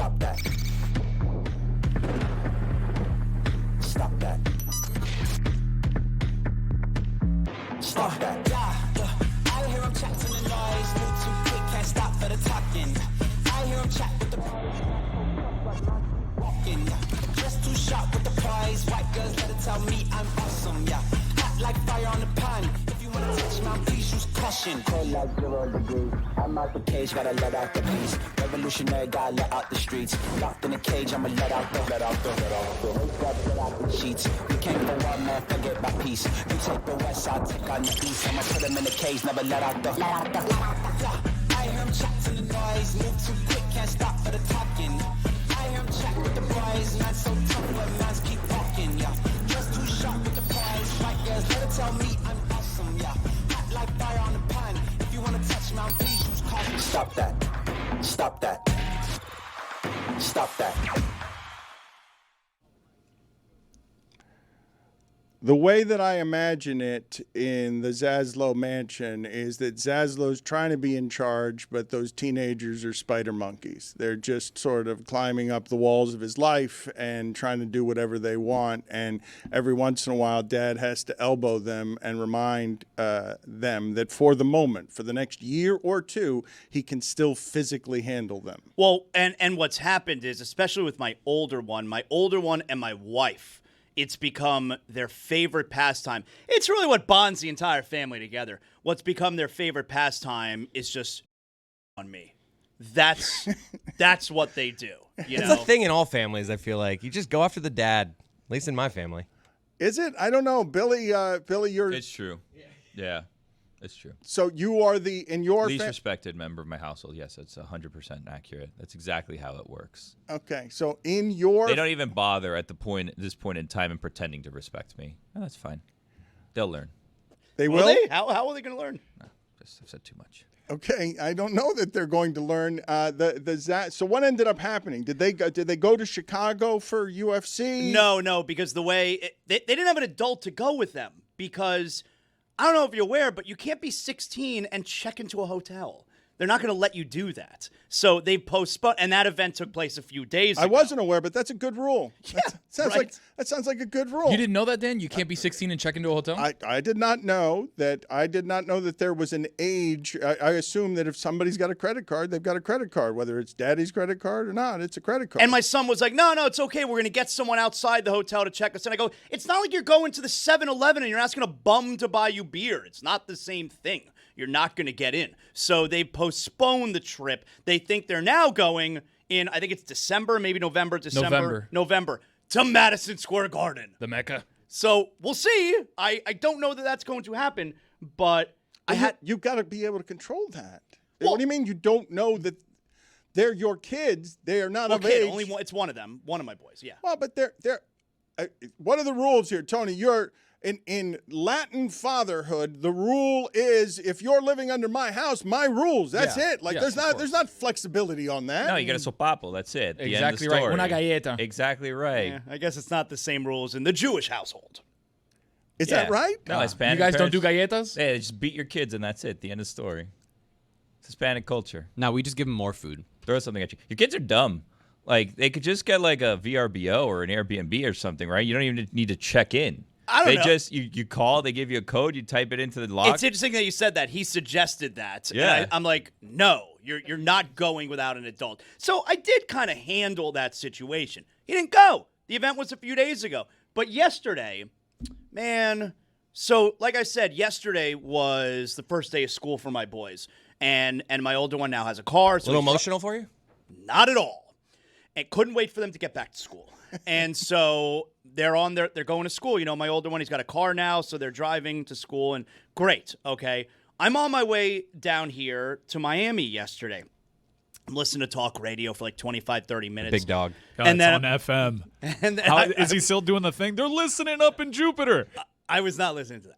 Stop that. Stop that. Stop that. I hear him chat to the noise. Move too quick, can't stop for the talking. I hear him chat with the walking. Just too sharp with the prize. White girls let it tell me I'm awesome, yeah. Hot like fire on the pan. If you wanna touch my please use caution. Cold like 0 degrees. I'm out the cage, gotta let out the beast. Revolutionary, gotta let out the streets. Locked in a cage, I'ma let out the sheets. We can't go on, man, forget my peace. You take the west, I'll take on the east. I'ma put them in the cage, never let out the. I hear him chat to the noise. Move too quick, can't stop for the talking. I hear him chat with the boys. Man, so tough, but mans keep walking, yeah. Just too sharp with the prize. White girls, let it tell me I'm awesome, yeah. Hot like fire on the pan. If you wanna touch my please use caution. Stop that. Stop that. Stop that. The way that I imagine it in the Zaslow mansion is that Zaslow's trying to be in charge, but those teenagers are spider monkeys. They're just sort of climbing up the walls of his life and trying to do whatever they want. And every once in a while, Dad has to elbow them and remind them that for the moment, for the next year or two, he can still physically handle them. Well, and what's happened is, especially with my older one and my wife, it's become their favorite pastime. It's really what bonds the entire family together. What's become their favorite pastime is just on me. That's what they do. It's a thing in all families, I feel like. You just go after the dad, at least in my family. Is it? I don't know. Billy, you're... It's true. Yeah, it's true. So you are in your least respected member of my household. Yes, it's 100% accurate. That's exactly how it works. Okay, so in your... They don't even bother at this point in time in pretending to respect me. Oh, that's fine. They'll learn. They will? They? How are they going to learn? No, I've said too much. Okay, I don't know that they're going to learn. So what ended up happening? Did they go to Chicago for UFC? No, because the way they didn't have an adult to go with them because I don't know if you're aware, but you can't be 16 and check into a hotel. They're not going to let you do that. So they postponed, and that event took place a few days ago. I wasn't aware, but that's a good rule. Yeah, that sounds like a good rule. You didn't know that, Dan? You can't be 16 and check into a hotel? I did not know that. I did not know that there was an age. I assume that if somebody's got a credit card, they've got a credit card, whether it's daddy's credit card or not. It's a credit card. And my son was like, no, it's okay. We're going to get someone outside the hotel to check us in. I go, it's not like you're going to the 7-Eleven and you're asking a bum to buy you beer. It's not the same thing. You're not going to get in. So they postponed the trip. They think they're now going in, I think it's December, maybe November to Madison Square Garden. The Mecca. So we'll see. I don't know that that's going to happen, but you've got to be able to control that. What do you mean you don't know that they're your kids? They are not of age. Only one, it's one of them. One of my boys, yeah. Well, but they're what are the rules here, Tony? You're in Latin fatherhood. The rule is if you're living under my house, my rules. That's it. Like there's not flexibility on that. No, you get a sopapo. That's it. Exactly right. Una galleta. Exactly right. Yeah, I guess it's not the same rules in the Jewish household. Is that right? No, Hispanic you guys parents, don't do galletas? Yeah, they just beat your kids and that's it. The end of the story. It's Hispanic culture. No, we just give them more food. Throw something at you. Your kids are dumb. Like, they could just get like a VRBO or an Airbnb or something, right? You don't even need to check in. I don't know. You call, they give you a code, you type it into the lock. It's interesting that you said that. He suggested that. Yeah. And I'm like, no, you're not going without an adult. So I did kind of handle that situation. He didn't go. The event was a few days ago. But yesterday, man, so like I said, yesterday was the first day of school for my boys. And my older one now has a car. So a little emotional for you? Not at all. And couldn't wait for them to get back to school. And so they're going to school. You know, my older one, he's got a car now, so they're driving to school. And great, okay. I'm on my way down here to Miami yesterday. I'm listening to talk radio for like 25, 30 minutes. Big dog. God, and then it's on FM. And then Is he still doing the thing? They're listening up in Jupiter. I was not listening to that.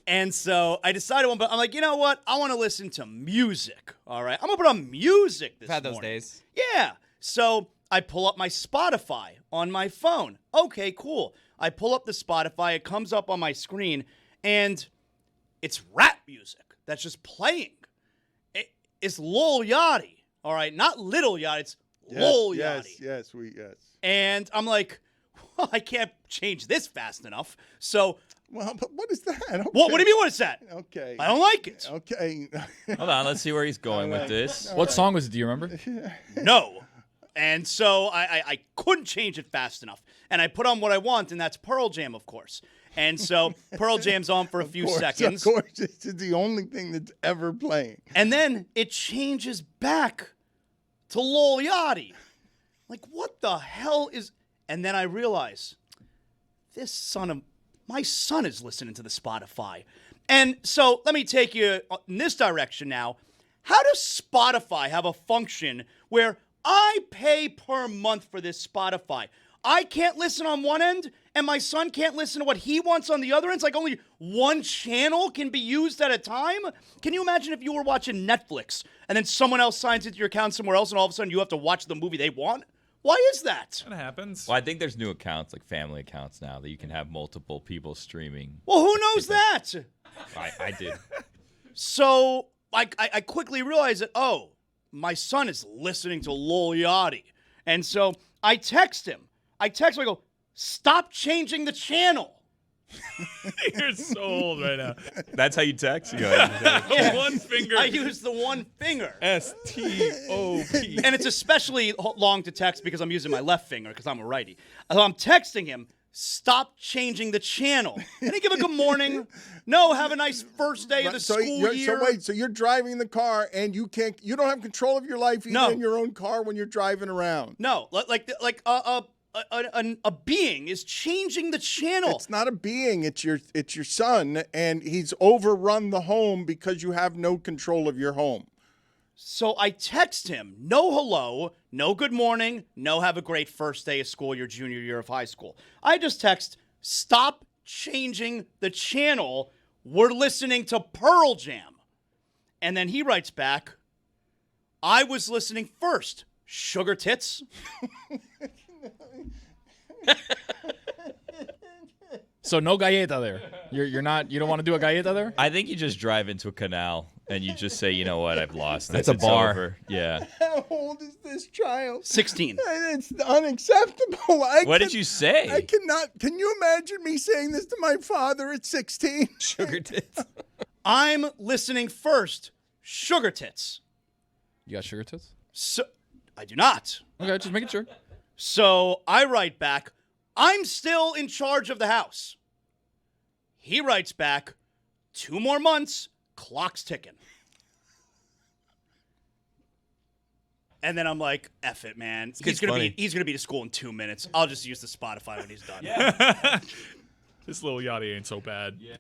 And so I decided, but I'm like, you know what? I want to listen to music, all right? I'm going to put on music this morning. I've had those days. Yeah. So I pull up my Spotify on my phone. Okay, cool. I pull up the Spotify. It comes up on my screen, and it's rap music that's just playing. It's Lil Yachty, all right? Not Little Yachty. It's Lol yes, Yachty. yes. And I'm like, well, I can't change this fast enough. So, Well, but what is that? Okay. what do you mean, what is that? Okay. I don't like it. Okay. Hold on, let's see where he's going with this. What song was it? Do you remember? No. And so I couldn't change it fast enough. And I put on what I want, and that's Pearl Jam, of course. And so Pearl Jam's on for a few seconds. Of course, it's the only thing that's ever playing. And then it changes back to Lol Yachty. Like, what the hell is... And then I realize, my son is listening to the Spotify. And so let me take you in this direction now. How does Spotify have a function where I pay per month for this Spotify? I can't listen on one end, and my son can't listen to what he wants on the other end. It's like only one channel can be used at a time. Can you imagine if you were watching Netflix, and then someone else signs into your account somewhere else, and all of a sudden you have to watch the movie they want? Why is that? That happens. Well, I think there's new accounts, like family accounts now, that you can have multiple people streaming. Well, who knows that? I did. So I quickly realized that, oh, my son is listening to Lol Yachty. And so I text him. I go, stop changing the channel. You're so old right now. That's how you text? You go, One finger. I use the one finger. S-T-O-P. And it's especially long to text because I'm using my left finger because I'm a righty. So I'm texting him, stop changing the channel. And he give a good morning. No, have a nice first day of the school year. So you're driving the car and you don't have control of your life even in your own car when you're driving around. No, a being is changing the channel. It's not a being. It's your son, and he's overrun the home because you have no control of your home. So I text him, no hello, no good morning, no have a great first day of school, your junior year of high school. I just text, stop changing the channel. We're listening to Pearl Jam. And then he writes back, I was listening first. Sugar tits. So no galleta there. You don't want to do a galleta there? I think you just drive into a canal and you just say, you know what, I've lost. That's a bar. Over. Yeah. How old is this child? 16. It's unacceptable. What did you say? I cannot. Can you imagine me saying this to my father at 16? Sugar tits. I'm listening first. Sugar tits. You got sugar tits? So I do not. Okay, just making sure. So I write back, I'm still in charge of the house. He writes back, 2 more months, clock's ticking. And then I'm like, F it, man. He's gonna be to school in 2 minutes. I'll just use the Spotify when he's done. Yeah. This little Yachty ain't so bad. Yeah.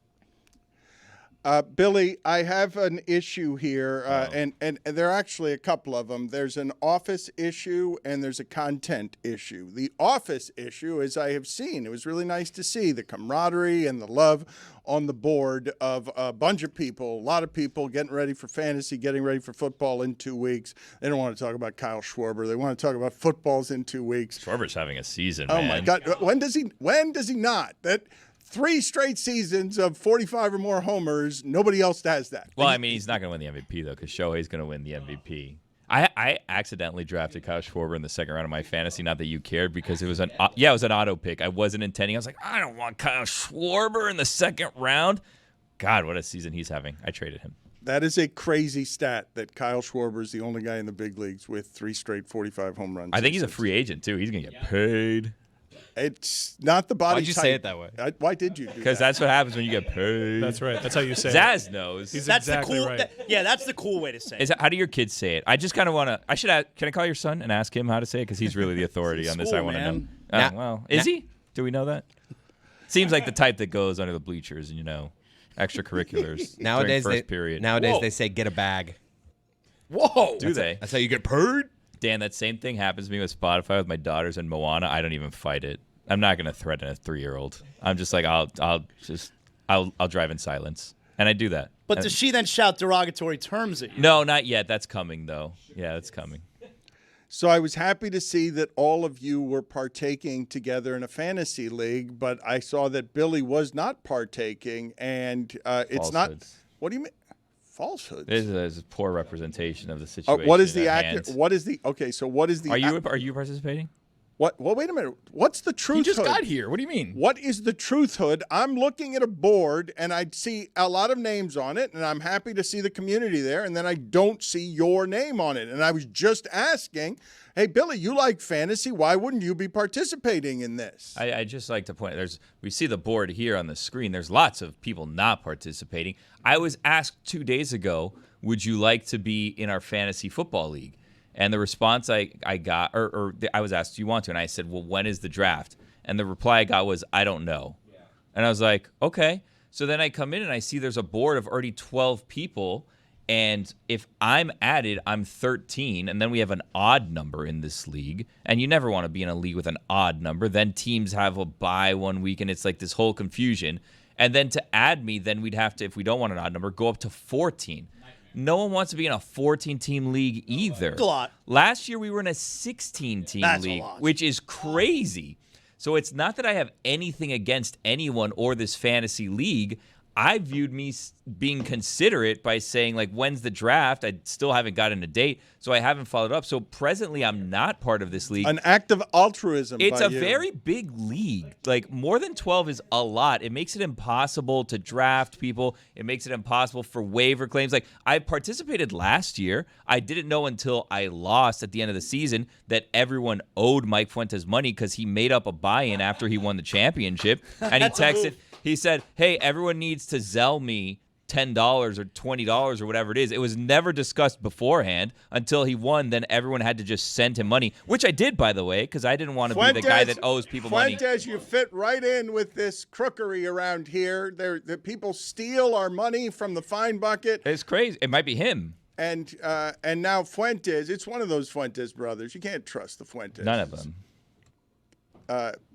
Billy, I have an issue here, and there are actually a couple of them. There's an office issue and there's a content issue. The office issue, as I have seen, it was really nice to see the camaraderie and the love on the board of a bunch of people, a lot of people getting ready for fantasy, getting ready for football in 2 weeks. They don't want to talk about Kyle Schwarber. They want to talk about footballs in 2 weeks. Schwarber's having a season, man. Oh, my God. When does he not? That 3 straight seasons of 45 or more homers, nobody else has that. Well, I mean, he's not going to win the MVP, though, because Shohei's going to win the MVP. I accidentally drafted Kyle Schwarber in the second round of my fantasy, not that you cared, because it was an auto pick. I wasn't intending. I was like, I don't want Kyle Schwarber in the second round. God, what a season he's having. I traded him. That is a crazy stat that Kyle Schwarber is the only guy in the big leagues with 3 straight 45 home runs. I think he's a free agent, too. He's going to get paid. It's not the body Why'd you type. say it that way? Why did you do that? Because that's what happens when you get paid. That's right. That's how you say it. Zaz knows. That's exactly the cool, right. that's the cool way to say it. How do your kids say it? I just kind of want to. Can I call your son and ask him how to say it? Because he's really the authority on this. School, I want to know. man. Well, is he? Do we know that? Seems like the type that goes under the bleachers and, extracurriculars. Nowadays, during first period. They say get a bag. Whoa. Do they? That's how you get paid. Dan, that same thing happens to me with Spotify with my daughters and Moana. I don't even fight it. I'm not going to threaten a 3-year-old. I'm just like, I'll drive in silence. And I do that. But does she then shout derogatory terms at you? No, not yet. That's coming, though. Yeah, that's coming. So I was happy to see that all of you were partaking together in a fantasy league, but I saw that Billy was not partaking, and it's not. Falsehoods. What do you mean? Falsehoods. This is a poor representation of the situation. What is the at accurate? hand. What is the? Okay, so what is the? Are you participating? What? Well, wait a minute. What's the truth? He just hood? got here. What do you mean? What is the truth hood? I'm looking at a board and I see a lot of names on it, and I'm happy to see the community there, and then I don't see your name on it. And I was just asking, hey, Billy, you like fantasy. Why wouldn't you be participating in this? I just like to point. We see the board here on the screen. There's lots of people not participating. I was asked 2 days ago, would you like to be in our fantasy football league? And the response I got, I was asked, do you want to? And I said, well, when is the draft? And the reply I got was, I don't know. Yeah. And I was like, okay. So then I come in and I see there's a board of already 12 people. And if I'm added, I'm 13. And then we have an odd number in this league. And you never want to be in a league with an odd number. Then teams have a bye 1 week, and it's like this whole confusion. And then to add me, then we'd have to, if we don't want an odd number, go up to 14. No one wants to be in a 14-team league either. That's a lot. Last year, we were in a 16-team league, which is crazy. So it's not that I have anything against anyone or this fantasy league. I viewed me being considerate by saying, like, when's the draft? I still haven't gotten a date, so I haven't followed up. So presently, I'm not part of this league. An act of altruism. It's by a you. very big league. Like, more than 12 is a lot. It makes it impossible to draft people. It makes it impossible for waiver claims. Like, I participated last year. I didn't know until I lost at the end of the season that everyone owed Mike Fuentes money because he made up a buy-in after he won the championship. And he texted, he said, hey, everyone needs to Zelle me $10 or $20 or whatever it is. It was never discussed beforehand until he won. Then everyone had to just send him money, which I did, by the way, because I didn't want to be the guy that owes people money. Fuentes, you fit right in with this crookery around here. The people steal our money from the fine bucket. It's crazy. It might be him. And now Fuentes, it's one of those Fuentes brothers. You can't trust the Fuentes. None of them.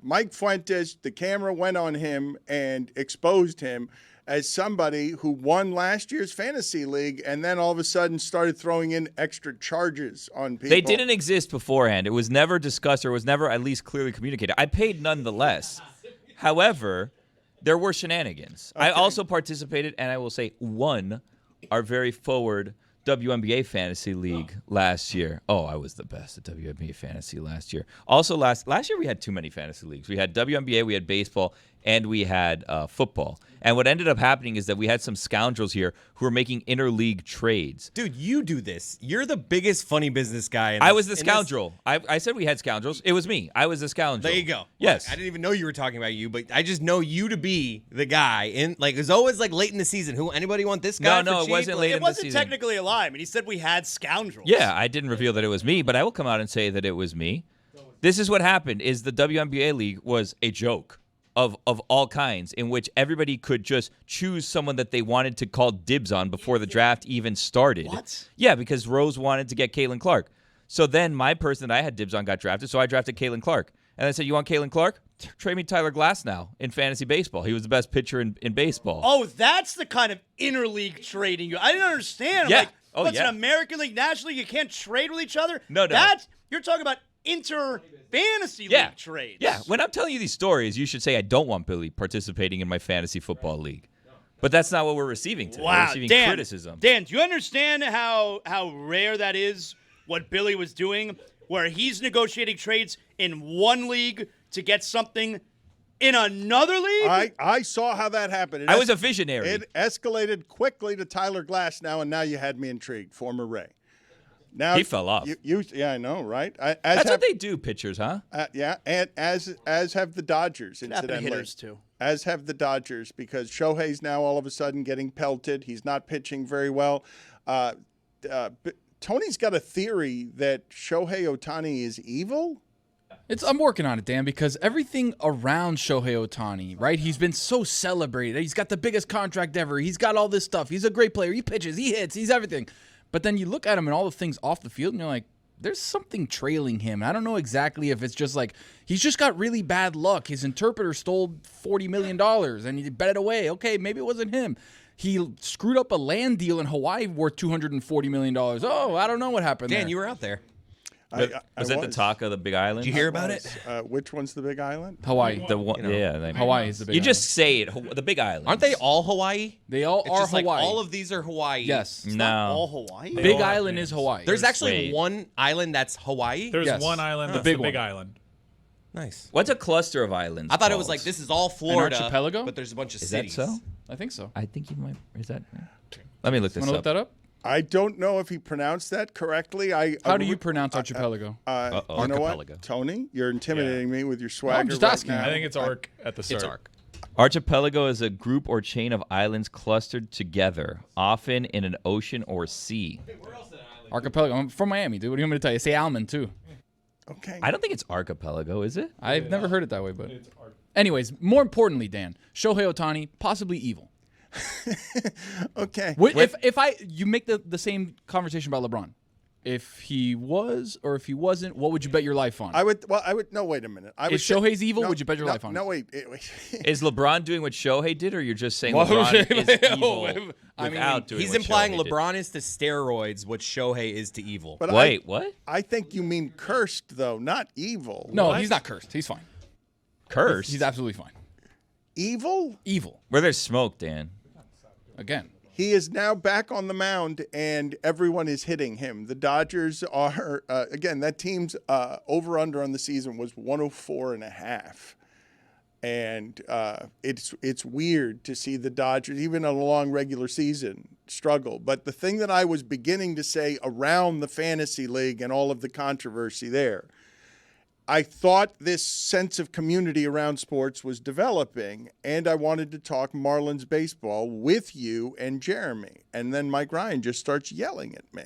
Mike Fuentes, the camera went on him and exposed him as somebody who won last year's fantasy league and then all of a sudden started throwing in extra charges on people. They didn't exist beforehand. It was never discussed or was never at least clearly communicated. I paid nonetheless. However, there were shenanigans. Okay. I also participated, and I will say won our very forward WNBA Fantasy League last year. Oh, I was the best at WNBA Fantasy last year. Also, last year we had too many fantasy leagues. We had WNBA, we had baseball, and we had football. And what ended up happening is that we had some scoundrels here who were making interleague trades. Dude, you do this. You're the biggest funny business guy. I was the scoundrel. I said we had scoundrels. It was me. I was the scoundrel. There you go. Yes. Look, I didn't even know you were talking about you, but I just know you to be the guy. And like, it's always like late in the season. Who? Anybody want this guy? No, it wasn't late in the season. It wasn't technically a lie. I mean, he said we had scoundrels. Yeah, I didn't reveal that it was me, but I will come out and say that it was me. This is what happened, is the WNBA league was a joke of all kinds in which everybody could just choose someone that they wanted to call dibs on before the draft even started. What? Yeah, because Rose wanted to get Caitlin Clark. So then my person that I had dibs on got drafted, so I drafted Caitlin Clark. And I said, you want Caitlin Clark? Trade me Tyler Glasnow in fantasy baseball. He was the best pitcher in baseball. Oh, that's the kind of interleague trading. I didn't understand. Yeah. Like, what's an American League, National League? You can't trade with each other? No. You're talking about inter-fantasy league trades. Yeah, when I'm telling you these stories, you should say I don't want Billy participating in my fantasy football league. But that's not what we're receiving today. Wow, We're receiving Dan, criticism. Dan, do you understand how rare that is, what Billy was doing, where he's negotiating trades in one league to get something in another league? I saw how that happened. I was a visionary. It escalated quickly to Tyler Glasnow, and now you had me intrigued. Former Ray. Now he fell off. Yeah, I know, right? That's what they do, pitchers, huh? Yeah, and as have the Dodgers, incidentally. Hitters too. As have the Dodgers, because Shohei's now all of a sudden getting pelted. He's not pitching very well. Tony's got a theory that Shohei Ohtani is evil. I'm working on it, Dan, because everything around Shohei Ohtani, right? He's been so celebrated. He's got the biggest contract ever. He's got all this stuff. He's a great player. He pitches. He hits. He's everything. But then you look at him and all the things off the field, and you're like, there's something trailing him. I don't know exactly if it's just like he's just got really bad luck. His interpreter stole $40 million, and he bet it away. Okay, maybe it wasn't him. He screwed up a land deal in Hawaii worth $240 million. Oh, I don't know what happened there. Dan, you were out there. Was that the talk of the Big Island? Did you hear about it? Which one's the Big Island? Hawaii. The one, Hawaii is the big You island. just say it. The Big Island. Aren't they all Hawaii? They all It's are just Hawaii. like all of these are Hawaii. Yes. No. All Hawaii? Big Island is Hawaii. There's actually Wait. one island that's Hawaii. There's Yes. one island The that's big the Big one. Island. Nice. What's a cluster of islands? I thought it was called? like this is all Florida, archipelago? but there's a bunch of Is that cities. so? I think so. I think you might. Is that? Let me look this Want to up. look that up? I don't know if he pronounced that correctly. How do you pronounce archipelago? You know Archipelago. what, Tony? You're intimidating me with your swagger. I'm just right asking. now. I think it's arc at the start. It's arc. Archipelago is a group or chain of islands clustered together, often in an ocean or sea. Archipelago. I'm from Miami, dude. What do you want me to tell you? Say almond, too. Okay. I don't think it's archipelago, is it? I've never heard it that way, but. Anyways, more importantly, Dan, Shohei Ohtani, possibly evil. Okay. If you make the same conversation about LeBron, if he was or if he wasn't, what would you bet your life on? I would. No, wait a minute. I would If say- Shohei's evil, no, would you bet your no, life on No, it? wait. Is LeBron doing what Shohei did, or you're just saying Well, LeBron is evil I mean, without doing He's what implying Shohei did? LeBron is to steroids what Shohei is to evil. But Wait, what? I think you mean cursed, though, not evil. No, he's not cursed. He's fine. Cursed? He's absolutely fine. Evil? Evil. Where there's smoke, Dan. Again. He is now back on the mound, and everyone is hitting him. The Dodgers are, again, that team's over-under on the season was 104.5. And it's weird to see the Dodgers, even on a long regular season, struggle. But the thing that I was beginning to say around the fantasy league and all of the controversy there, I thought this sense of community around sports was developing, and I wanted to talk Marlins baseball with you and Jeremy. And then Mike Ryan just starts yelling at me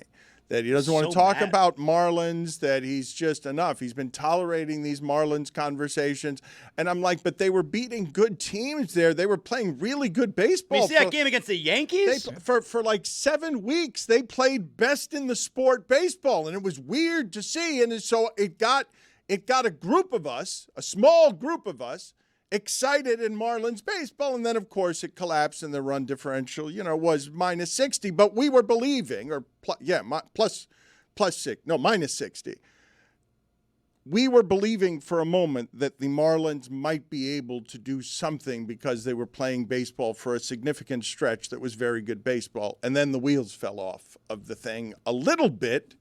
that he doesn't want to So talk mad. about Marlins, that he's just enough. He's been tolerating these Marlins conversations. And I'm like, but they were beating good teams there. They were playing really good baseball. You see that game against the Yankees? For like 7 weeks, they played best in the sport baseball, and it was weird to see. And so it got a group of us, a small group of us, excited in Marlins baseball. And then, of course, it collapsed and the run differential, was minus 60. But we were believing, minus 60. We were believing for a moment that the Marlins might be able to do something because they were playing baseball for a significant stretch that was very good baseball. And then the wheels fell off of the thing a little bit.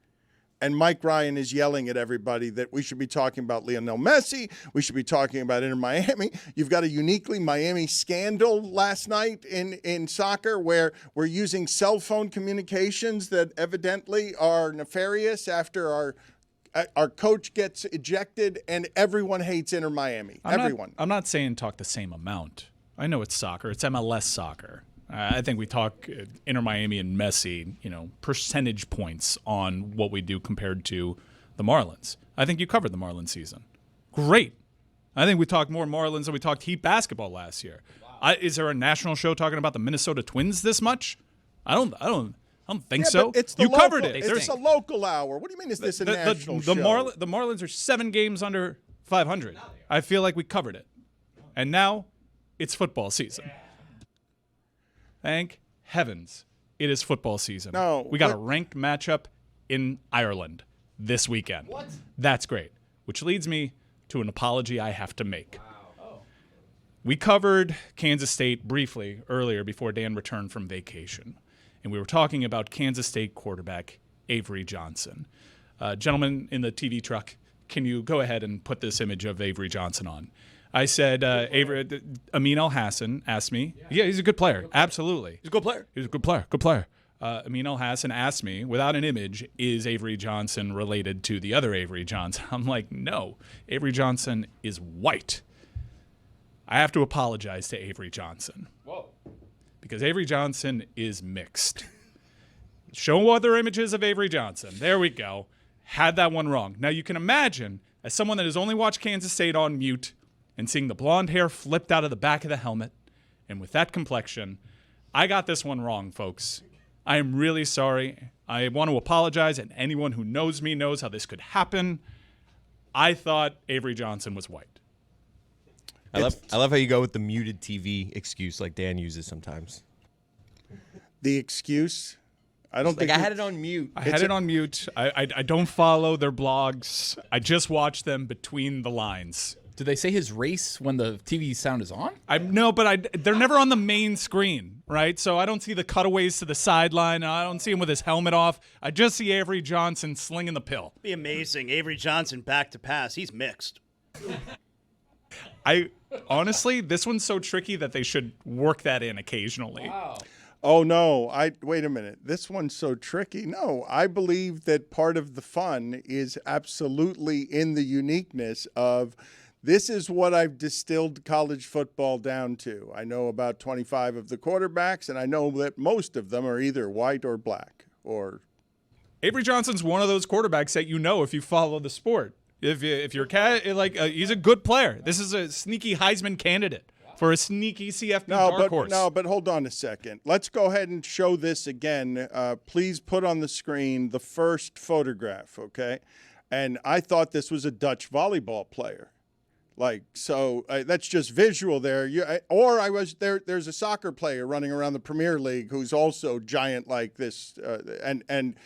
And Mike Ryan is yelling at everybody that we should be talking about Lionel Messi. We should be talking about Inter Miami. You've got a uniquely Miami scandal last night in soccer where we're using cell phone communications that evidently are nefarious after our coach gets ejected, and everyone hates Inter Miami. Everyone. I'm not saying talk the same amount. I know it's soccer. It's MLS soccer. I think we talk Inter Miami and Messi, percentage points on what we do compared to the Marlins. I think you covered the Marlins season. Great. I think we talked more Marlins than we talked Heat basketball last year. Wow. Is there a national show talking about the Minnesota Twins this much? I don't think so. But it's you local, covered it. It's a local hour. What do you mean? Is this a national show? The Marlins are 7 games under 500. I feel like we covered it, and now it's football season. Thank heavens it is football season. No, we got a but- ranked matchup in Ireland this weekend. What? That's great. Which leads me to an apology I have to make. Wow. We covered Kansas State briefly earlier before Dan returned from vacation, and we were talking about Kansas State quarterback Avery Johnson. Gentlemen in the TV truck, can you go ahead and put this image of Avery Johnson on? I said, Amin Al-Hassan asked me. Yeah, he's a good player. Absolutely. He's a good player. He's a good player. Good player. Amin Al-Hassan asked me, without an image, is Avery Johnson related to the other Avery Johnson? I'm like, no. Avery Johnson is white. I have to apologize to Avery Johnson. Whoa. Because Avery Johnson is mixed. Show other images of Avery Johnson. There we go. Had that one wrong. Now, you can imagine, as someone that has only watched Kansas State on mute, and seeing the blonde hair flipped out of the back of the helmet, and with that complexion, I got this one wrong, folks. I am really sorry. I want to apologize, and anyone who knows me knows how this could happen. I thought Avery Johnson was white. I love how you go with the muted TV excuse like Dan uses sometimes. The excuse, I don't think I had it on mute. I had it on mute. I don't follow their blogs. I just watch them between the lines. Do they say his race when the TV sound is on? They're never on the main screen, right? So I don't see the cutaways to the sideline. I don't see him with his helmet off. I just see Avery Johnson slinging the pill. Be amazing. Avery Johnson back to pass. He's mixed. Honestly, this one's so tricky that they should work that in occasionally. Wow. Oh, no. Wait a minute. This one's so tricky. No, I believe that part of the fun is absolutely in the uniqueness of this is what I've distilled college football down to. I know about 25 of the quarterbacks, and I know that most of them are either white or black. Or Avery Johnson's one of those quarterbacks that you know if you follow the sport. If you're he's a good player. This is a sneaky Heisman candidate for a sneaky CFP dark horse. No, but hold on a second. Let's go ahead and show this again. Please put on the screen the first photograph, okay? And I thought this was a Dutch volleyball player. That's just visual there. There's a soccer player running around the Premier League who's also giant like this, and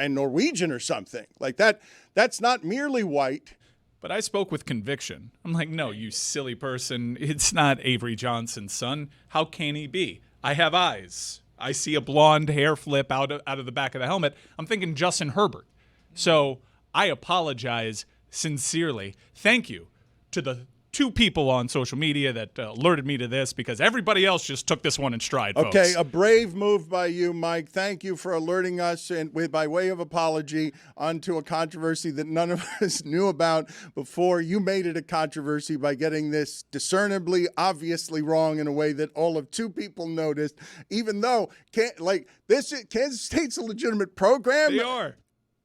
Norwegian or something like that. That's not merely white. But I spoke with conviction. I'm like, no, you silly person. It's not Avery Johnson's son. How can he be? I have eyes. I see a blonde hair flip out of the back of the helmet. I'm thinking Justin Herbert. So I apologize sincerely. Thank you to the 2 people on social media that alerted me to this, because everybody else just took this one in stride, folks. Okay, a brave move by you, Mike. Thank you for alerting us by way of apology onto a controversy that none of us knew about before. You made it a controversy by getting this discernibly, obviously wrong in a way that all of 2 people noticed, even though Kansas State's a legitimate program. They are.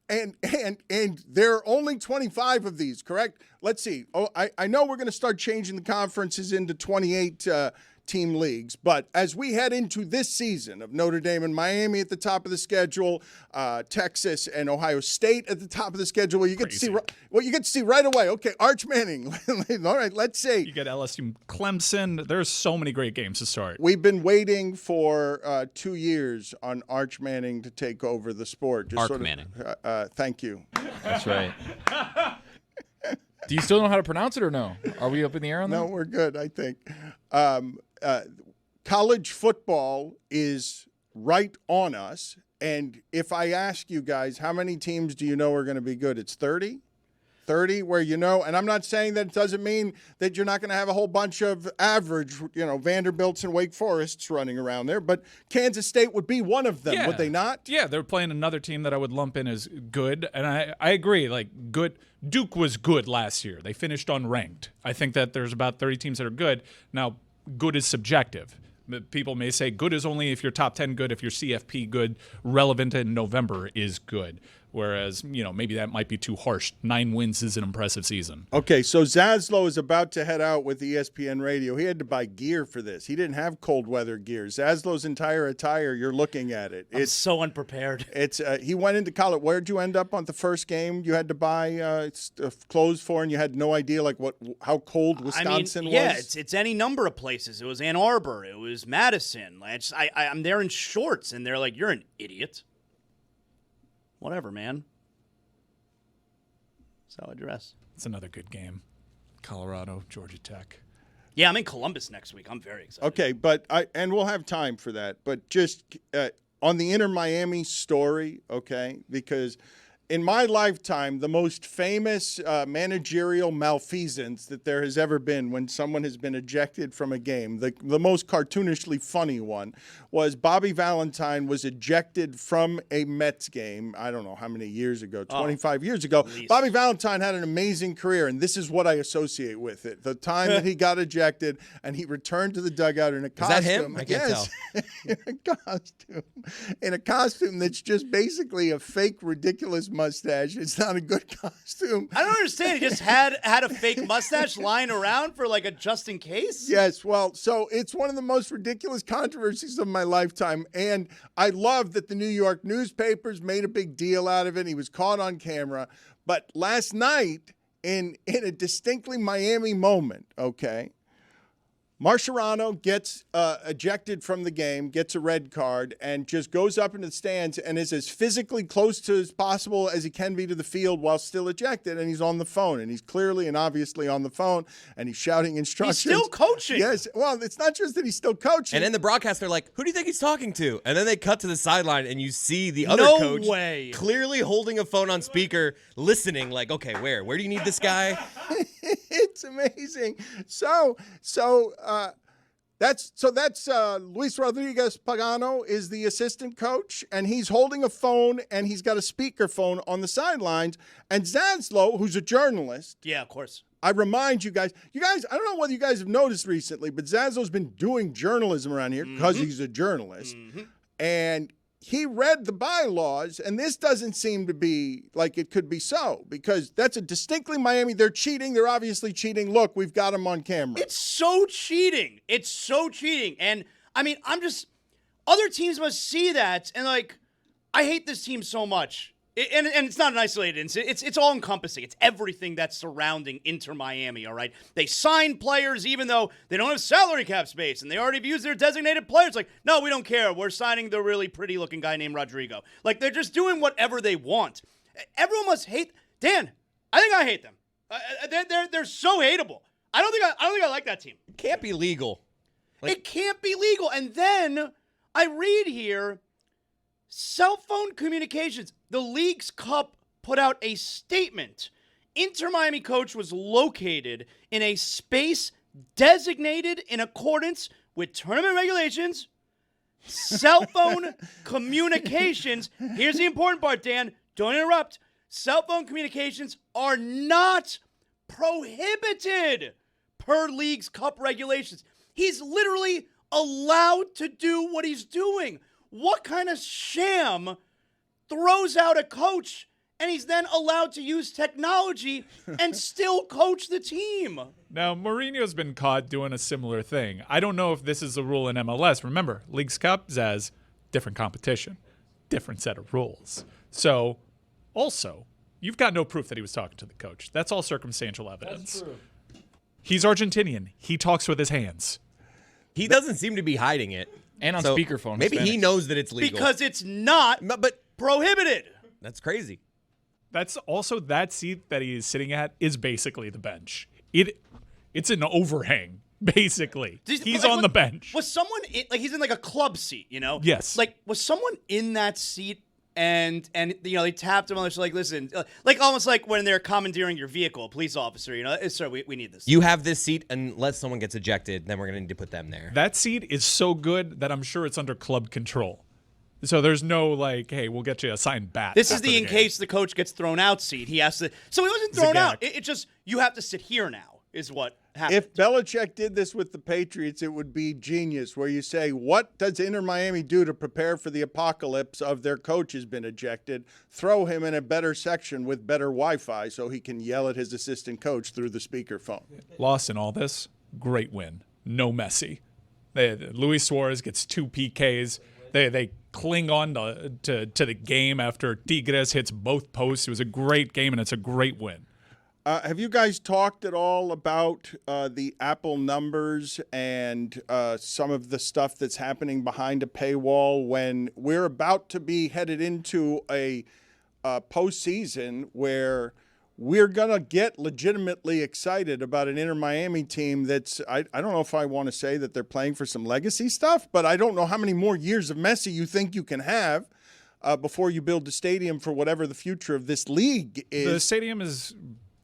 And there are only 25 of these, correct? Let's see. Oh, I know we're going to start changing the conferences into 28 team leagues, but as we head into this season of Notre Dame and Miami at the top of the schedule, Texas and Ohio State at the top of the schedule, you get to see right away. Okay, Arch Manning. All right, let's see. You get LSU, Clemson. There's so many great games to start. We've been waiting for 2 years on Arch Manning to take over the sport. Manning. Thank you. That's right. Do you still know how to pronounce it or no? Are we up in the air on that? No, we're good, I think. College football is right on us. And if I ask you guys, how many teams do you know are going to be good? It's 30? 30 where you know, and I'm not saying that it doesn't mean that you're not going to have a whole bunch of average, Vanderbilts and Wake Forests running around there, but Kansas State would be one of them, would they not? Yeah, they're playing another team that I would lump in as good, and I agree, good. Duke was good last year. They finished unranked. I think that there's about 30 teams that are good. Now, good is subjective. People may say good is only if you're top 10 good, if you're CFP good, relevant in November is good. Whereas, maybe that might be too harsh. 9 wins is an impressive season. Okay, so Zaslow is about to head out with ESPN Radio. He had to buy gear for this. He didn't have cold weather gear. Zaslow's entire attire, you're looking at it. It's so unprepared. He went into college. Where'd you end up on the first game you had to buy clothes for, and you had no idea how cold Wisconsin was? Yeah, it's any number of places. It was Ann Arbor. It was Madison. I'm there in shorts, and they're like, "You're an idiot." Whatever, man. That's how I dress. It's another good game. Colorado, Georgia Tech. Yeah, I'm in Columbus next week. I'm very excited. Okay, and we'll have time for that. But just on the Inter Miami story, okay, because in my lifetime, the most famous managerial malfeasance that there has ever been when someone has been ejected from a game, the most cartoonishly funny one, was Bobby Valentine was ejected from a Mets game, I don't know how many years ago, 25 years ago. Bobby Valentine had an amazing career, and this is what I associate with it. The time that he got ejected, and he returned to the dugout in a costume. Is that him? I can't tell. In a costume that's just basically a fake, ridiculous mustache. It's not a good costume. I don't understand. He just had a fake mustache lying around for a just in case? Yes, well, so it's one of the most ridiculous controversies of my lifetime, and I love that the New York newspapers made a big deal out of it. He was caught on camera. But last night, in a distinctly Miami moment, okay, Marciano gets ejected from the game, gets a red card, and just goes up into the stands and is as physically close to as possible as he can be to the field while still ejected. And he's on the phone, and he's clearly and obviously on the phone, and he's shouting instructions. He's still coaching. Yes. Well, it's not just that he's still coaching. And in the broadcast, they're like, who do you think he's talking to? And then they cut to the sideline, and you see the other No coach way. clearly holding a phone on speaker, listening, like, okay, where? Where do you need this guy? It's amazing. That's Luis Rodriguez Pagano is the assistant coach, and he's holding a phone, and he's got a speakerphone on the sidelines. And Zaslow, who's a journalist, Yeah, of course. I remind you guys, I don't know whether you guys have noticed recently, but Zaslow's been doing journalism around here because he's a journalist, and he read the bylaws, and this doesn't seem to be like it could be so, because that's a distinctly Miami. They're cheating. They're obviously cheating. Look, we've got them on camera. It's so cheating. It's so cheating. And, I mean, other teams must see that, and, like, I hate this team so much. And it's not an isolated incident. It's all encompassing. It's everything that's surrounding Inter Miami, all right? They sign players even though they don't have salary cap space, and they already have used their designated players. Like, no, we don't care. We're signing the really pretty looking guy named Rodrigo. Like, they're just doing whatever they want. Everyone must hate. Dan, I think I hate them. They're so hateable. I don't think I like that team. Can't be legal. It can't be legal. And then I read here, cell phone communications. The League's Cup put out a statement. Inter Miami coach was located in a space designated in accordance with tournament regulations. Cell phone communications. Here's the important part, Dan. Don't interrupt. Cell phone communications are not prohibited per League's Cup regulations. He's literally allowed to do what he's doing. What kind of sham throws out a coach and he's then allowed to use technology and still coach the team? Now, Mourinho's been caught doing a similar thing. I don't know if this is a rule in MLS. Remember, Leagues Cup, Zaz, different competition, different set of rules. So, also, you've got no proof that he was talking to the coach. That's all circumstantial evidence. That's true. He's Argentinian. He talks with his hands. He doesn't seem to be hiding it. And on speakerphone. Maybe he knows that it's legal. Because it's not prohibited. That's crazy. That's also that seat that he is sitting at is basically the bench. It's an overhang, basically. He's on the bench. Was someone he's in like a club seat, you know? Yes. Like, was someone in that seat and you know, they tapped him on the shoulder, like, listen, like almost like when they're commandeering your vehicle, a police officer, you know, sir, we need this. You have this seat unless someone gets ejected, then we're going to need to put them there. That seat is so good that I'm sure it's under club control. So there's no like, hey, we'll get you a signed bat. This is the in case the coach gets thrown out seat. He has to. So he wasn't thrown out. It just, you have to sit here now is what happened. If Belichick did this with the Patriots, it would be genius, where you say, what does Inter Miami do to prepare for the apocalypse of their coach has been ejected? Throw him in a better section with better Wi-Fi so he can yell at his assistant coach through the speakerphone. Lost in all this, great win. No Messi. Luis Suarez gets 2 PKs. They cling on to the game after Tigres hits both posts. It was a great game, and it's a great win. Have you guys talked at all about the Apple numbers and some of the stuff that's happening behind a paywall when we're about to be headed into a postseason where we're going to get legitimately excited about an Inter Miami team that's, I don't know if I want to say that they're playing for some legacy stuff, but I don't know how many more years of Messi you think you can have before you build a stadium for whatever the future of this league is. The stadium is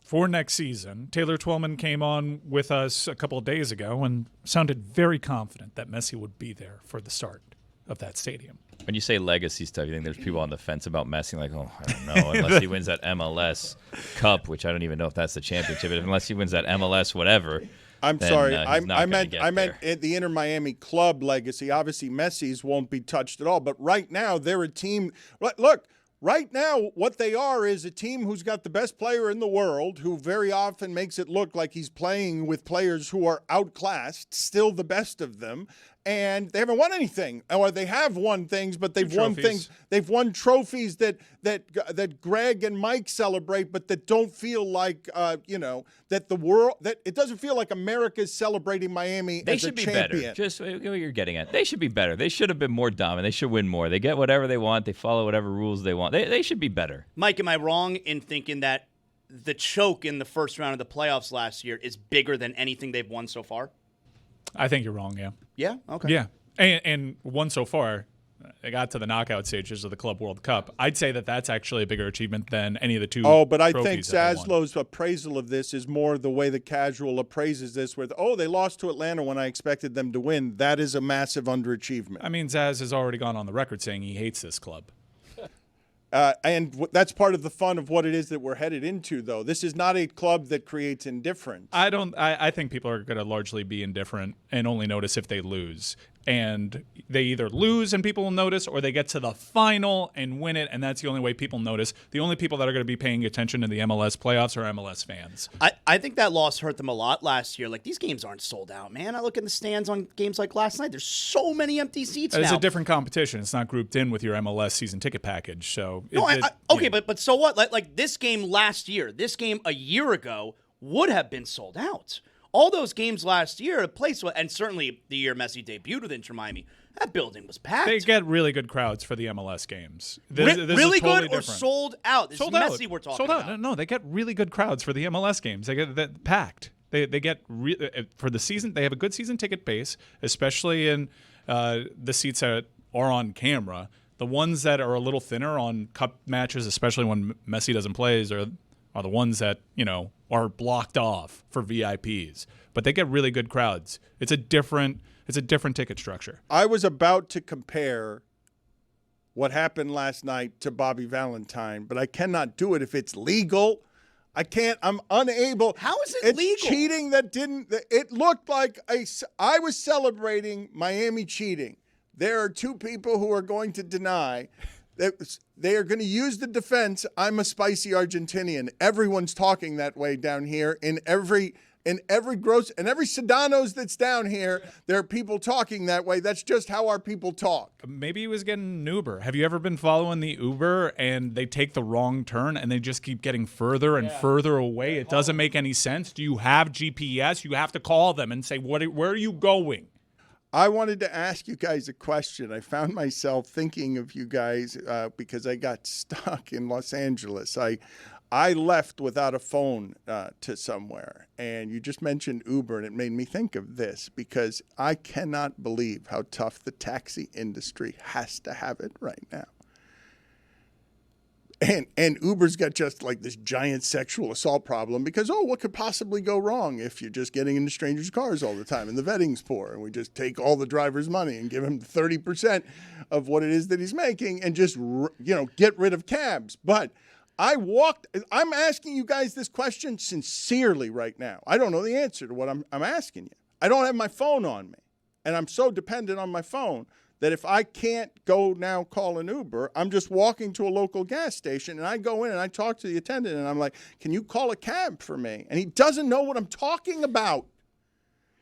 for next season. Taylor Twellman came on with us a couple of days ago and sounded very confident that Messi would be there for the start of that stadium. When you say legacy stuff, you think there's people on the fence about Messi, like, oh, I don't know, unless he wins that MLS Cup, which I don't even know if that's the championship, but unless he wins that MLS whatever. I'm then, sorry. he's I not meant there. the Inter Miami club legacy. Obviously, Messi's won't be touched at all. But right now, they're a team. Look, right now, what they are is a team who's got the best player in the world, who very often makes it look like he's playing with players who are outclassed, still the best of them. and they haven't won anything, or they have won things, but they've won things. They've won trophies that Greg and Mike celebrate, but that don't feel like that the world, that it doesn't feel like America's celebrating Miami They as a should be champion. better. Just what you're getting at. They should be better. They should have been more dominant. They should win more. They get whatever they want. They follow whatever rules they want. They should be better. Mike, am I wrong in thinking that the choke in the first round of the playoffs last year is bigger than anything they've won so far? I think you're wrong, yeah. Yeah? Okay. Yeah. And one so far, they got to the knockout stages of the Club World Cup. I'd say that that's actually a bigger achievement than any of the two. Oh, but I think trophies that they won. Zaslow's appraisal of this is more the way the casual appraises this with, they lost to Atlanta when I expected them to win. That is a massive underachievement. I mean, Zaz has already gone on the record saying he hates this club. And that's part of the fun of what it is that we're headed into, though. This is not a club that creates indifference. I think people are going to largely be indifferent and only notice if they lose. And they either lose and people will notice, or they get to the final and win it, and that's the only way people notice. The only people that are going to be paying attention to the MLS playoffs are MLS fans. I think that loss hurt them a lot last year. Like, these games aren't sold out, man. I look in the stands on games like last night. There's so many empty seats now. It's a different competition. It's not grouped in with your MLS season ticket package. So but so what? Like this game last year, this game a year ago would have been sold out. All those games last year, a place, and certainly the year Messi debuted with Inter Miami, that building was packed. They get really good crowds for the MLS games. Really totally good or different. sold out? This sold is out. Messi we're talking sold out. about. No, they get really good crowds for the MLS games. They get that packed. They get for the season. They have a good season ticket base, especially in the seats that are on camera. The ones that are a little thinner on cup matches, especially when Messi doesn't play, are the ones that are blocked off for VIPs. But they get really good crowds. It's a different ticket structure. I was about to compare what happened last night to Bobby Valentine, but I cannot do it if it's legal. I can't. I'm unable. How is it it's legal? Cheating that didn't. It looked like I was celebrating Miami cheating. There are two people who are going to deny that they are going to use the defense. I'm a spicy Argentinian. Everyone's talking that way down here in every Sedano's that's down here. There are people talking that way. That's just how our people talk. Maybe he was getting an Uber. Have you ever been following the Uber and they take the wrong turn and they just keep getting further and further away? It doesn't make any sense. Do you have GPS? You have to call them and say, where are you going? I wanted to ask you guys a question. I found myself thinking of you guys because I got stuck in Los Angeles. I left without a phone to somewhere, and you just mentioned Uber, and it made me think of this because I cannot believe how tough the taxi industry has to have it right now. And Uber's got just like this giant sexual assault problem because, what could possibly go wrong if you're just getting into strangers' cars all the time and the vetting's poor and we just take all the driver's money and give him 30% of what it is that he's making and just, get rid of cabs. But I'm asking you guys this question sincerely right now. I don't know the answer to what I'm asking you. I don't have my phone on me, and I'm so dependent on my phone that if I can't go now call an Uber, I'm just walking to a local gas station, and I go in and I talk to the attendant, and I'm like, can you call a cab for me? And he doesn't know what I'm talking about.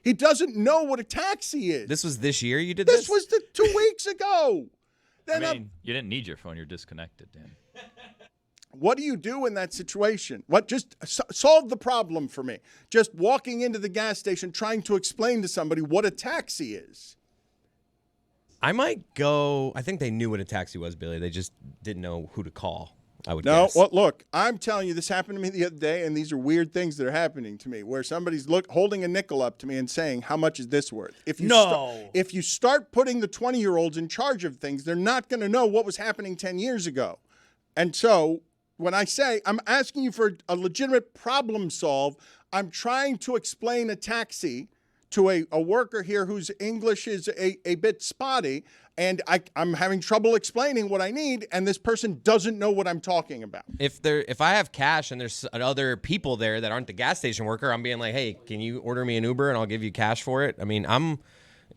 He doesn't know what a taxi is. This was this year you did this? This was 2 weeks ago. Then You didn't need your phone. You're disconnected, Dan. What do you do in that situation? Just solve the problem for me. Just walking into the gas station trying to explain to somebody what a taxi is. I might go. I think they knew what a taxi was, Billy. They just didn't know who to call. I would guess. Well, look, I'm telling you, this happened to me the other day, and these are weird things that are happening to me, where somebody's holding a nickel up to me and saying, "How much is this worth?" If you start putting the 20-year-olds in charge of things, they're not going to know what was happening 10 years ago. And so when I say I'm asking you for a legitimate problem solve, I'm trying to explain a taxi to a worker here whose English is a bit spotty, and I'm having trouble explaining what I need, and this person doesn't know what I'm talking about. If I have cash and there's other people there that aren't the gas station worker, I'm being like, hey, can you order me an Uber and I'll give you cash for it? I mean, I'm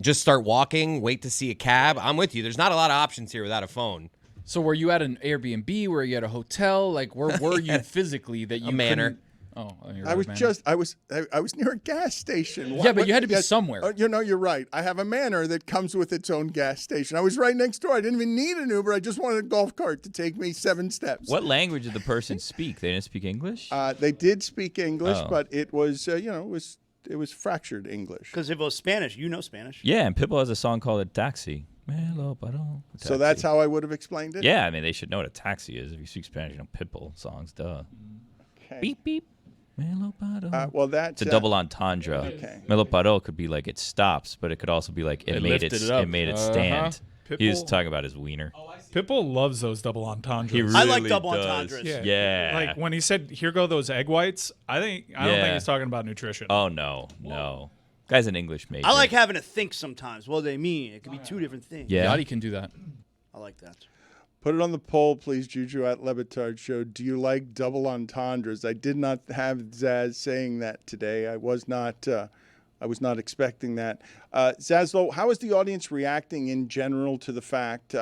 just start walking, wait to see a cab. I'm with you. There's not a lot of options here without a phone. So were you at an Airbnb? Were you at a hotel? Like, where were you physically that you Manor. Oh, you're I right, was man. I was near a gas station. Yeah, but you had to be somewhere. You're right. I have a manor that comes with its own gas station. I was right next door. I didn't even need an Uber. I just wanted a golf cart to take me 7 steps. What language did the person speak? They didn't speak English? They did speak English, Oh. but it was it was fractured English. Because if it was Spanish, you know Spanish. Yeah, and Pitbull has a song called "A Taxi." So that's how I would have explained it. Yeah, I mean, they should know what a taxi is. If you speak Spanish, you know Pitbull songs, duh. Okay. Beep, beep. Well, that's It's a double entendre. Okay. Me lo paró could be like it stops, but it could also be like it made lifted it up. it made it stand. He was Pitbull- talking about his wiener. Pitbull loves those double entendres. He I like really double does. entendres. Yeah. Like when he said, "Here go those egg whites," I don't think he's talking about nutrition. Oh no. Guy's an English major. I like having to think sometimes. What do they mean? It could be two different things. Yeah. Gotti can do that. I like that. Put it on the poll, please, Juju at Le Batard Show. Do you like double entendres? I did not have Zaz saying that today. I was not expecting that. Zaslow, how is the audience reacting in general to the fact?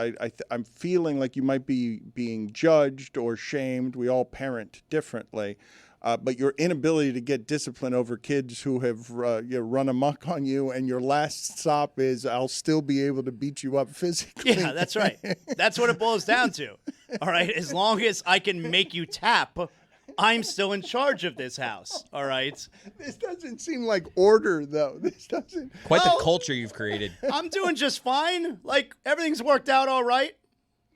I'm feeling like you might be being judged or shamed. We all parent differently. But your inability to get discipline over kids who have run amok on you, and your last stop is, I'll still be able to beat you up physically. Yeah, that's right. That's what it boils down to. All right. As long as I can make you tap, I'm still in charge of this house. All right. This doesn't seem like order, though. This doesn't. Quite Well- the culture you've created. I'm doing just fine. Like, everything's worked out all right.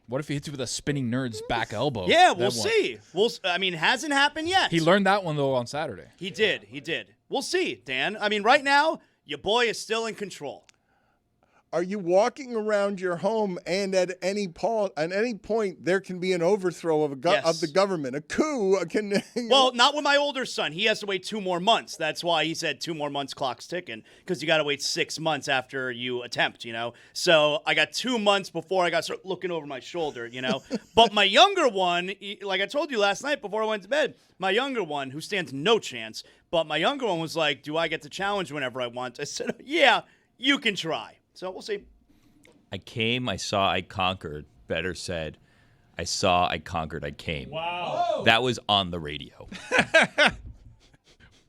What if he hits you with a spinning nerd's back elbow? Yeah, That we'll one. see. It hasn't happened yet. He learned that one, though, on Saturday. He did. We'll see, Dan. I mean, right now, your boy is still in control. Are you walking around your home, and at any point there can be an overthrow of Yes. of the government, a coup? Well, not with my older son. He has to wait 2 more months. That's why he said 2 more months, clock's ticking, because you got to wait 6 months after you attempt, So I got 2 months before I got to start looking over my shoulder, But my younger one, like I told you last night before I went to bed, my younger one, who stands no chance, but my younger one was like, do I get to challenge whenever I want? I said, yeah, you can try. So we'll see. I came, I saw, I conquered. Better said, I saw, I conquered, I came. Wow. That was on the radio.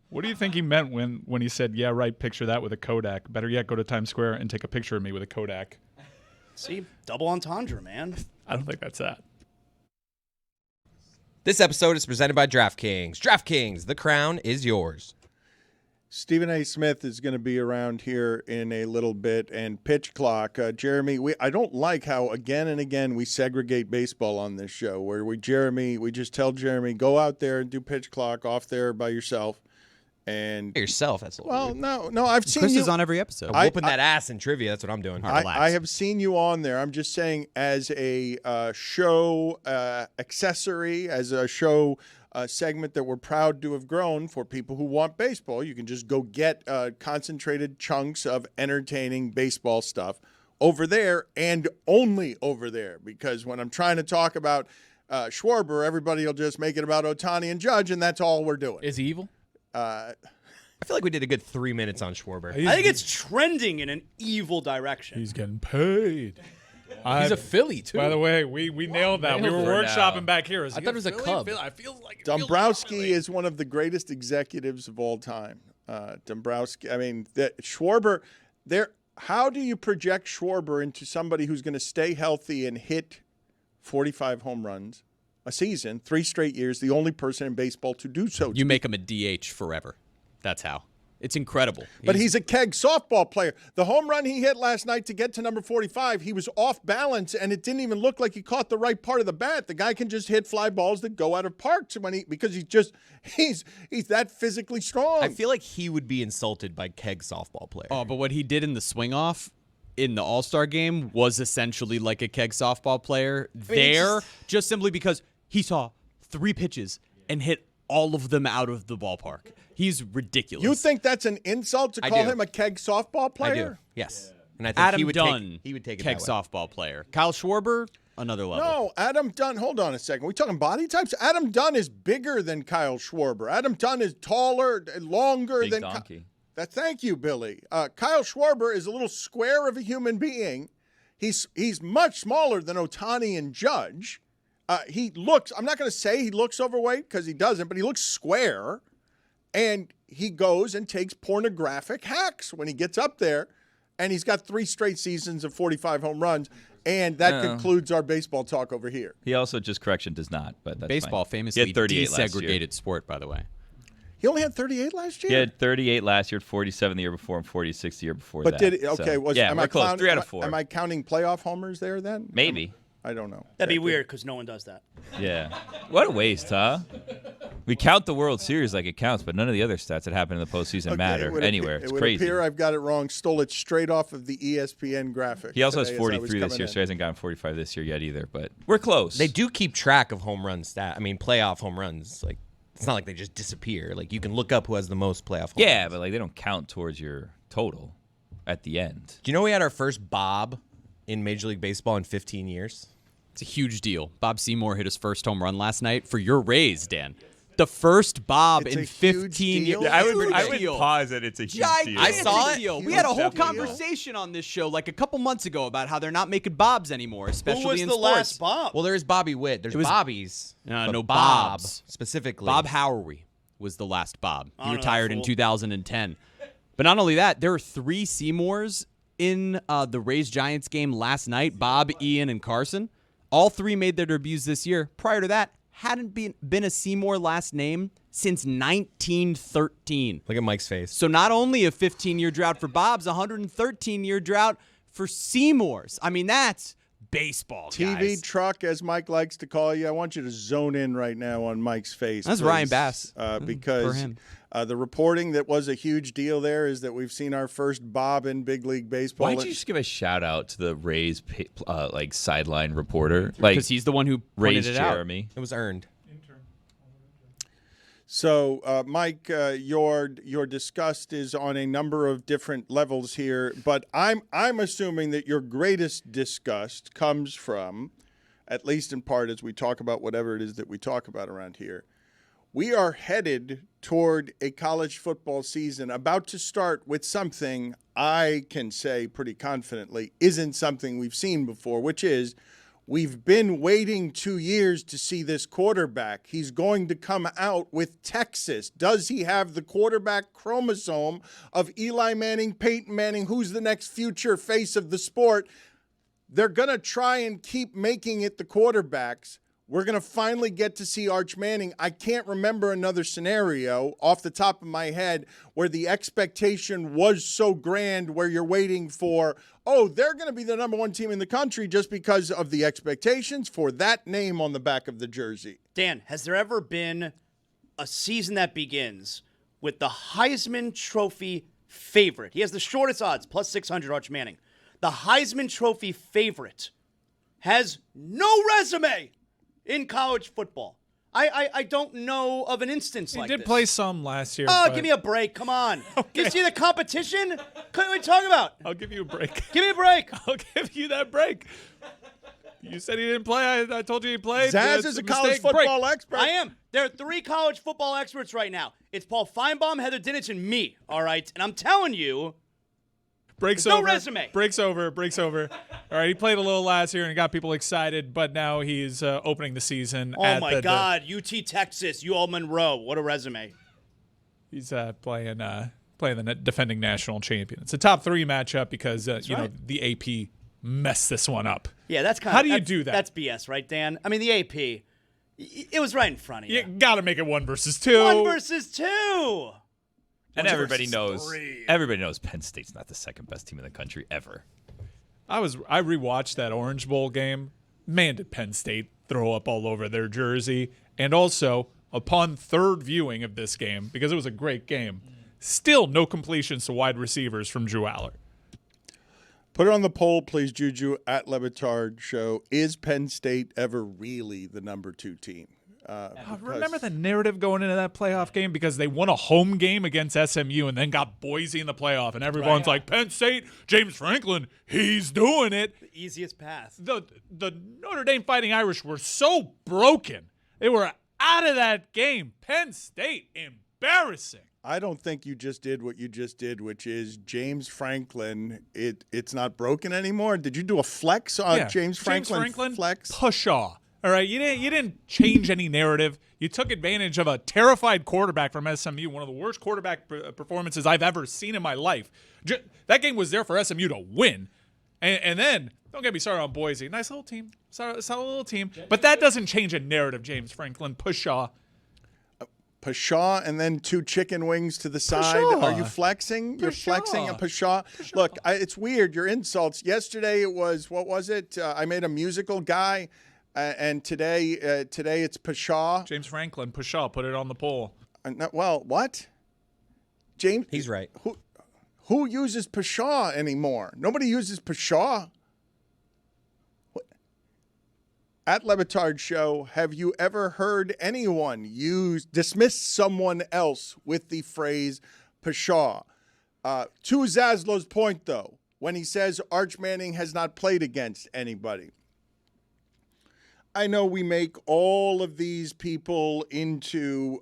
What do you think he meant when he said, "Yeah, right, picture that with a Kodak"? Better yet, go to Times Square and take a picture of me with a Kodak. See, double entendre, man. I don't think that's that. This episode is presented by DraftKings. DraftKings, the crown is yours. Stephen A. Smith is going to be around here in a little bit, and pitch clock. Jeremy, I don't like how again and again we segregate baseball on this show, where we just tell Jeremy, go out there and do pitch clock off there by yourself. And Yourself, that's a little weird. no, I've seen Chris you. is on every episode. I'm whooping that ass in trivia. That's what I'm doing. Relax. I have seen you on there. I'm just saying, as a show accessory, as a show segment that we're proud to have grown for people who want baseball, you can just go get concentrated chunks of entertaining baseball stuff over there, and only over there. Because when I'm trying to talk about Schwarber, everybody will just make it about Ohtani and Judge, and that's all we're doing. Is he evil? I feel like we did a good 3 minutes on Schwarber. I think it's trending in an evil direction. He's getting paid. He's a Philly, too. By the way, we nailed that. We were for workshopping now. back here. I thought it was a Cub. I feel like Dombrowski is one of the greatest executives of all time. Dombrowski, I mean, Schwarber, how do you project Schwarber into somebody who's going to stay healthy and hit 45 home runs a season, 3 straight years, the only person in baseball to do so? You make him a DH forever. That's how. It's incredible. But he's a keg softball player. The home run he hit last night to get to number 45, he was off balance, and it didn't even look like he caught the right part of the bat. The guy can just hit fly balls that go out of parks because he's that physically strong. I feel like he would be insulted by keg softball player. Oh, but what he did in the swing off in the All-Star game was essentially like a keg softball player just simply because he saw 3 pitches and hit all of them out of the ballpark. He's ridiculous. You think that's an insult to I call do. him a keg softball player? I do. Yes. And I think Adam he would Dunn, he would take it keg that way. softball player. Kyle Schwarber, another level. No, Adam Dunn. Hold on a second. We talking body types? Adam Dunn is bigger than Kyle Schwarber. Adam Dunn is taller, longer Big than. donkey. Thank you, Billy. Kyle Schwarber is a little square of a human being. He's much smaller than Ohtani and Judge. He looks. I'm not going to say he looks overweight because he doesn't, but he looks square. And he goes and takes pornographic hacks when he gets up there, and he's got 3 straight seasons of 45 home runs, and that concludes our baseball talk over here. He also, just correction, does not, but that's Baseball fine. famously He had 38 last year. desegregated sport, by the way. He only had 38 last year? He had 38 last year, 47 the year before, and 46 the year before But that. did it, okay, So, yeah, am we're I close. 3 out of 4. Am I counting playoff homers there then? Maybe. I don't know. That'd be weird because no one does that. Yeah. What a waste, huh? We count the World Series like it counts, but none of the other stats that happen in the postseason Okay, matter anywhere. It It's would crazy. appear I've got it wrong. Stole it straight off of the ESPN graphic. He also has today as I was 43 this coming year, in. so he hasn't gotten 45 this year yet either, but we're close. They do keep track of home run playoff home runs. Like, it's not like they just disappear. Like, you can look up who has the most playoff home Yeah, runs. but like they don't count towards your total at the end. Do you know we had our first Bob in Major League Baseball in 15 years? It's a huge deal. Bob Seymour hit his first home run last night for your Rays, Dan. The first Bob It's in a huge 15 deal. years. Yeah, I would pause it. It's a huge deal. I saw it. Deal. We had a whole Huge deal. conversation on this show like a couple months ago about how they're not making Bobs anymore, especially Who was in the sports. last Bob? Well, there's Bobby Witt. There's was- Bobbies. No, but no Bob Bobs. specifically. Bob Howery was the last Bob. He know that retired in fool. 2010. But not only that, there were 3 Seymours in the Rays-Giants game last night, Bob, Ian, and Carson. All 3 made their debuts this year. Prior to that, hadn't been a Seymour last name since 1913. Look at Mike's face. So not only a 15-year drought for Bob's, a 113-year drought for Seymours. I mean, that's baseball, TV guys. truck, as Mike likes to call you. I want you to zone in right now on Mike's face. That's please. Ryan Bass. Because for him. The reporting that was a huge deal there is that we've seen our first Bob in big league baseball. Why don't you just give a shout out to the Rays like sideline reporter? Like Because he's the one who pointed Rays it out. Jeremy. It was earned. So, Mike, your disgust is on a number of different levels here, but I'm assuming that your greatest disgust comes from, at least in part, as we talk about whatever it is that we talk about around here. We are headed toward a college football season about to start with something I can say pretty confidently isn't something we've seen before, which is we've been waiting 2 years to see this quarterback. He's going to come out with Texas. Does he have the quarterback chromosome of Eli Manning, Peyton Manning? Who's the next future face of the sport? They're going to try and keep making it the quarterbacks. We're going to finally get to see Arch Manning. I can't remember another scenario off the top of my head where the expectation was so grand where you're waiting for, oh, they're going to be the number 1 team in the country just because of the expectations for that name on the back of the jersey. Dan, has there ever been a season that begins with the Heisman Trophy favorite? He has the shortest odds, plus 600, Arch Manning. The Heisman Trophy favorite has no resume in college football. I don't know of an instance like He this. did play some last year. Oh, but give me a break. Come on. You see the competition? What are we talking about? I'll give you a break. Give me a break. I'll give you that break. You said he didn't play. I told you he played. Zaz It's is a mistake. college Break. football expert. I am. There are 3 college football experts right now. It's Paul Feinbaum, Heather Dinich, and me. All right? And I'm telling you, Breaks There's no over. resume. Breaks over. All right, he played a little last year and got people excited, but now he's opening the season. oh at my the, God, UT Texas, UL Monroe. What a resume. He's playing the defending national champion. It's a top 3 matchup because you know the AP messed this one up. Yeah, that's kind of. How do you do that? That's BS, right, Dan? I mean, the AP, it was right in front of you. You got to make it 1 versus 2. 1 versus 2. And everybody knows. 3. Everybody knows Penn State's not the second best team in the country ever. I rewatched that Orange Bowl game. Man, did Penn State throw up all over their jersey. And also, upon third viewing of this game, because it was a great game, still no completions to wide receivers from Drew Aller. Put it on the poll, please, Juju, at Le Batard Show. Is Penn State ever really the number 2 team? Remember the narrative going into that playoff game because they won a home game against SMU and then got Boise in the playoff, and everyone's like, Penn State, James Franklin, he's doing it. The easiest path. The Notre Dame Fighting Irish were so broken. They were out of that game. Penn State, embarrassing. I don't think you just did what you just did, which is James Franklin. It's not broken anymore. Did you do a flex on James Franklin? Flex. Pushaw. All right, you didn't change any narrative. You took advantage of a terrified quarterback from SMU, one of the worst quarterback performances I've ever seen in my life. That game was there for SMU to win. And then, don't get me started on Boise. Nice little team. Solid little team. But that doesn't change a narrative, James Franklin. Pshaw. Pshaw and then 2 chicken wings to the side. Pshaw. Are you flexing? You're flexing a pshaw. Look, it's weird. Your insults. Yesterday it was, what was it? I made a musical guy. And today it's pshaw. James Franklin, pshaw. Put it on the poll. Well, what? James? He's right. Who uses pshaw anymore? Nobody uses pshaw. At Le Batard Show, have you ever heard anyone dismiss someone else with the phrase pshaw? To Zaslow's point, though, when he says Arch Manning has not played against anybody, I know we make all of these people into,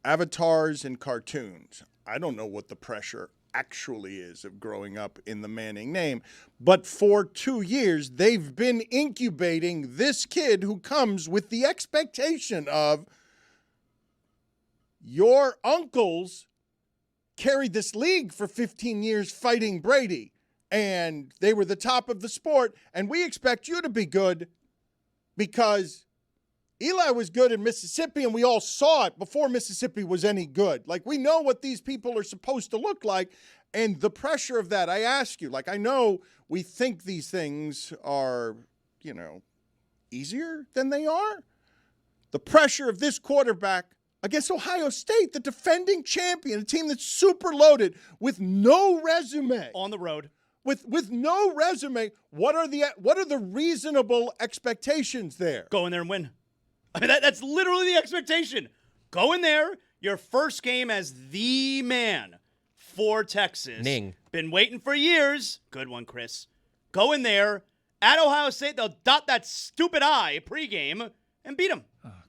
avatars and cartoons. I don't know what the pressure actually is of growing up in the Manning name. But for 2 years, they've been incubating this kid who comes with the expectation of your uncles carried this league for 15 years fighting Brady, and they were the top of the sport, and we expect you to be good because Eli was good in Mississippi, and we all saw it before Mississippi was any good. Like, we know what these people are supposed to look like, and the pressure of that, I ask you, I know we think these things are, easier than they are. The pressure of this quarterback against Ohio State, the defending champion, a team that's super loaded with no resume. On the road. With no resume, what are the reasonable expectations there? Go in there and win. I mean, that's literally the expectation. Go in there, your first game as the man for Texas. Ning. Been waiting for years. Good one, Chris. Go in there. At Ohio State, they'll dot that stupid I pregame and beat them.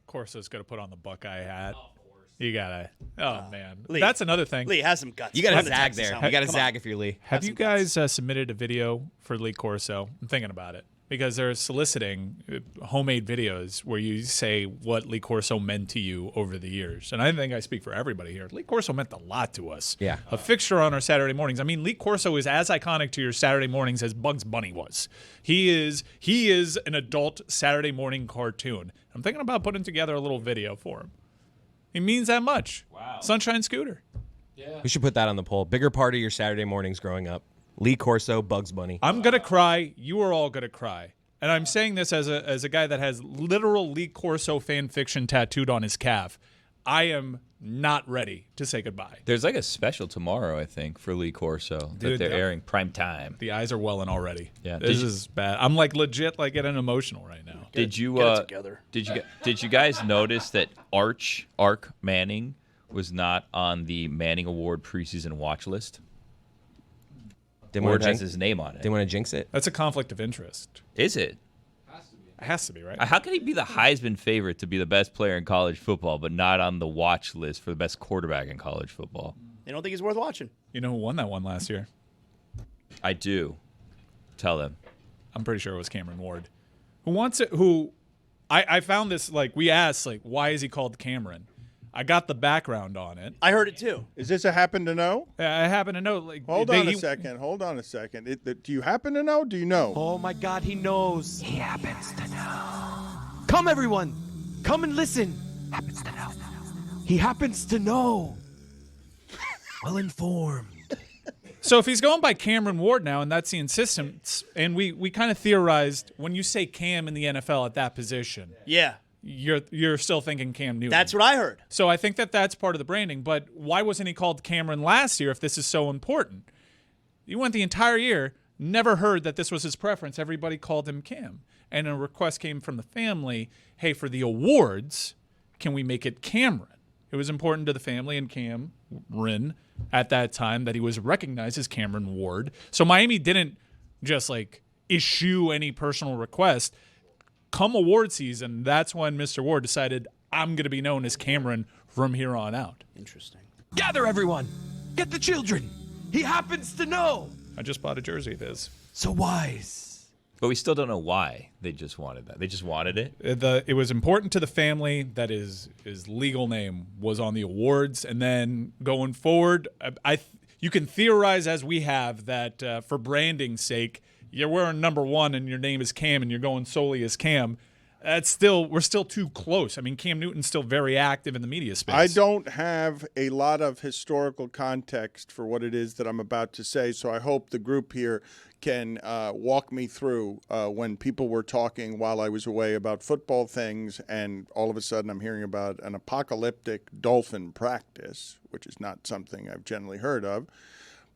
Corso's going to put on the Buckeye hat. You got to. Oh, man. Lee. That's another thing. Lee has some guts. You got Run to the zag Texas there. helmet. You got to Come zag on. if you're Lee. Have you guys submitted a video for Lee Corso? I'm thinking about it because they're soliciting homemade videos where you say what Lee Corso meant to you over the years. And I think I speak for everybody here. Lee Corso meant a lot to us. Yeah. A fixture on our Saturday mornings. I mean, Lee Corso is as iconic to your Saturday mornings as Bugs Bunny was. He is an adult Saturday morning cartoon. I'm thinking about putting together a little video for him. He means that much. Wow. Sunshine Scooter. We should put that on the poll. Bigger part of your Saturday mornings growing up. Lee Corso, Bugs Bunny. I'm going to cry. You are all going to cry. And I'm saying this as a guy that has literal Lee Corso fan fiction tattooed on his calf. I am not ready to say goodbye. There's like a special tomorrow, I think, forLee Corso that Dude, they're airing prime time. The eyes are welling already. Yeah. This is bad. I'm legit getting emotional right now. Did you Get it together. did you guys notice that Ark Manning was not on the Manning Award preseason watch list? Didn't Award want has to his name on it. Didn't want to jinx it. That's a conflict of interest. Is it? It has to be, right? How can he be the Heisman favorite to be the best player in college football, but not on the watch list for the best quarterback in college football? They don't think he's worth watching. You know who won that one last year? I do. Tell them. I'm pretty sure it was Cameron Ward. Who wants it? I found this, we asked, why is he called Cameron? I got the background on it. I heard it too. Is this a happen to know? I happen to know. Hold on a second. Do you happen to know? Do you know? Oh my God, he knows. He happens to know. Come, everyone. Come and listen. Happens to know. He happens to know. Well informed. So if he's going by Cameron Ward now, and that's the insistence, and we kind of theorized when you say Cam in the NFL at that position, Yeah. you're still thinking Cam Newton. That's what I heard. So I think that's part of the branding. But why wasn't he called Cameron last year if this is so important? You went the entire year, never heard that this was his preference. Everybody called him Cam. And a request came from the family, hey, for the awards, can we make it Cameron? It was important to the family and Cameron at that time that he was recognized as Cameron Ward. So Miami didn't just issue any personal request. Come award season, that's when Mr. Ward decided, I'm going to be known as Cameron from here on out. Interesting. Gather, everyone. Get the children. He happens to know. I just bought a jersey of his. So wise. But we still don't know why they just wanted that. They just wanted it. It was important to the family that his legal name was on the awards, and then going forward, you can theorize as we have that for branding's sake, you're wearing number 1 and your name is Cam and you're going solely as Cam. We're still too close. I mean, Cam Newton's still very active in the media space. I don't have a lot of historical context for what it is that I'm about to say, so I hope the group here can walk me through when people were talking while I was away about football things, and all of a sudden I'm hearing about an apocalyptic dolphin practice, which is not something I've generally heard of.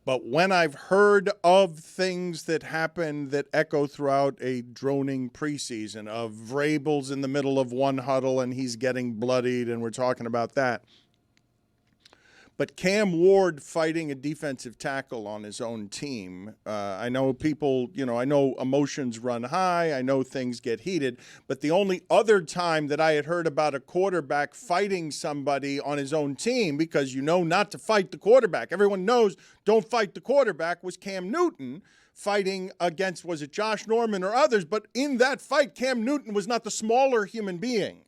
But when I've heard of things that happen that echo throughout a droning preseason of Vrabel's in the middle of one huddle and he's getting bloodied, and we're talking about that. But Cam Ward fighting a defensive tackle on his own team, I know people, I know emotions run high. I know things get heated. But the only other time that I had heard about a quarterback fighting somebody on his own team, because not to fight the quarterback, everyone knows don't fight the quarterback, was Cam Newton fighting against, was it Josh Norman or others? But in that fight, Cam Newton was not the smaller human being.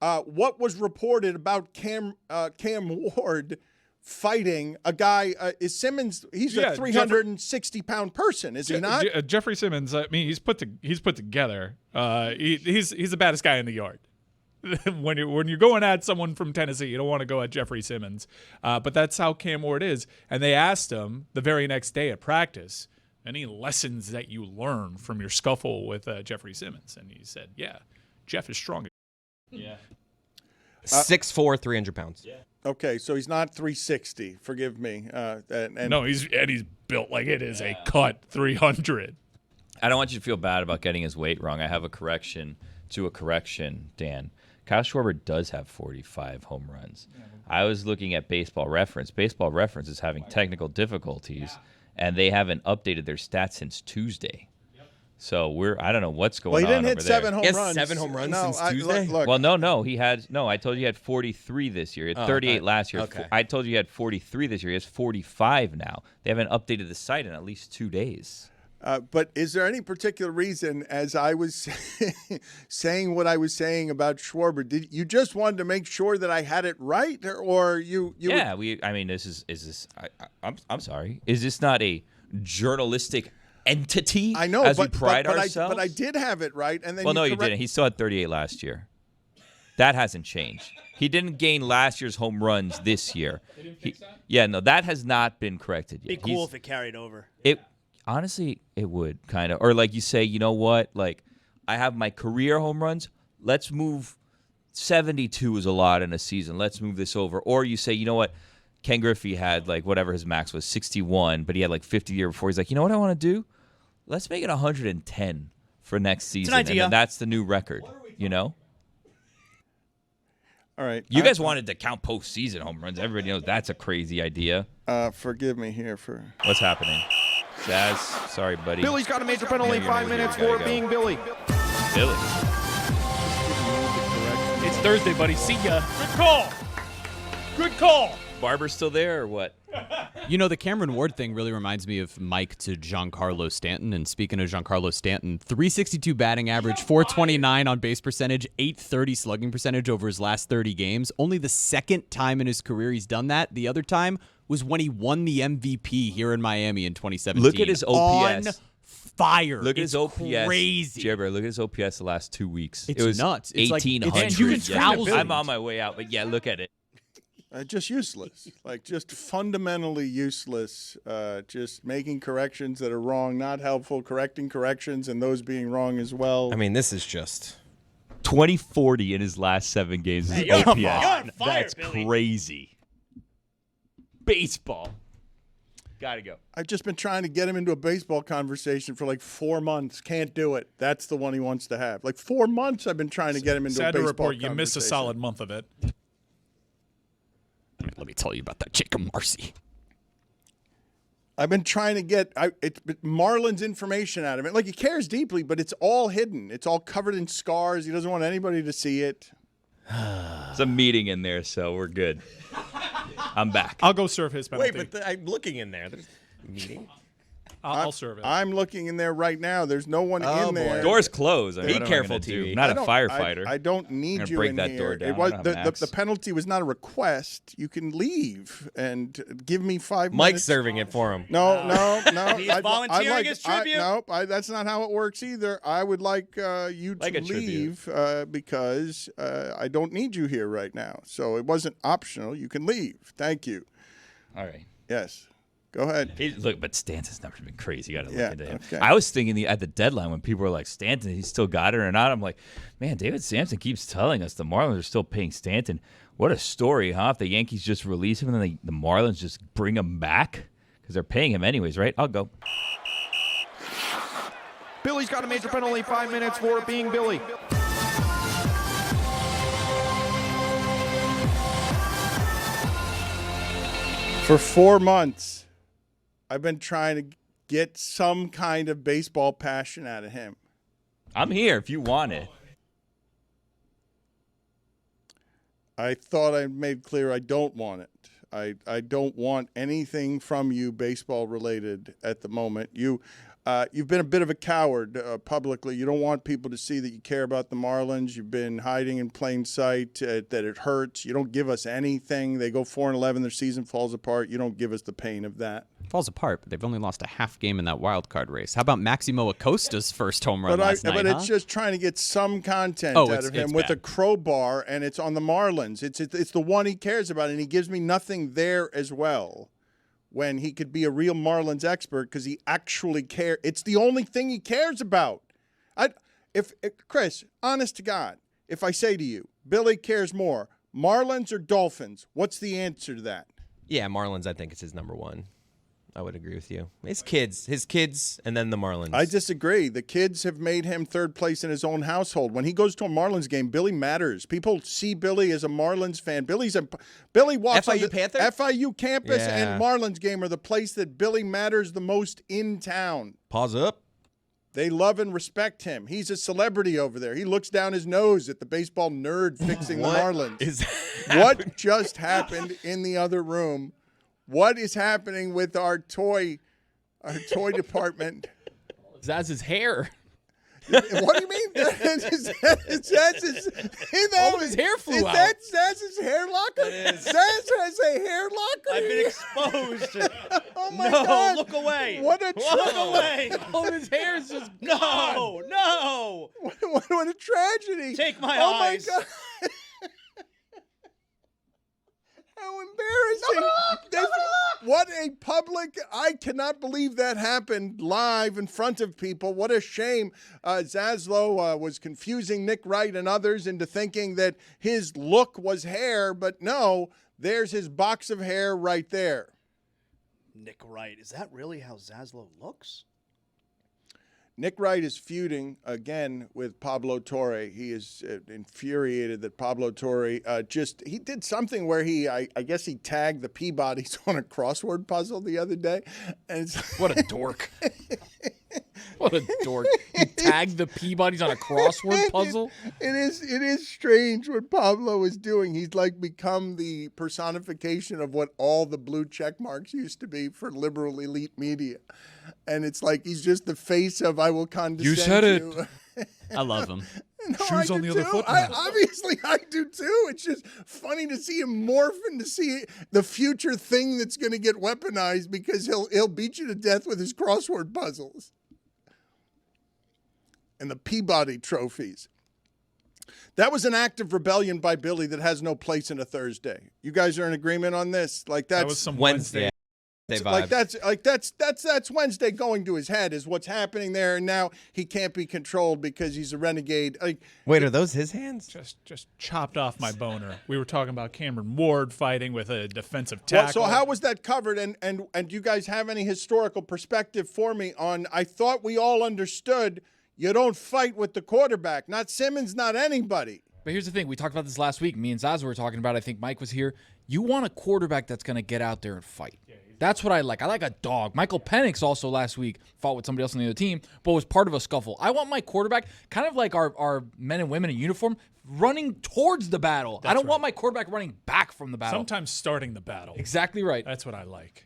What was reported about Cam Ward fighting a guy? Is Simmons? He's a 360-pound person, is he not? Jeffery Simmons. I mean, he's put together. He's the baddest guy in the yard. when you're going at someone from Tennessee, you don't want to go at Jeffery Simmons. But that's how Cam Ward is. And they asked him the very next day at practice, any lessons that you learn from your scuffle with Jeffery Simmons, and he said, "Yeah, Jeff is strong." Yeah. 6'4", 300 pounds. Yeah. Okay, so he's not 360. Forgive me. No, he's built like it is a cut 300. I don't want you to feel bad about getting his weight wrong. I have a correction to a correction, Dan. Kyle Schwarber does have 45 home runs. I was looking at Baseball Reference. Baseball Reference is having technical difficulties, and they haven't updated their stats since Tuesday. So I don't know what's going on. Well, he didn't hit over 7 there. home runs. 7 home runs No, since Tuesday? Look, Well, no. I told you he had 43 this year. He had 38 last year. Okay. I told you he had 43 this year. He has 45 now. They haven't updated the site in at least 2 days. but is there any particular reason, as I was saying what I was saying about Schwarber, did you just wanted to make sure that I had it right, or you? Yeah, I'm sorry. Is this not a journalistic entity? I know, as but, we pride ourselves. but I did have it right, and then Well, no, you didn't. He still had 38 last year. That hasn't changed. He didn't gain last year's home runs this year. They didn't fix that? Yeah, no, that has not been corrected Be yet. cool if it carried over. Honestly, it would kind of. Or like you say, you know what? Like, I have my career home runs. Let's move 72 is a lot in a season. Let's move this over. Or you say, you know what? Ken Griffey had, like, whatever his max was, 61, but he had, like, 50 the year before. He's like, you know what I want to do? Let's make it 110 for next season. It's an idea. And then that's the new record, you know? All right. You guys wanted to count postseason home runs. Everybody knows that's a crazy idea. Forgive me here for. What's happening? Jazz, sorry, buddy. Billy's got a major penalty, 5 minutes for being Billy. Billy. It's Thursday, buddy. See ya. Good call. Good call. Barber's still there or what? You know, the Cameron Ward thing really reminds me of Mike to Giancarlo Stanton. And speaking of Giancarlo Stanton, 362 batting average, 429 on base percentage, 830 slugging percentage over his last 30 games. Only the second time in his career he's done that. The other time was when he won the MVP here in Miami in 2017. Look at his OPS. On fire. Look at his OPS. Crazy. Jabber, look at his OPS the last 2 weeks. It's it was nuts. It's like- 1,800. it's 2,000. I'm on my way out, but yeah, look at it. Just useless, like just fundamentally useless. Just making corrections that are wrong, not helpful, correcting corrections, and those being wrong as well. I mean, this is just 2040 in his last 7 games. His you're OPS. on fire, That's Billy. crazy. Baseball. Gotta go. I've just been trying to get him into a baseball conversation for like 4 months. Can't do it. That's the one he wants to have. Like 4 months I've been trying to get him into a Sad to baseball report, you conversation. missed a solid month of it. Let me tell you about that Jacob Marcy. I've been trying to get Marlon's information out of it. Like, he cares deeply, but it's all hidden. It's all covered in scars. He doesn't want anybody to see it. There's a meeting in there, so we're good. I'm back. I'll go serve his penalty. I'm looking in there. There's a meeting. I'll serve it. I'm looking in there right now. There's no one in there. Doors closed. I mean, Be what am I careful, gonna do? TV. I'm not a firefighter. I don't need gonna you break in that here. door down. It was I don't have an the axe. penalty was not a request. You can leave and give me 5 Mike's minutes. serving it for him. No. He's volunteering his tribute. Nope, that's not how it works either. I would like you Like to a tribute. leave because I don't need you here right now. So it wasn't optional. You can leave. Thank you. All right. Yes. Go ahead. Look, but Stanton's numbers have been crazy. You got to look Yeah, into him. okay. I was thinking at the deadline when people were like, Stanton, he still got it or not? I'm like, man, David Sampson keeps telling us the Marlins are still paying Stanton. What a story, huh? If the Yankees just release him and then the Marlins just bring him back because they're paying him anyways, right? I'll go. Billy's got a major penalty, 5 minutes for being Billy. For 4 months, I've been trying to get some kind of baseball passion out of him. I'm here if you want it. I thought I made clear I don't want it. I don't want anything from you baseball related at the moment. You've been a bit of a coward publicly. You don't want people to see that you care about the Marlins. You've been hiding in plain sight that it hurts. You don't give us anything. They go 4-11. Their season falls apart. You don't give us the pain of that. Falls apart, but they've only lost a half game in that wild card race. How about Maximo Acosta's first home run last night? But huh? it's just trying to get some content Oh, out of him it's with a bad. crowbar, and it's on the Marlins. It's the one he cares about, and he gives me nothing there as well. When he could be a real Marlins expert because he actually cares. It's the only thing he cares about. If Chris, honest to God, if I say to you, Billy cares more, Marlins or Dolphins, what's the answer to that? Yeah, Marlins, I think it's his number one. I would agree with you. His kids, and then the Marlins. I disagree. The kids have made him third place in his own household. When he goes to a Marlins game, Billy matters. People see Billy as a Marlins fan. Billy walks FIU on the Panther? FIU campus Yeah. and Marlins game are the place that Billy matters the most in town. Pause up. They love and respect him. He's a celebrity over there. He looks down his nose at the baseball nerd fixing the Marlins. What just happened in the other room? What is happening with our toy department? Zaz's hair. What do you mean? All of his hair flew out. Is that Zaz's hair locker? Zaz has a hair locker? I've been exposed. Oh my No, God. look away. What a Look away. All of his hair is just No. what a tragedy. Take my Oh eyes. my God. How embarrassing. What a public, I cannot believe that happened live in front of people. What a shame. Zaslow was confusing Nick Wright and others into thinking that his look was hair, but no, there's his box of hair right there. Nick Wright. Is that really how Zaslow looks? Nick Wright is feuding again with Pablo Torre. He is infuriated that Pablo Torre he did something where I guess he tagged the Peabodys on a crossword puzzle the other day. And What a dork. What a dork. He tagged the Peabodys on a crossword puzzle. It is strange what Pablo is doing. He's like become the personification of what all the blue check marks used to be for liberal elite media. And it's like he's just the face of I will condescend You said you. I love him. No, Shoes I on do the other too. foot I now. do too. It's just funny to see him morph and to see the future thing that's going to get weaponized because he'll beat you to death with his crossword puzzles and the Peabody trophies. That was an act of rebellion by Billy that has no place in a Thursday. You guys are in agreement on this? Like That was some Wednesday. Wednesday. That's Wednesday going to his head is what's happening there, and now he can't be controlled because he's a renegade. Wait, are those his hands? Just chopped off my boner. We were talking about Cameron Ward fighting with a defensive Well, tackle. so how was that covered? And do you guys have any historical perspective for me on? I thought we all understood you don't fight with the quarterback, not Simmons, not anybody. But here's the thing. We talked about this last week. Me and Zaza were talking about it. I think Mike was here. You want a quarterback that's going to get out there and fight. That's what I like. I like a dog. Michael Penix also last week fought with somebody else on the other team, but was part of a scuffle. I want my quarterback, kind of like our men and women in uniform, running towards the battle. I don't want my quarterback running back from the battle. Sometimes starting the battle. Exactly right. That's what I like.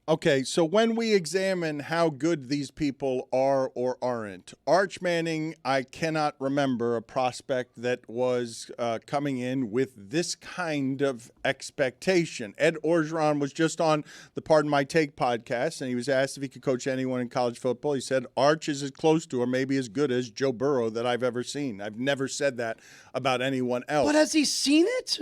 Okay, so when we examine how good these people are or aren't, Arch Manning, I cannot remember a prospect that was coming in with this kind of expectation. Ed Orgeron was just on the Pardon My Take podcast, and he was asked if he could coach anyone in college football. He said Arch is as close to or maybe as good as Joe Burrow that I've ever seen. I've never said that about anyone else. But has he seen it?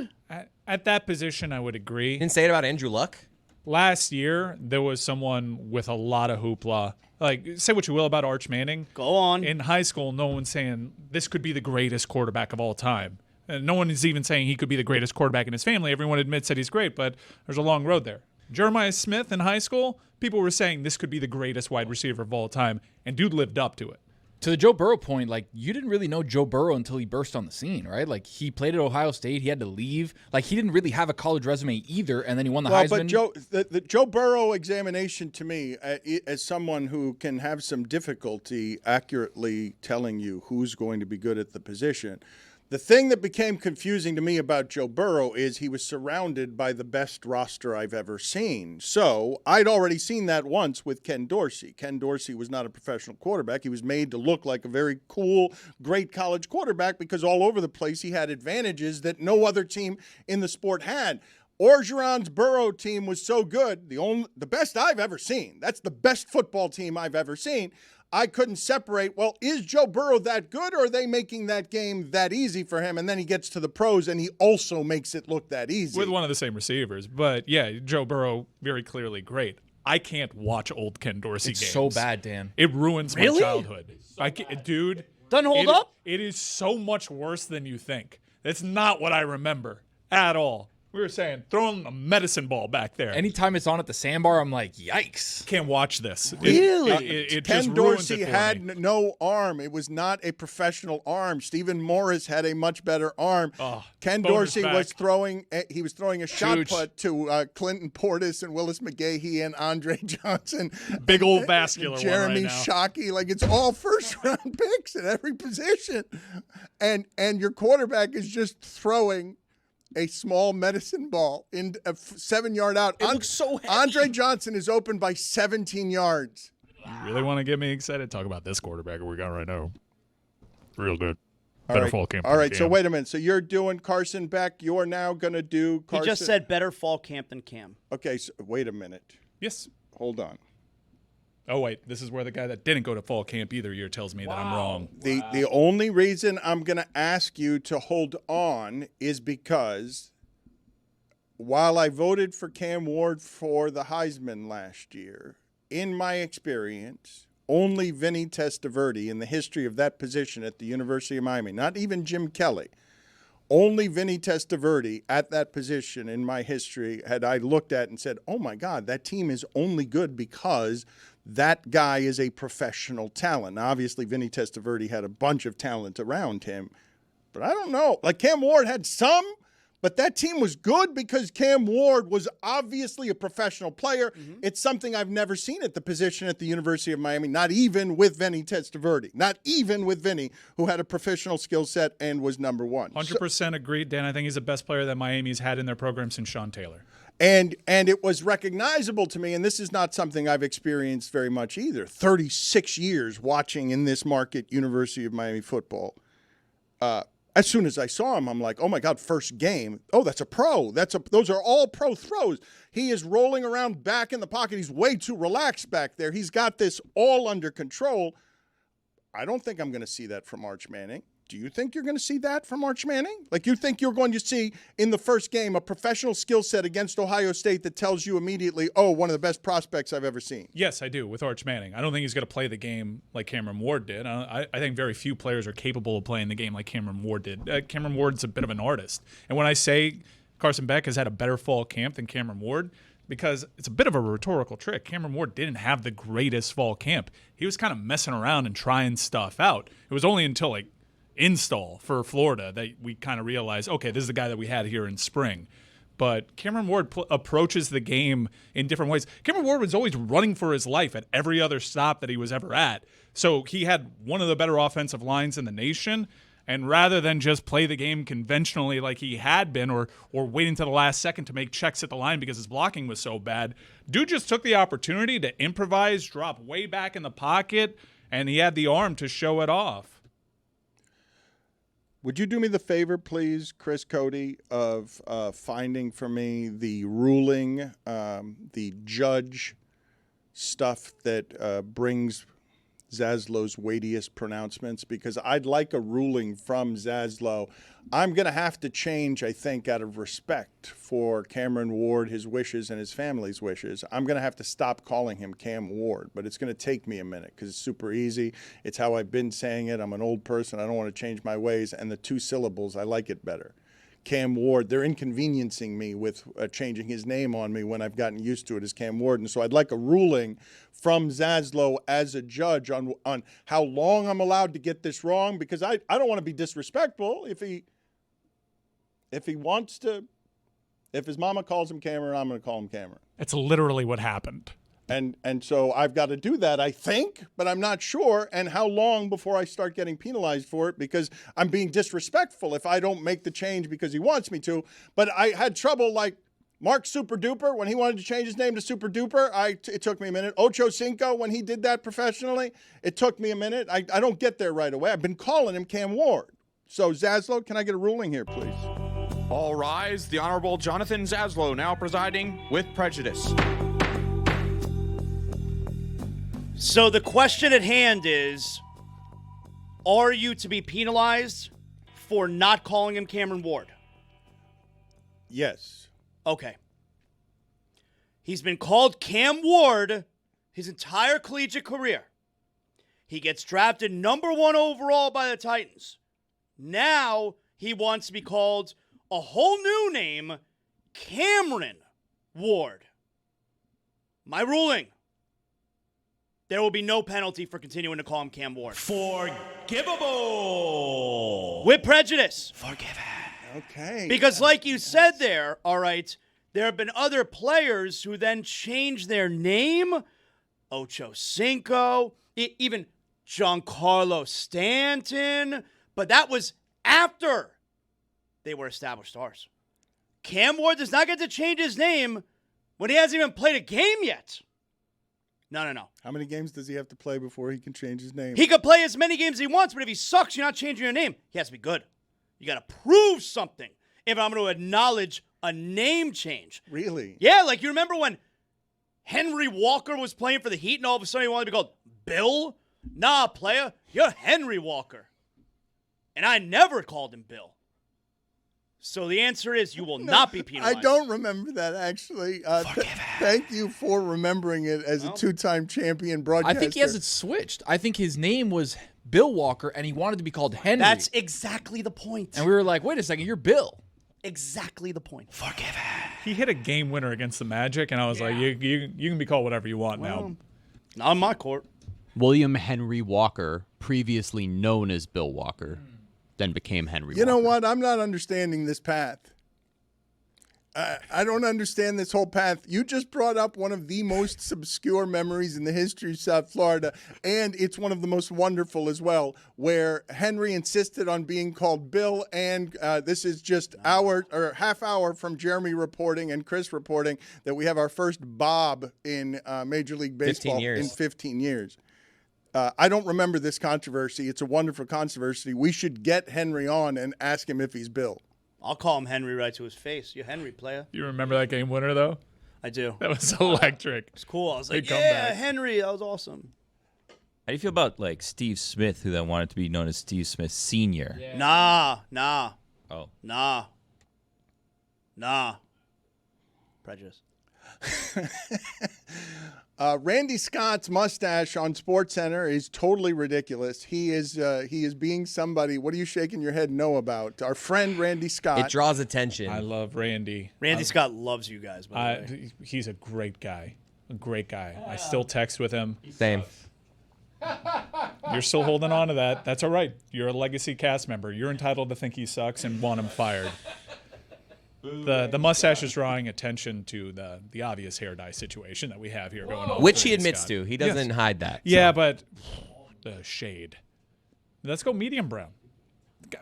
At that position, I would agree. Didn't say it about Andrew Luck. Last year, there was someone with a lot of hoopla. Like, say what you will about Arch Manning. Go on. In high school, no one's saying this could be the greatest quarterback of all time. And no one is even saying he could be the greatest quarterback in his family. Everyone admits that he's great, but there's a long road there. Jeremiah Smith in high school, people were saying this could be the greatest wide receiver of all time, and dude lived up to it. To the Joe Burrow point, like, you didn't really know Joe Burrow until he burst on the scene, right? Like, he played at Ohio State. He had to leave. Like, he didn't really have a college resume either, and then he won the Heisman. But the Joe Burrow examination to me, as someone who can have some difficulty accurately telling you who's going to be good at the position, the thing that became confusing to me about Joe Burrow is he was surrounded by the best roster I've ever seen. So I'd already seen that once with Ken Dorsey. Ken Dorsey was not a professional quarterback. He was made to look like a very cool, great college quarterback because all over the place he had advantages that no other team in the sport had. Orgeron's Burrow team was so good, the best I've ever seen. That's the best football team I've ever seen. I couldn't separate, well, is Joe Burrow that good or are they making that game that easy for him? And then he gets to the pros and he also makes it look that easy. With one of the same receivers. But, yeah, Joe Burrow, very clearly great. I can't watch old Ken Dorsey games. It's so bad, Dan. It ruins my childhood. Dude. Doesn't hold up? It is so much worse than you think. It's not what I remember at all. We were saying, throwing a medicine ball back there. Anytime it's on at the sandbar, I'm like, yikes. Can't watch this. Really? It Ken just Dorsey ruins it for had me. no arm. It was not a professional arm. Stephen Morris had a much better arm. Ken Dorsey was throwing a shot put to Clinton Portis and Willis McGahee and Andre Johnson. Big old vascular one Jeremy right now. Shockey. Like, it's all first-round picks at every position. And your quarterback is just throwing a small medicine ball in a 7-yard out. It looks so heavy. Andre Johnson is open by 17 yards. You really want to get me excited? Talk about this quarterback we got right now. Real good. Better fall camp. All right, so wait a minute. So you're doing Carson Beck. You're now going to do Carson. He just said better fall camp than Cam. Okay, so wait a minute. Yes. Hold on. Oh, wait. This is where the guy that didn't go to fall camp either year tells me that I'm wrong. The only reason I'm going to ask you to hold on is because while I voted for Cam Ward for the Heisman last year, in my experience, only Vinny Testaverde in the history of that position at the University of Miami, not even Jim Kelly, only Vinny Testaverde at that position in my history had I looked at and said, oh, my God, that team is only good because that guy is a professional talent. Now, obviously, Vinny Testaverde had a bunch of talent around him, but I don't know. Like, Cam Ward had some, but that team was good because Cam Ward was obviously a professional player. Mm-hmm. It's something I've never seen at the position at the University of Miami, not even with Vinny Testaverde, not even with Vinny, who had a professional skill set and was number one. 100% agreed, Dan. I think he's the best player that Miami's had in their program since Sean Taylor. And it was recognizable to me, and this is not something I've experienced very much either. 36 years watching in this market University of Miami football. As soon as I saw him, I'm like, oh, my God, first game. Oh, that's a pro. Those are all pro throws. He is rolling around back in the pocket. He's way too relaxed back there. He's got this all under control. I don't think I'm going to see that from Arch Manning. Do you think you're going to see that from Arch Manning? Like, you think you're going to see in the first game a professional skill set against Ohio State that tells you immediately, oh, one of the best prospects I've ever seen? Yes, I do, with Arch Manning. I don't think he's going to play the game like Cameron Ward did. I think very few players are capable of playing the game like Cameron Ward did. Cameron Ward's a bit of an artist. And when I say Carson Beck has had a better fall camp than Cameron Ward, because it's a bit of a rhetorical trick. Cameron Ward didn't have the greatest fall camp. He was kind of messing around and trying stuff out. It was only until, like, install for Florida that we kind of realized, okay, this is the guy that we had here in spring. But Cameron Ward approaches the game in different ways. Cameron Ward was always running for his life at every other stop that he was ever at. So he had one of the better offensive lines in the nation, And rather than just play the game conventionally like he had been or waiting to the last second to make checks at the line because his blocking was so bad, dude just took the opportunity to improvise, drop way back in the pocket, and he had the arm to show it off. Would you do me the favor, please, Chris Cody, of finding for me the ruling, the judge stuff that brings Zaslow's weightiest pronouncements? Because I'd like a ruling from Zaslow. I'm going to have to change, I think, out of respect for Cameron Ward, his wishes, and his family's wishes. I'm going to have to stop calling him Cam Ward, but it's going to take me a minute because it's super easy. It's how I've been saying it. I'm an old person. I don't want to change my ways. And the 2 syllables, I like it better. Cam Ward, they're inconveniencing me with changing his name on me when I've gotten used to it as Cam Ward. And so I'd like a ruling from Zaslow as a judge on how long I'm allowed to get this wrong, because I don't want to be disrespectful. If he wants to, if his mama calls him Cameron, I'm going to call him Cameron. It's literally what happened. And so I've got to do that, I think, but I'm not sure. And how long before I start getting penalized for it, because I'm being disrespectful if I don't make the change because he wants me to. But I had trouble, like Mark Super Duper, when he wanted to change his name to Super Duper, it took me a minute. Ocho Cinco, when he did that professionally, it took me a minute. I don't get there right away. I've been calling him Cam Ward. So Zaslow, can I get a ruling here, please? All rise. The Honorable Jonathan Zaslow now presiding with prejudice. So the question at hand is, are you to be penalized for not calling him Cameron Ward? Yes. Okay. He's been called Cam Ward his entire collegiate career. He gets drafted number 1 overall by the Titans. Now he wants to be called a whole new name, Cameron Ward. My ruling: there will be no penalty for continuing to call him Cam Ward. Forgivable. With prejudice. Forgiven. Okay. Because like you said there, all right, there have been other players who then changed their name. Ocho Cinco, even Giancarlo Stanton. But that was after they were established stars. Cam Ward does not get to change his name when he hasn't even played a game yet. No. How many games does he have to play before he can change his name? He could play as many games as he wants, but if he sucks, you're not changing your name. He has to be good. You got to prove something if I'm going to acknowledge a name change. Really? Yeah, like you remember when Henry Walker was playing for the Heat and all of a sudden he wanted to be called Bill? Nah, player, you're Henry Walker. And I never called him Bill. So the answer is you will not be penalized. I don't remember that, actually. Thank you for remembering it as a 2-time champion broadcaster. I think he has it switched. I think his name was Bill Walker, and he wanted to be called Henry. That's exactly the point. And we were like, wait a second, you're Bill. Exactly the point. Forgiven. He hit a game winner against the Magic, and I was like, you can be called whatever you want now. Not on my court. William Henry Walker, previously known as Bill Walker, then became Henry Walker. You know what? I'm not understanding this path. I don't understand this whole path. You just brought up one of the most obscure memories in the history of South Florida, and it's one of the most wonderful as well, where Henry insisted on being called Bill, and this is just half hour from Jeremy reporting and Chris reporting that we have our first Bob in Major League Baseball 15 years. in 15 years. I don't remember this controversy. It's a wonderful controversy. We should get Henry on and ask him if he's Bill. I'll call him Henry right to his face. You're Henry, player. You remember that game winner, though? I do. That was electric. It's cool. I was like, Big yeah, comeback. Henry, that was awesome. How do you feel about like Steve Smith, who then wanted to be known as Steve Smith Sr.? Yeah. Nah. Oh. Nah. Prejudice. Randy Scott's mustache on SportsCenter is totally ridiculous. He is being somebody. What are you shaking your head no about? Our friend Randy Scott. It draws attention. I love Randy. Randy Scott loves you guys, by the way. He's a great guy. A great guy. I still text with him. Same. You're still holding on to that. That's all right. You're a legacy cast member. You're entitled to think he sucks and want him fired. The mustache is drawing attention to the obvious hair dye situation that we have here going on. Which with he Randy admits Scott. to. He doesn't Yes. hide that. Yeah, but the shade. Let's go medium brown.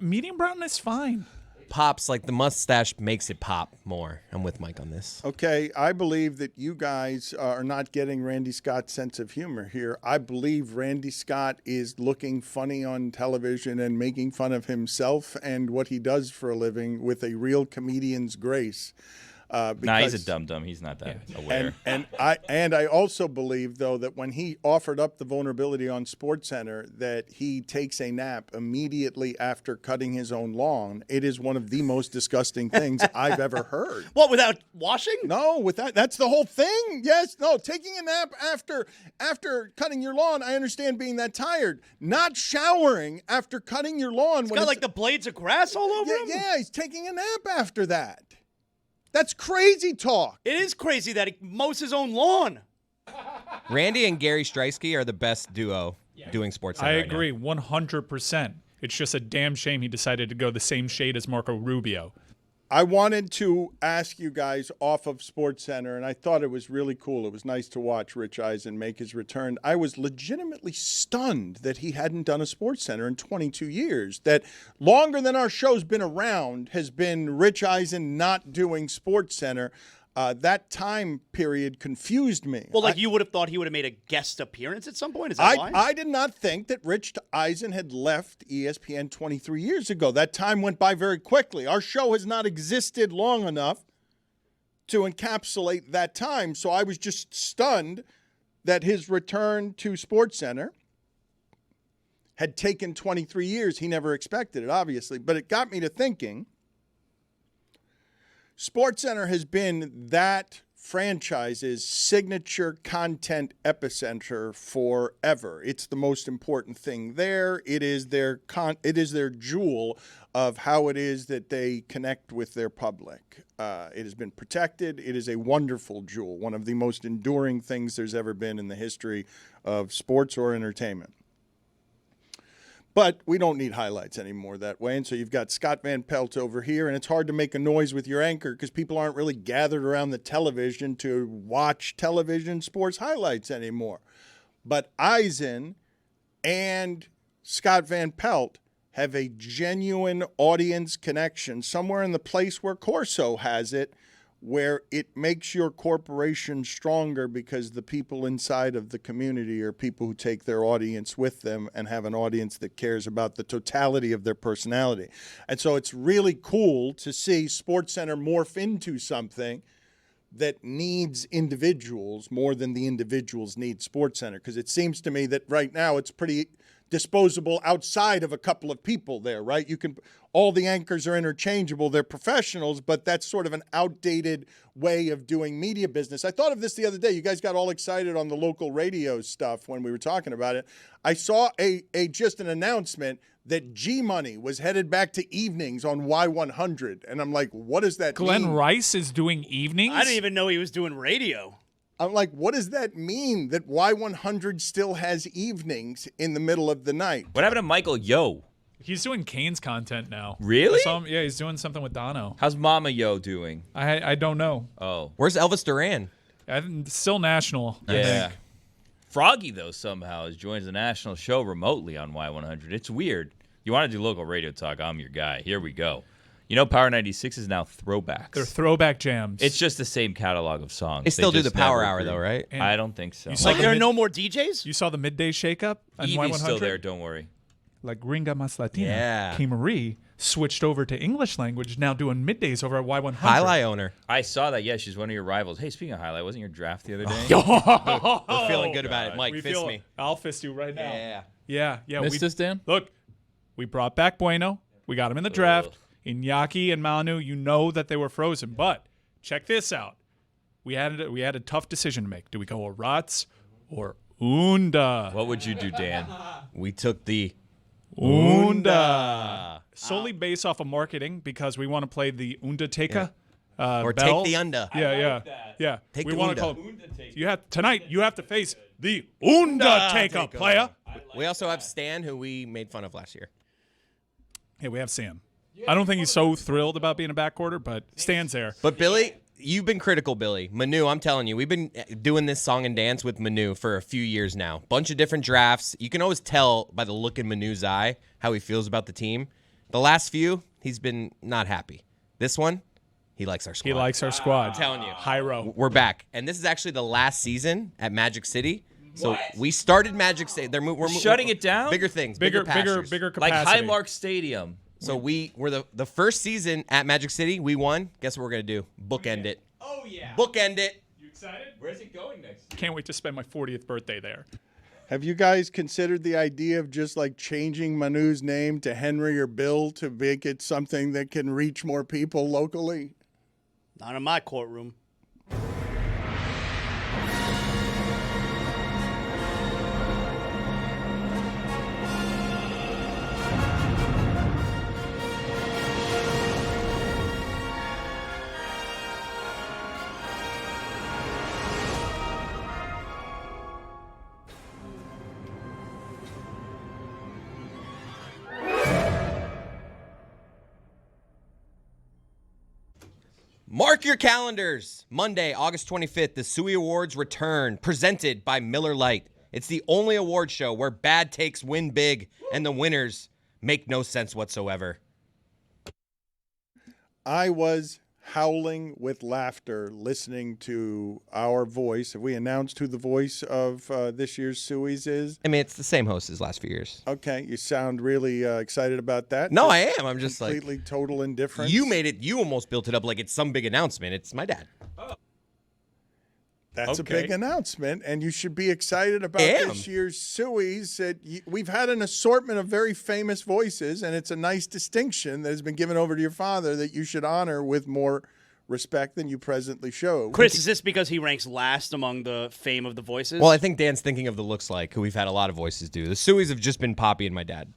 Medium brown is fine. Pops, like the mustache makes it pop more. I'm with Mike on this. Okay, I believe that you guys are not getting Randy Scott's sense of humor here. I believe Randy Scott is looking funny on television and making fun of himself and what he does for a living with a real comedian's grace. Nah, he's a dum-dum. He's not that aware. And I also believe, though, that when he offered up the vulnerability on SportsCenter that he takes a nap immediately after cutting his own lawn, it is one of the most disgusting things I've ever heard. What, without washing? No, with that's the whole thing. Yes, no, taking a nap after cutting your lawn, I understand being that tired. Not showering after cutting your lawn. It's got like the blades of grass all over him? Yeah, he's taking a nap after that. That's crazy talk. It is crazy that he mows his own lawn. Randy and Gary Streisky are the best duo doing sports. I agree 100%. It's just a damn shame he decided to go the same shade as Marco Rubio. I wanted to ask you guys off of SportsCenter, and I thought it was really cool. It was nice to watch Rich Eisen make his return. I was legitimately stunned that he hadn't done a SportsCenter in 22 years. That longer than our show's been around has been Rich Eisen not doing SportsCenter. That time period confused me. Well, you would have thought he would have made a guest appearance at some point? Is that why? I did not think that Rich Eisen had left ESPN 23 years ago. That time went by very quickly. Our show has not existed long enough to encapsulate that time, so I was just stunned that his return to SportsCenter had taken 23 years. He never expected it, obviously, but it got me to thinking. SportsCenter has been that franchise's signature content epicenter forever. It's the most important thing there. It is their jewel of how it is that they connect with their public. It has been protected. It is a wonderful jewel, one of the most enduring things there's ever been in the history of sports or entertainment. But we don't need highlights anymore that way. And so you've got Scott Van Pelt over here, and it's hard to make a noise with your anchor because people aren't really gathered around the television to watch television sports highlights anymore. But Eisen and Scott Van Pelt have a genuine audience connection somewhere in the place where Corso has it, where it makes your corporation stronger because the people inside of the community are people who take their audience with them and have an audience that cares about the totality of their personality. And so it's really cool to see SportsCenter morph into something that needs individuals more than the individuals need SportsCenter, because it seems to me that right now it's pretty disposable outside of a couple of people there, right? All the anchors are interchangeable. They're professionals, but that's sort of an outdated way of doing media business. I thought of this the other day. You guys got all excited on the local radio stuff when we were talking about it. I saw just an announcement that G-Money was headed back to evenings on Y100. And I'm like, what does that mean? Glenn Rice is doing evenings? I didn't even know he was doing radio. I'm like, what does that mean that Y100 still has evenings in the middle of the night? What happened to Michael Yo? He's doing Kane's content now. Really? Yeah, he's doing something with Dono. How's Mama Yo doing? I don't know. Oh. Where's Elvis Duran? Still national, I think. Froggy, though, somehow joins the national show remotely on Y100. It's weird. You want to do local radio talk, I'm your guy. Here we go. You know, Power 96 is now throwbacks. They're throwback jams. It's just the same catalog of songs. They still do the just Power never Hour, though, right? And I don't think so. Like there are no more DJs? You saw the midday shakeup on Evie's Y100? still there, don't worry. Like Gringa Mas Latina. Yeah. K. Marie switched over to English language, now doing middays over at Y100. Highlight owner. I saw that. Yeah, she's one of your rivals. Hey, speaking of highlight, wasn't your draft the other day? We're feeling good about it. Mike, fist me. I'll fist you right now. Yeah. Yeah. Missed this, Dan? Look, we brought back Bueno. We got him in the draft. Iñaki and Manu, you know that they were frozen. But check this out. We had a tough decision to make. Do we go Aratz or Unda? What would you do, Dan? We took the Unda. Solely based off of marketing because we want to play the Undertaker. or bell. take the under. Yeah. Take we the want to Unda. call tonight. You have to face the Undertaker, player. We also have Stan, who we made fun of last year. Yeah, we have Sam. I don't think he's so thrilled about being a backcourter, but Stan's there. But Billy, you've been critical, Billy. Manu, I'm telling you, we've been doing this song and dance with Manu for a few years now. Bunch of different drafts. You can always tell by the look in Manu's eye how he feels about the team. The last few, he's been not happy. This one, he likes our squad. He likes our squad. I'm telling you. Hyro. We're back. And this is actually the last season at Magic City. So we started Magic City. We're Shutting it down? Bigger things. Bigger pastures. capacity. Like Highmark Stadium. So we're the first season at Magic City. We won. Guess what we're going to do? Bookend it. Oh, yeah. Bookend it. You excited? Where's it going next year? Can't wait to spend my 40th birthday there. Have you guys considered the idea of just like changing Manu's name to Henry or Bill to make it something that can reach more people locally? Not in my courtroom. Mark your calendars. Monday, August 25th, the Suey Awards return, presented by Miller Lite. It's the only award show where bad takes win big and the winners make no sense whatsoever. I was howling with laughter listening to our voice. Have we announced who the voice of this year's Suey's is? I mean, it's the same host as last few years. Okay, you sound really excited about that. No, I am. I'm just like, completely total indifference. you almost built it up like it's some big announcement. It's my dad. That's Okay. a big announcement, and you should be excited about Am. this year's Suey's. We've had an assortment of very famous voices, and it's a nice distinction that has been given over to your father that you should honor with more respect than you presently show. Chris, is this because he ranks last among the fame of the voices? Well, I think Dan's thinking of the Looks Like, who we've had a lot of voices do. The Sueys have just been Poppy and my dad.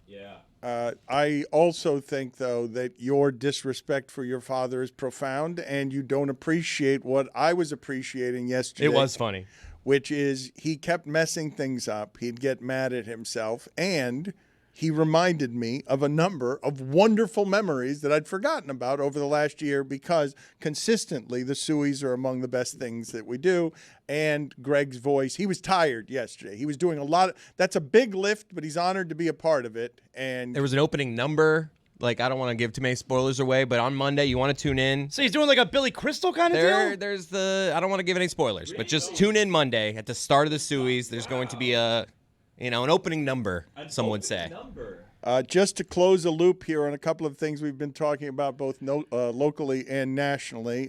I also think, though, that your disrespect for your father is profound, and you don't appreciate what I was appreciating yesterday. It was funny. Which is he kept messing things up. He'd get mad at himself, and he reminded me of a number of wonderful memories that I'd forgotten about over the last year because consistently the Sueys are among the best things that we do. And Greg's voice, he was tired yesterday. He was doing a lot. That's a big lift, but he's honored to be a part of it. And There was an opening number. Like, I don't want to give too many spoilers away, but on Monday, you want to tune in. So he's doing like a Billy Crystal kind of deal? There's I don't want to give any spoilers, but just tune in Monday at the start of the Sueys. There's going to be an opening number, some would say. just to close a loop here on a couple of things we've been talking about both locally and nationally,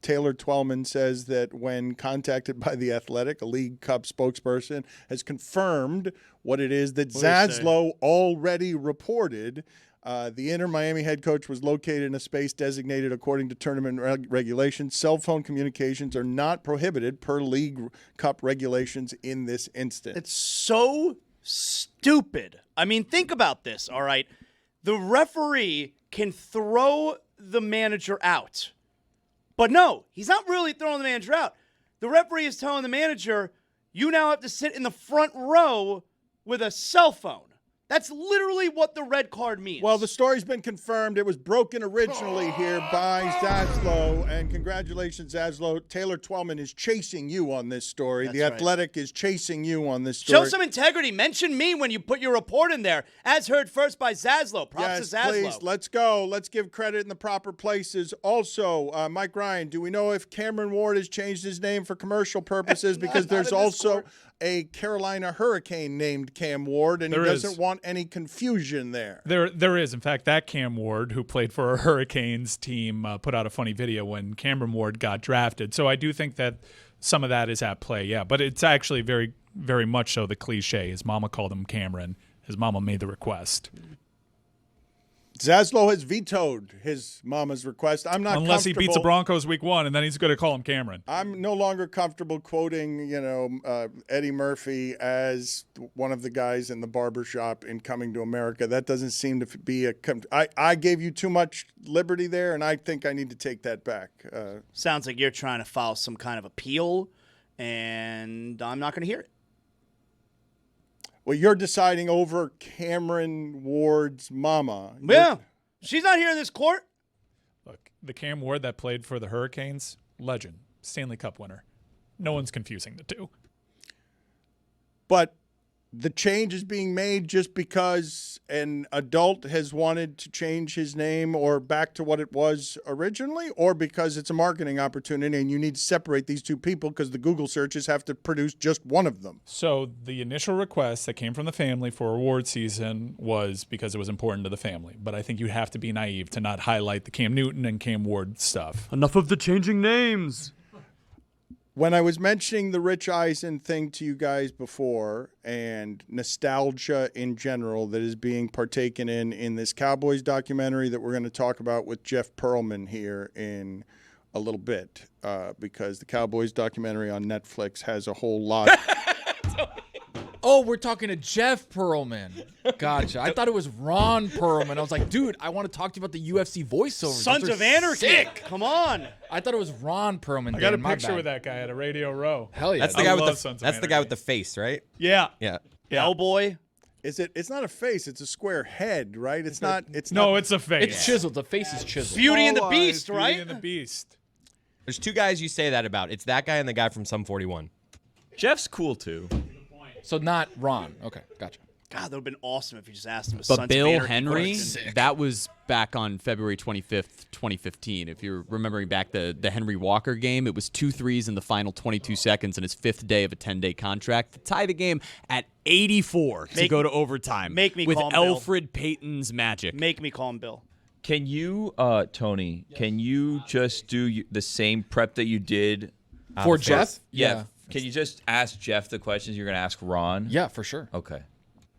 Taylor Twellman says that when contacted by The Athletic, a League Cup spokesperson has confirmed what it is that Zaslow already reported. The Inter Miami head coach was located in a space designated according to tournament regulations. Cell phone communications are not prohibited per League Cup regulations in this instance. It's so stupid. I mean, think about this, all right? The referee can throw the manager out. But no, he's not really throwing the manager out. The referee is telling the manager, you now have to sit in the front row with a cell phone. That's literally what the red card means. Well, the story's been confirmed. It was broken originally here by Zaslow, and congratulations, Zaslow. Taylor Twellman is chasing you on this story. That's the right. Athletic is chasing you on this story. Show some integrity. Mention me when you put your report in there. As heard first by Zaslow. Props to Zaslow. Please, let's go. Let's give credit in the proper places. Also, Mike Ryan, do we know if Cameron Ward has changed his name for commercial purposes? Because there's also a Carolina Hurricane named Cam Ward, and he doesn't want any confusion there. There is. In fact, that Cam Ward, who played for a Hurricanes team, put out a funny video when Cameron Ward got drafted. So I do think that some of that is at play, yeah. But it's actually very, very much so the cliche. His mama called him Cameron. His mama made the request. Zaslow has vetoed his mama's request. I'm not Unless he beats the comfortable- Broncos week 1, and then he's going to call him Cameron. I'm no longer comfortable quoting, Eddie Murphy as one of the guys in the barbershop in Coming to America. That doesn't seem to be I gave you too much liberty there, and I think I need to take that back. Sounds like you're trying to file some kind of appeal, and I'm not going to hear it. Well, you're deciding over Cameron Ward's mama. Yeah. She's not here in this court. Look, the Cam Ward that played for the Hurricanes, legend, Stanley Cup winner. No one's confusing the two. But the change is being made just because an adult has wanted to change his name or back to what it was originally, or because it's a marketing opportunity and you need to separate these two people because the Google searches have to produce just one of them. So the initial request that came from the family for award season was because it was important to the family. But I think you have to be naive to not highlight the Cam Newton and Cam Ward stuff. Enough of the changing names. When I was mentioning the Rich Eisen thing to you guys before and nostalgia in general that is being partaken in this Cowboys documentary that we're going to talk about with Jeff Pearlman here in a little bit, because the Cowboys documentary on Netflix has a whole lot. Oh, we're talking to Jeff Pearlman. Gotcha. I thought it was Ron Pearlman. I was like, dude, I want to talk to you about the UFC voiceovers. Sons of Anarchy. Sick. Come on. I thought it was Ron Pearlman. I got a Dan, my picture bad. with that guy at a Radio Row. Hell yeah. That's the I guy love with Sons of the guy Anarchy. with the face, right? Yeah. Yeah. Hellboy. It's not a face, it's a square head, right? It's not. It's a face. It's chiseled. The face is chiseled. Beauty and the All Beast, Beauty right? and the Beast. There's two guys you say that about. It's that guy and the guy from Sum 41. Jeff's cool too. So not Ron. Okay, gotcha. God, that would have been awesome if you just asked him a But Sons Bill of Anarchy Henry, question. that was back on February 25th, 2015. If you're remembering back the Henry Walker game, it was 2 threes in the final 22 seconds in his 5th day of a 10-day contract to tie the game at 84 to go to overtime. Make me with call him Bill. Alfred Payton's magic. Make me call him Bill. Can you, Tony? Can you just do the same prep that you did For Jeff? Yeah. Can you just ask Jeff the questions you're going to ask Ron? Yeah, for sure. Okay.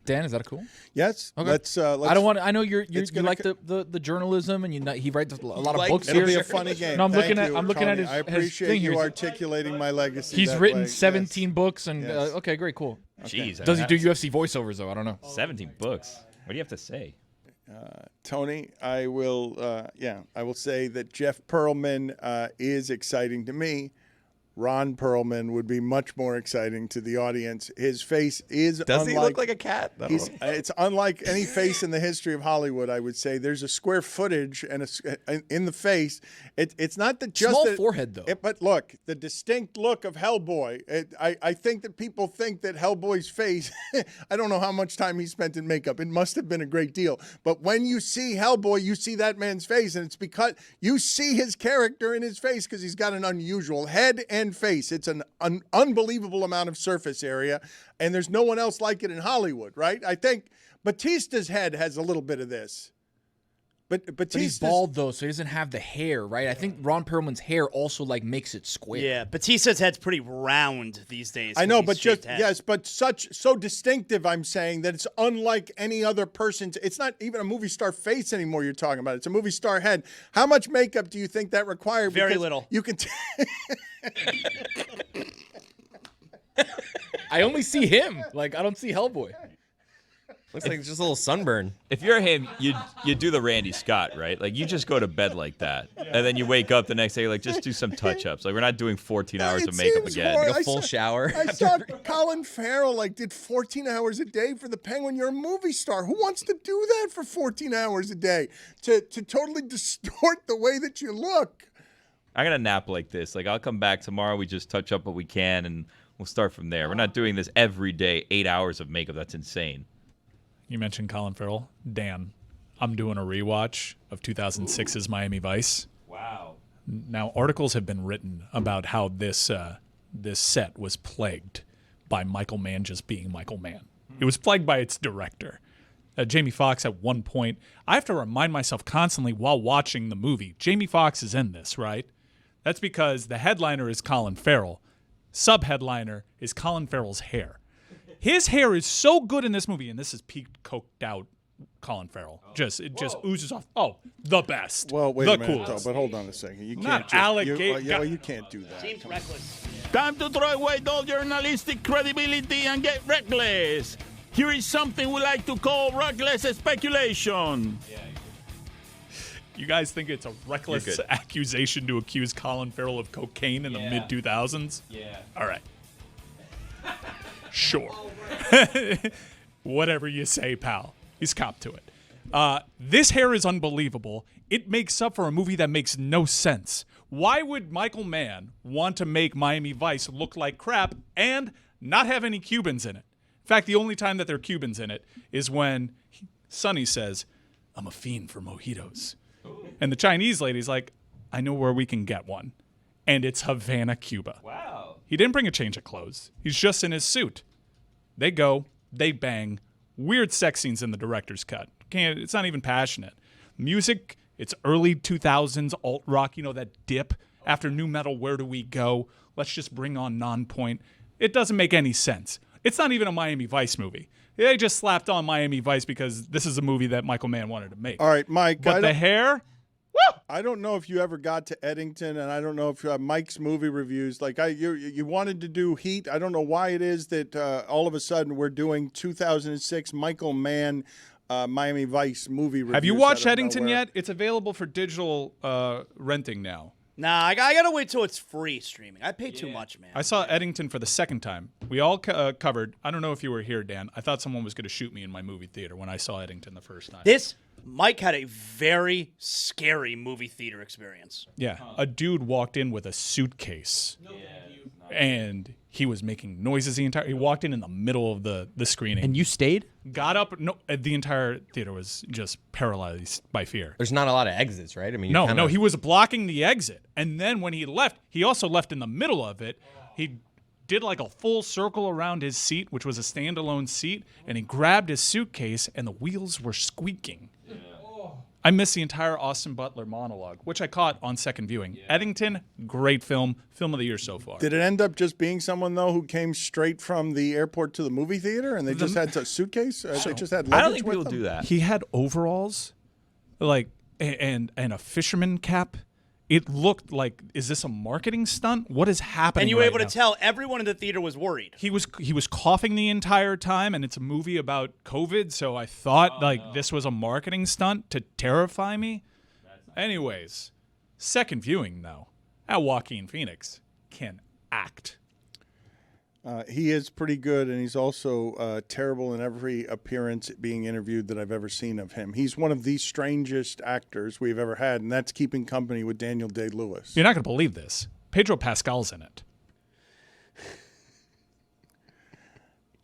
Dan, is that cool? Yes. Okay. Let's. I don't want. I know you gonna like the journalism, and he writes a lot of like books It'll here. be a funny game. No, I'm Thank looking at. you, I'm looking at Tony. his. I appreciate his thing you here. articulating my legacy. He's that written way. 17 books, and Yes. okay, great, cool. Jeez. Does he do UFC voiceovers though? I don't know. 17 books. What do you have to say? Tony, I will. I will say that Jeff Pearlman is exciting to me. Ron Perlman would be much more exciting to the audience. His face is Does unlike, he look like a cat? It's unlike any face in the history of Hollywood, I would say. There's a square footage in the face. It's not the just Small forehead, though. But look, the distinct look of Hellboy. I think that people think that Hellboy's face, I don't know how much time he spent in makeup. It must have been a great deal. But when you see Hellboy, you see that man's face, and it's because you see his character in his face because he's got an unusual head and face. It's an unbelievable amount of surface area, and there's no one else like it in Hollywood, right? I think Batista's head has a little bit of this. But But he's bald though, so he doesn't have the hair, right? I think Ron Perlman's hair also makes it square. Yeah, Batista's head's pretty round these days. I know, 'cause but he's just shaved head. yes, but so distinctive. I'm saying that it's unlike any other person's. It's not even a movie star face anymore. You're talking about it's a movie star head. How much makeup do you think that required? Very Because little. You can. I only see him. I don't see Hellboy. Looks like just a little sunburn. If you're him, you do the Randy Scott, right? Like you just go to bed like that, and then you wake up the next day, just do some touch-ups. Like we're not doing 14 hours It of makeup seems again. hard. A full shower. I saw Colin Farrell did 14 hours a day for the Penguin. You're a movie star. Who wants to do that for 14 hours a day to totally distort the way that you look? I'm gonna nap like this. Like I'll come back tomorrow. We just touch up what we can, and we'll start from there. We're not doing this every day, 8 hours of makeup. That's insane. You mentioned Colin Farrell. Dan, I'm doing a rewatch of 2006's Miami Vice. Wow. Now, articles have been written about how this set was plagued by Michael Mann just being Michael Mann. It was plagued by its director. Jamie Foxx at one point, I have to remind myself constantly while watching the movie, Jamie Foxx is in this, right? That's because the headliner is Colin Farrell. Sub-headliner is Colin Farrell's hair. His hair is so good in this movie, and this is peaked, coked out Colin Farrell. It just oozes off. Oh, the best. Well, wait the a minute, coolest. though, but hold on a second. You Not can't alligator- you can't do that. Seems reckless. Time to throw away all journalistic credibility and get reckless. Here is something we like to call reckless speculation. You guys think it's a You're reckless good. accusation to accuse Colin Farrell of cocaine in the mid-2000s? Yeah. All right. Sure. Whatever you say, pal. He's copped to it. This hair is unbelievable. It makes up for a movie that makes no sense. Why would Michael Mann want to make Miami Vice look like crap and not have any Cubans in it? fact, the only time that there are Cubans in it is when Sonny says, "I'm a fiend for mojitos." And the Chinese lady's like, "I know where we can get one." And it's Havana, Cuba. Wow. He didn't bring a change of clothes. He's just in his suit. They go, they bang. Weird sex scenes in the director's cut. It's not even passionate. Music, it's early 2000s alt rock, that dip. After new metal, where do we go? Let's just bring on Non-Point. It doesn't make any sense. It's not even a Miami Vice movie. They just slapped on Miami Vice because this is a movie that Michael Mann wanted to make. All right, Mike. But the hair, I don't know if you ever got to Eddington, and I don't know if Mike's movie reviews. Like you wanted to do Heat. I don't know why it is that all of a sudden we're doing 2006 Michael Mann Miami Vice movie reviews. Have you watched Eddington yet? It's available for digital renting now. Nah, I gotta wait till it's free streaming. I pay too much, man. I saw Eddington for the second time. We all covered. I don't know if you were here, Dan. I thought someone was going to shoot me in my movie theater when I saw Eddington the first time. Mike had a very scary movie theater experience. Yeah, a dude walked in with a suitcase, and he was making noises the entire. He walked in the middle of the screening. And you stayed? Got up. No, the entire theater was just paralyzed by fear. There's not a lot of exits, right? I mean, No, he was blocking the exit, and then when he left, he also left in the middle of it. He did like a full circle around his seat, which was a standalone seat, and he grabbed his suitcase, and the wheels were squeaking. I missed the entire Austin Butler monologue, which I caught on second viewing. Eddington, great film of the year so far. Did it end up just being someone, though, who came straight from the airport to the movie theater, and they just had a suitcase? They just had luggage I don't think with people them? do that. He had overalls, and a fisherman cap. It looked like, is this a marketing stunt? What is happening? And you were right able now? to tell everyone in the theater was worried. He was coughing the entire time, and it's a movie about COVID, so I thought this was a marketing stunt to terrify me. Anyways, second viewing though, that Joaquin Phoenix can act. He is pretty good, and he's also terrible in every appearance being interviewed that I've ever seen of him. He's one of the strangest actors we've ever had, and that's keeping company with Daniel Day-Lewis. You're not going to believe this. Pedro Pascal's in it.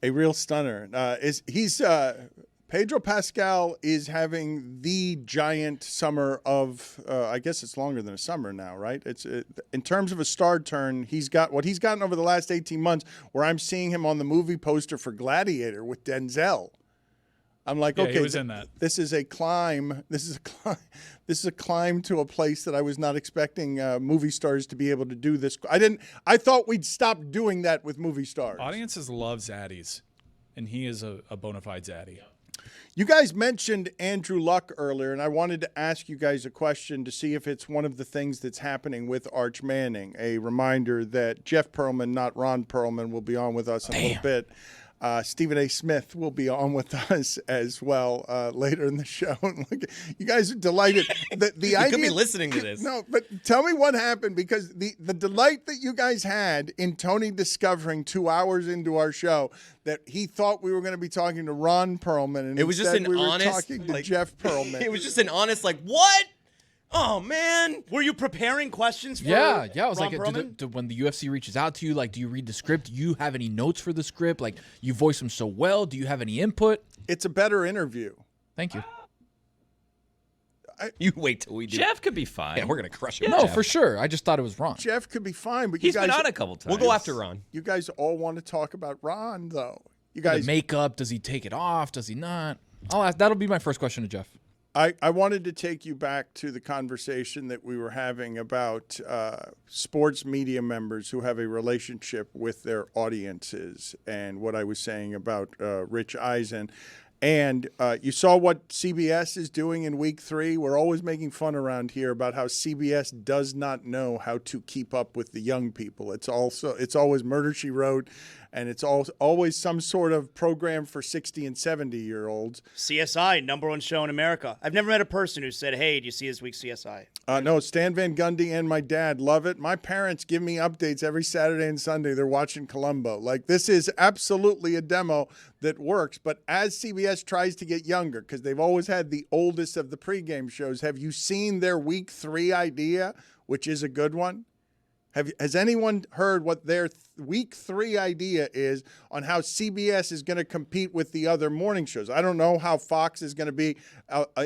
A real stunner. Pedro Pascal is having the giant summer of, I guess it's longer than a summer now, right? In terms of a star turn, he's got what he's gotten over the last 18 months, where I'm seeing him on the movie poster for Gladiator with Denzel. I'm like, okay, he was in that. This is a climb. This is a climb to a place that I was not expecting movie stars to be able to do this. I thought we'd stop doing that with movie stars. Audiences love zaddies, and he is a bona fide zaddy. You guys mentioned Andrew Luck earlier, and I wanted to ask you guys a question to see if it's one of the things that's happening with Arch Manning. A reminder that Jeff Pearlman, not Ron Pearlman, will be on with us in a little bit. Stephen A. Smith will be on with us as well later in the show. Look, you guys are delighted. The idea, could be listening to this. No, but tell me what happened, because the delight that you guys had in Tony discovering 2 hours into our show that he thought we were going to be talking to Ron Pearlman, and it was just an we were honest, talking to Jeff Pearlman. It was just an honest, what? Oh man, were you preparing questions for Yeah. I was Ron like, Perlman? when the UFC reaches out to you, do you read the script? Do you have any notes for the script? You voice them so well. Do you have any input? It's a better interview. Thank you. You wait till we do. Jeff could be fine. Yeah, we're gonna crush him. No, Jeff. for sure. I just thought it was wrong. Jeff could be fine, but He's you guys, been on a couple times. We'll go after Ron. You guys all want to talk about Ron, though. You The guys, makeup, does he take it off? Does he not? I'll ask. That'll be my first question to Jeff. I wanted to take you back to the conversation that we were having about sports media members who have a relationship with their audiences, and what I was saying about Rich Eisen. And you saw what CBS is doing in week 3. We're always making fun around here about how CBS does not know how to keep up with the young people. It's always Murder, She Wrote, and it's always some sort of program for 60 and 70-year-olds. CSI, #1 show in America. I've never met a person who said, "Hey, do you see this week's CSI?" No, Stan Van Gundy and my dad love it. My parents give me updates every Saturday and Sunday. They're watching Columbo. This is absolutely a demo that works. But as CBS tries to get younger, because they've always had the oldest of the pregame shows, have you seen their week 3 idea, which is a good one? Has anyone heard what their week 3 idea is on how CBS is going to compete with the other morning shows? I don't know how Fox is going to be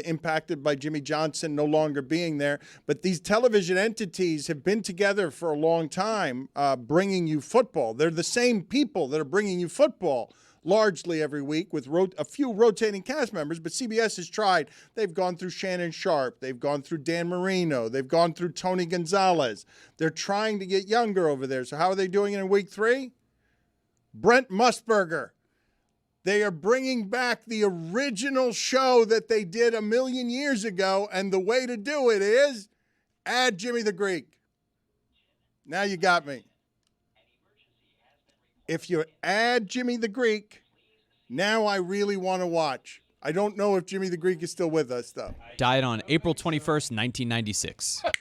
impacted by Jimmy Johnson no longer being there, but these television entities have been together for a long time, bringing you football. They're the same people that are bringing you football largely every week with a few rotating cast members, but CBS has tried. They've gone through Shannon Sharp. They've gone through Dan Marino. They've gone through Tony Gonzalez. They're trying to get younger over there. So how are they doing it in week 3? Brent Musburger. They are bringing back the original show that they did a million years ago, and the way to do it is add Jimmy the Greek. Now you got me. If you add Jimmy the Greek, now I really want to watch. I don't know if Jimmy the Greek is still with us, though. Died on April 21st, 1996. I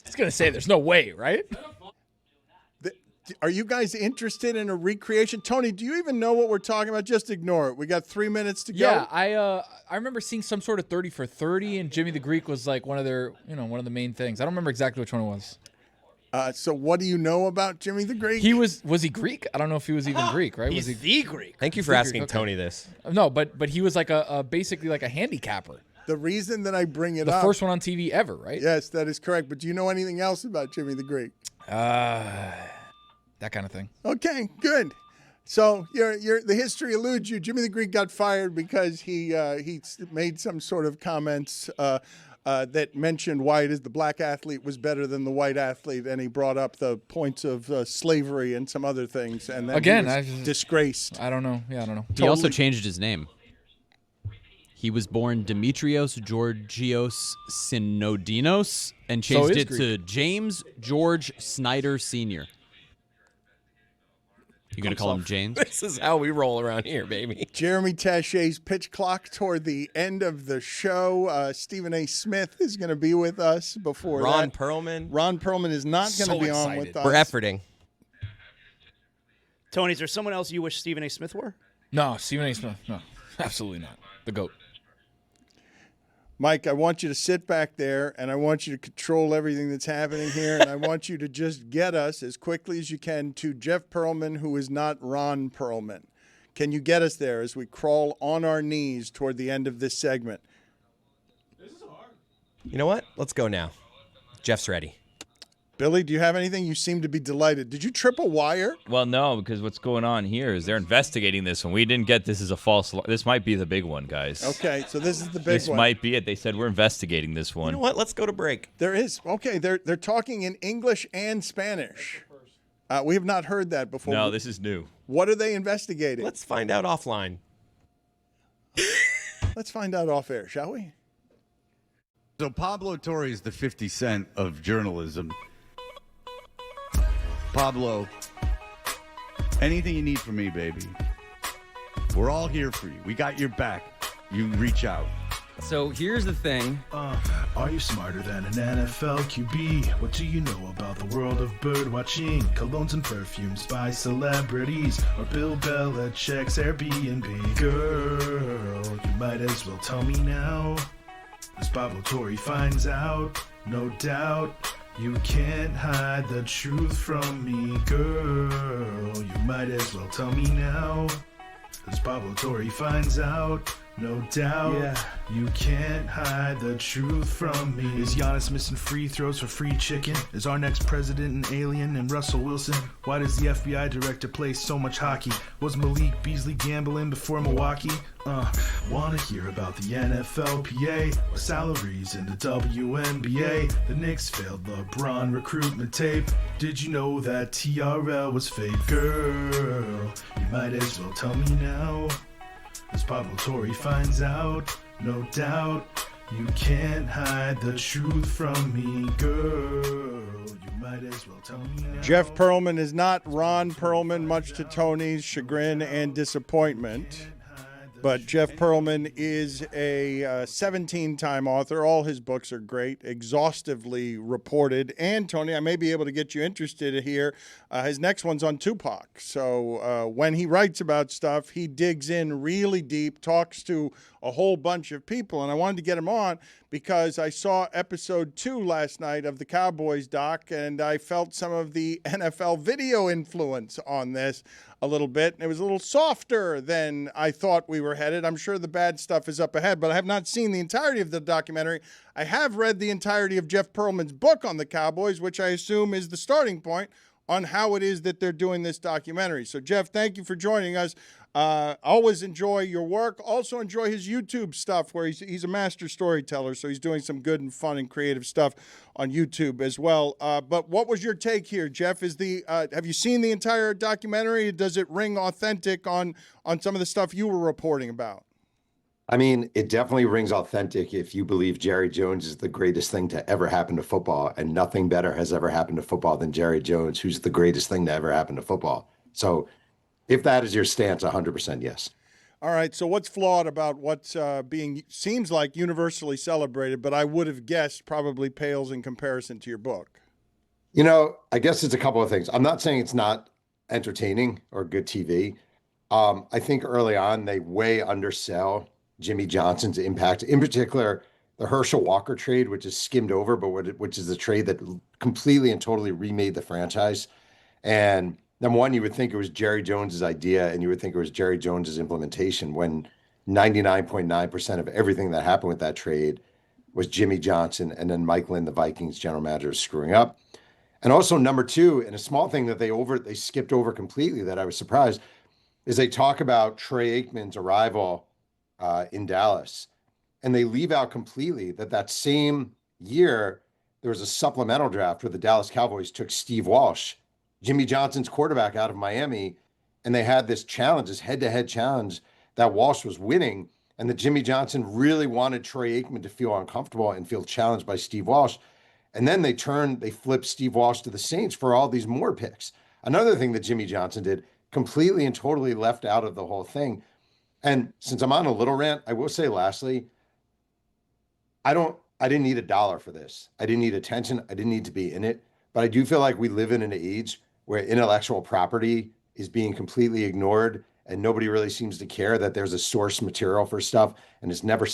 was going to say, there's no way, right? Are you guys interested in a recreation? Tony, do you even know what we're talking about? Just ignore it. We got 3 minutes to go. Yeah, I remember seeing some sort of 30 for 30, and Jimmy the Greek was like one of their, one of the main things. I don't remember exactly which one it was. So what do you know about Jimmy the Greek? Was he Greek? I don't know if he was even Greek, right? He's was he the Greek. Thank you for asking Tony this. No, but he was like basically like a handicapper. The reason that I bring it The up. first one on TV ever, right? Yes, that is correct. But do you know anything else about Jimmy the Greek? That kind of thing. Okay, good. So the history eludes you. Jimmy the Greek got fired because he made some sort of comments that mentioned why it is the black athlete was better than the white athlete, and he brought up the points of slavery and some other things, and then again, he was disgraced. I don't know. Yeah, I don't know. He also changed his name. He was born Demetrios Georgios Synodinos and changed it to James George Snyder Sr. You gonna call him James? This is how we roll around here, baby. Jeremy Tachey's pitch clock toward the end of the show. Stephen A. Smith is going to be with us before Ron that. Pearlman. Ron Pearlman is not going to be on with us. We're efforting. Tony, is there someone else you wish Stephen A. Smith were? No, Stephen A. Smith. No, absolutely not. The GOAT. Mike, I want you to sit back there, and I want you to control everything that's happening here, and I want you to just get us as quickly as you can to Jeff Pearlman, who is not Ron Pearlman. Can you get us there as we crawl on our knees toward the end of this segment? This is hard. You know what? Let's go now. Jeff's ready. Billy, do you have anything? You seem to be delighted. Did you trip a wire? Well, no, because what's going on here is they're investigating this one. We didn't get this as a false. This might be the big one, guys. Okay, so this is the big This one. might be it. They said we're investigating this one. You know what? Let's go to break. There is. Okay, they're talking in English and Spanish. We have not heard that before. No, this is new. What are they investigating? Let's find out offline. Let's find out off air, shall we? So Pablo Torre is the 50 Cent of journalism. Pablo, anything you need from me, baby. We're all here for you. We got your back. You reach out. So here's the thing. Are you smarter than an NFL QB? What do you know about the world of bird watching? Colognes and perfumes by celebrities, or Bill Belichick's Airbnb? Girl, you might as well tell me now. As Pablo Torre finds out, no doubt. You can't hide the truth from me, girl. You might as well tell me now. As Pablo Torre finds out, no doubt. Yeah. You can't hide the truth from me. Is Giannis missing free throws for free chicken? Is our next president an alien and Russell Wilson? Why does the FBI director play so much hockey? Was Malik Beasley gambling before Milwaukee? Wanna hear about the NFLPA or salaries in the WNBA? The Knicks failed LeBron recruitment tape. Did you know that TRL was fake? Girl, you might as well tell me now. As Pablo Torre finds out, no doubt. You can't hide the truth from me, girl. You might as well tell me now. Jeff Pearlman is not Ron Pearlman, much to Tony's chagrin and disappointment. But Jeff Pearlman is a 17-time author. All his books are great, exhaustively reported. And, Tony, I may be able to get you interested here. His next one's on Tupac. So when he writes about stuff, he digs in really deep, talks to a whole bunch of people. And I wanted to get him on because I saw episode 2 last night of the Cowboys doc, and I felt some of the NFL video influence on this a little bit. And it was a little softer than I thought we were headed. I'm sure the bad stuff is up ahead, but I have not seen the entirety of the documentary. I have read the entirety of Jeff Pearlman's book on the Cowboys, which I assume is the starting point on how it is that they're doing this documentary. So, Jeff, thank you for joining us. Always enjoy your work. Also enjoy his YouTube stuff where he's a master storyteller, so he's doing some good and fun and creative stuff on YouTube as well. But what was your take here, Jeff? Have you seen the entire documentary? Does it ring authentic on some of the stuff you were reporting about? I mean, it definitely rings authentic if you believe Jerry Jones is the greatest thing to ever happen to football, and nothing better has ever happened to football than Jerry Jones, who's the greatest thing to ever happen to football. So if that is your stance, 100% yes. All right, so what's flawed about what's seems like universally celebrated, but I would have guessed probably pales in comparison to your book? You know, I guess it's a couple of things. I'm not saying it's not entertaining or good TV. I think early on they way undersell Jimmy Johnson's impact, in particular the Herschel Walker trade, which is skimmed over, but which is the trade that completely and totally remade the franchise. And number one, you would think it was Jerry Jones's idea, and you would think it was Jerry Jones's implementation, when 99.9% of everything that happened with that trade was Jimmy Johnson and then Mike Lynn, the Vikings general manager, screwing up. And also number two, and a small thing that they skipped over completely that I was surprised, is they talk about Troy Aikman's arrival in Dallas, and they leave out completely that same year there was a supplemental draft where the Dallas Cowboys took Steve Walsh, Jimmy Johnson's quarterback, out of Miami, and they had this challenge, this head-to-head challenge that Walsh was winning, and that Jimmy Johnson really wanted Troy Aikman to feel uncomfortable and feel challenged by Steve Walsh. And then they flipped Steve Walsh to the Saints for all these more picks. Another thing that Jimmy Johnson did, completely and totally left out of the whole thing. And since I'm on a little rant, I will say lastly, I didn't need $1 for this. I didn't need attention. I didn't need to be in it. But I do feel like we live in an age where intellectual property is being completely ignored, and nobody really seems to care that there's a source material for stuff. And it's never,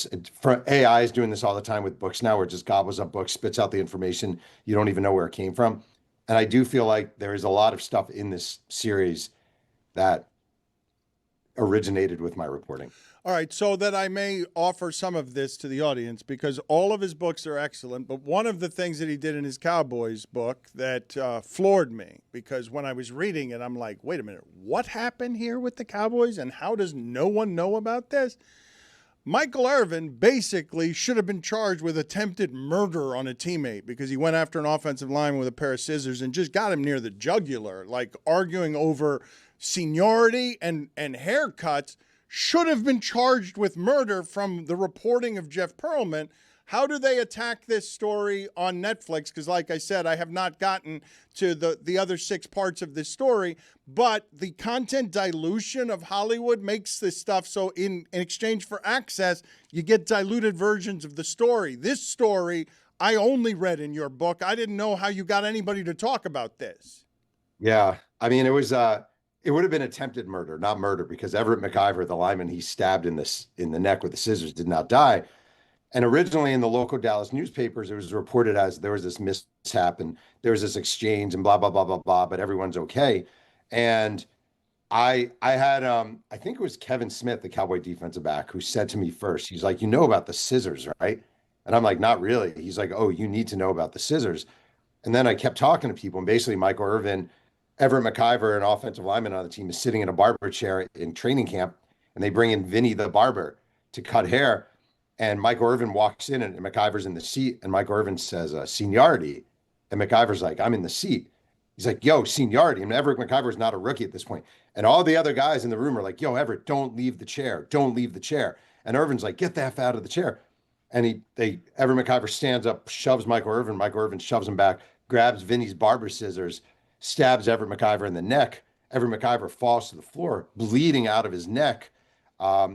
AI is doing this all the time with books now, where it just gobbles up books, spits out the information. You don't even know where it came from. And I do feel like there is a lot of stuff in this series that originated with my reporting. All right, so that I may offer some of this to the audience, because all of his books are excellent, but one of the things that he did in his Cowboys book that floored me, because when I was reading it, I'm like, wait a minute, what happened here with the Cowboys, and how does no one know about this? Michael Irvin basically should have been charged with attempted murder on a teammate, because he went after an offensive lineman with a pair of scissors and just got him near the jugular, like arguing over seniority and haircuts. Should have been charged with murder from the reporting of Jeff Pearlman. How do they attack this story on Netflix? Because like I said, I have not gotten to the other 6 parts of this story, but the content dilution of Hollywood makes this stuff so in exchange for access, you get diluted versions of the story. This story I only read in your book. I didn't know how you got anybody to talk about this. Yeah, I mean, it would have been attempted murder, not murder, because Everett McIver, the lineman he stabbed in the neck with the scissors, did not die. And originally in the local Dallas newspapers, it was reported as there was this mishap and there was this exchange and blah, blah, blah, blah, blah, but everyone's okay. And I had, I think it was Kevin Smith, the Cowboy defensive back, who said to me first, he's like, you know about the scissors, right? And I'm like, not really. He's like, oh, you need to know about the scissors. And then I kept talking to people, and basically Michael Irvin, Everett McIver, an offensive lineman on the team, is sitting in a barber chair in training camp, and they bring in Vinny the barber to cut hair. And Michael Irvin walks in, and McIver's in the seat, and Michael Irvin says, seniority. And McIver's like, I'm in the seat. He's like, yo, seniority. And Everett McIver's not a rookie at this point. And all the other guys in the room are like, yo, Everett, don't leave the chair. Don't leave the chair. And Irvin's like, get the F out of the chair. And Everett McIver stands up, shoves Michael Irvin. Michael Irvin shoves him back, grabs Vinny's barber scissors, stabs Everett McIver in the neck. Everett McIver falls to the floor, bleeding out of his neck.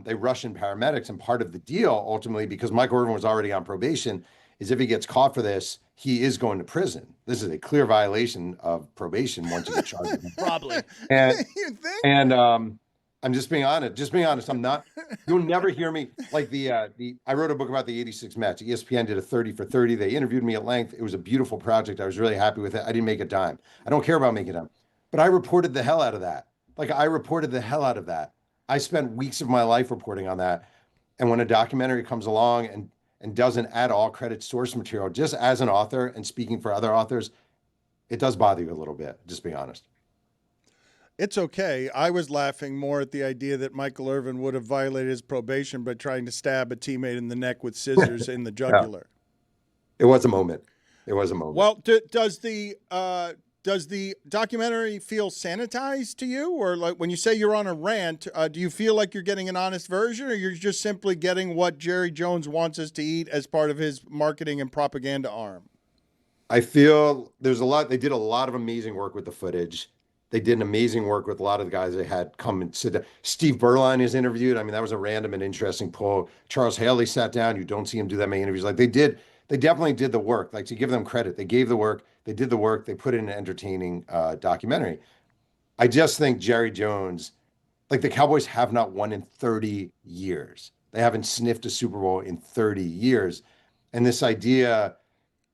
They rush in paramedics, and part of the deal, ultimately, because Michael Irvin was already on probation, is if he gets caught for this, he is going to prison. This is a clear violation of probation once you get charged. Probably. And, You think? and I'm just being honest. Just being honest. I'm not. You'll never hear me like I wrote a book about the '86 Mets. ESPN did a 30 for 30. They interviewed me at length. It was a beautiful project. I was really happy with it. I didn't make a dime. I don't care about making a dime, but I reported the hell out of that. I spent weeks of my life reporting on that. And when a documentary comes along and doesn't at all credit source material, just as an author and speaking for other authors, it does bother you a little bit. Just being honest. It's okay. I was laughing more at the idea that Michael Irvin would have violated his probation by trying to stab a teammate in the neck with scissors in the jugular. It was a moment. Well, does the documentary feel sanitized to you? Or like when you say you're on a rant, do you feel like you're getting an honest version, or you're just simply getting what Jerry Jones wants us to eat as part of his marketing and propaganda arm? I feel there's a lot. They did a lot of amazing work with the footage. They did an amazing work with a lot of the guys they had come and sit down. Steve Berline is interviewed. I mean, that was a random and interesting poll. Charles Haley sat down. You don't see him do that many interviews. Like they definitely did the work. Like, to give them credit, they gave the work. They did the work. They put in an entertaining documentary. I just think Jerry Jones, like, the Cowboys have not won in 30 years. They haven't sniffed a Super Bowl in 30 years. And this idea,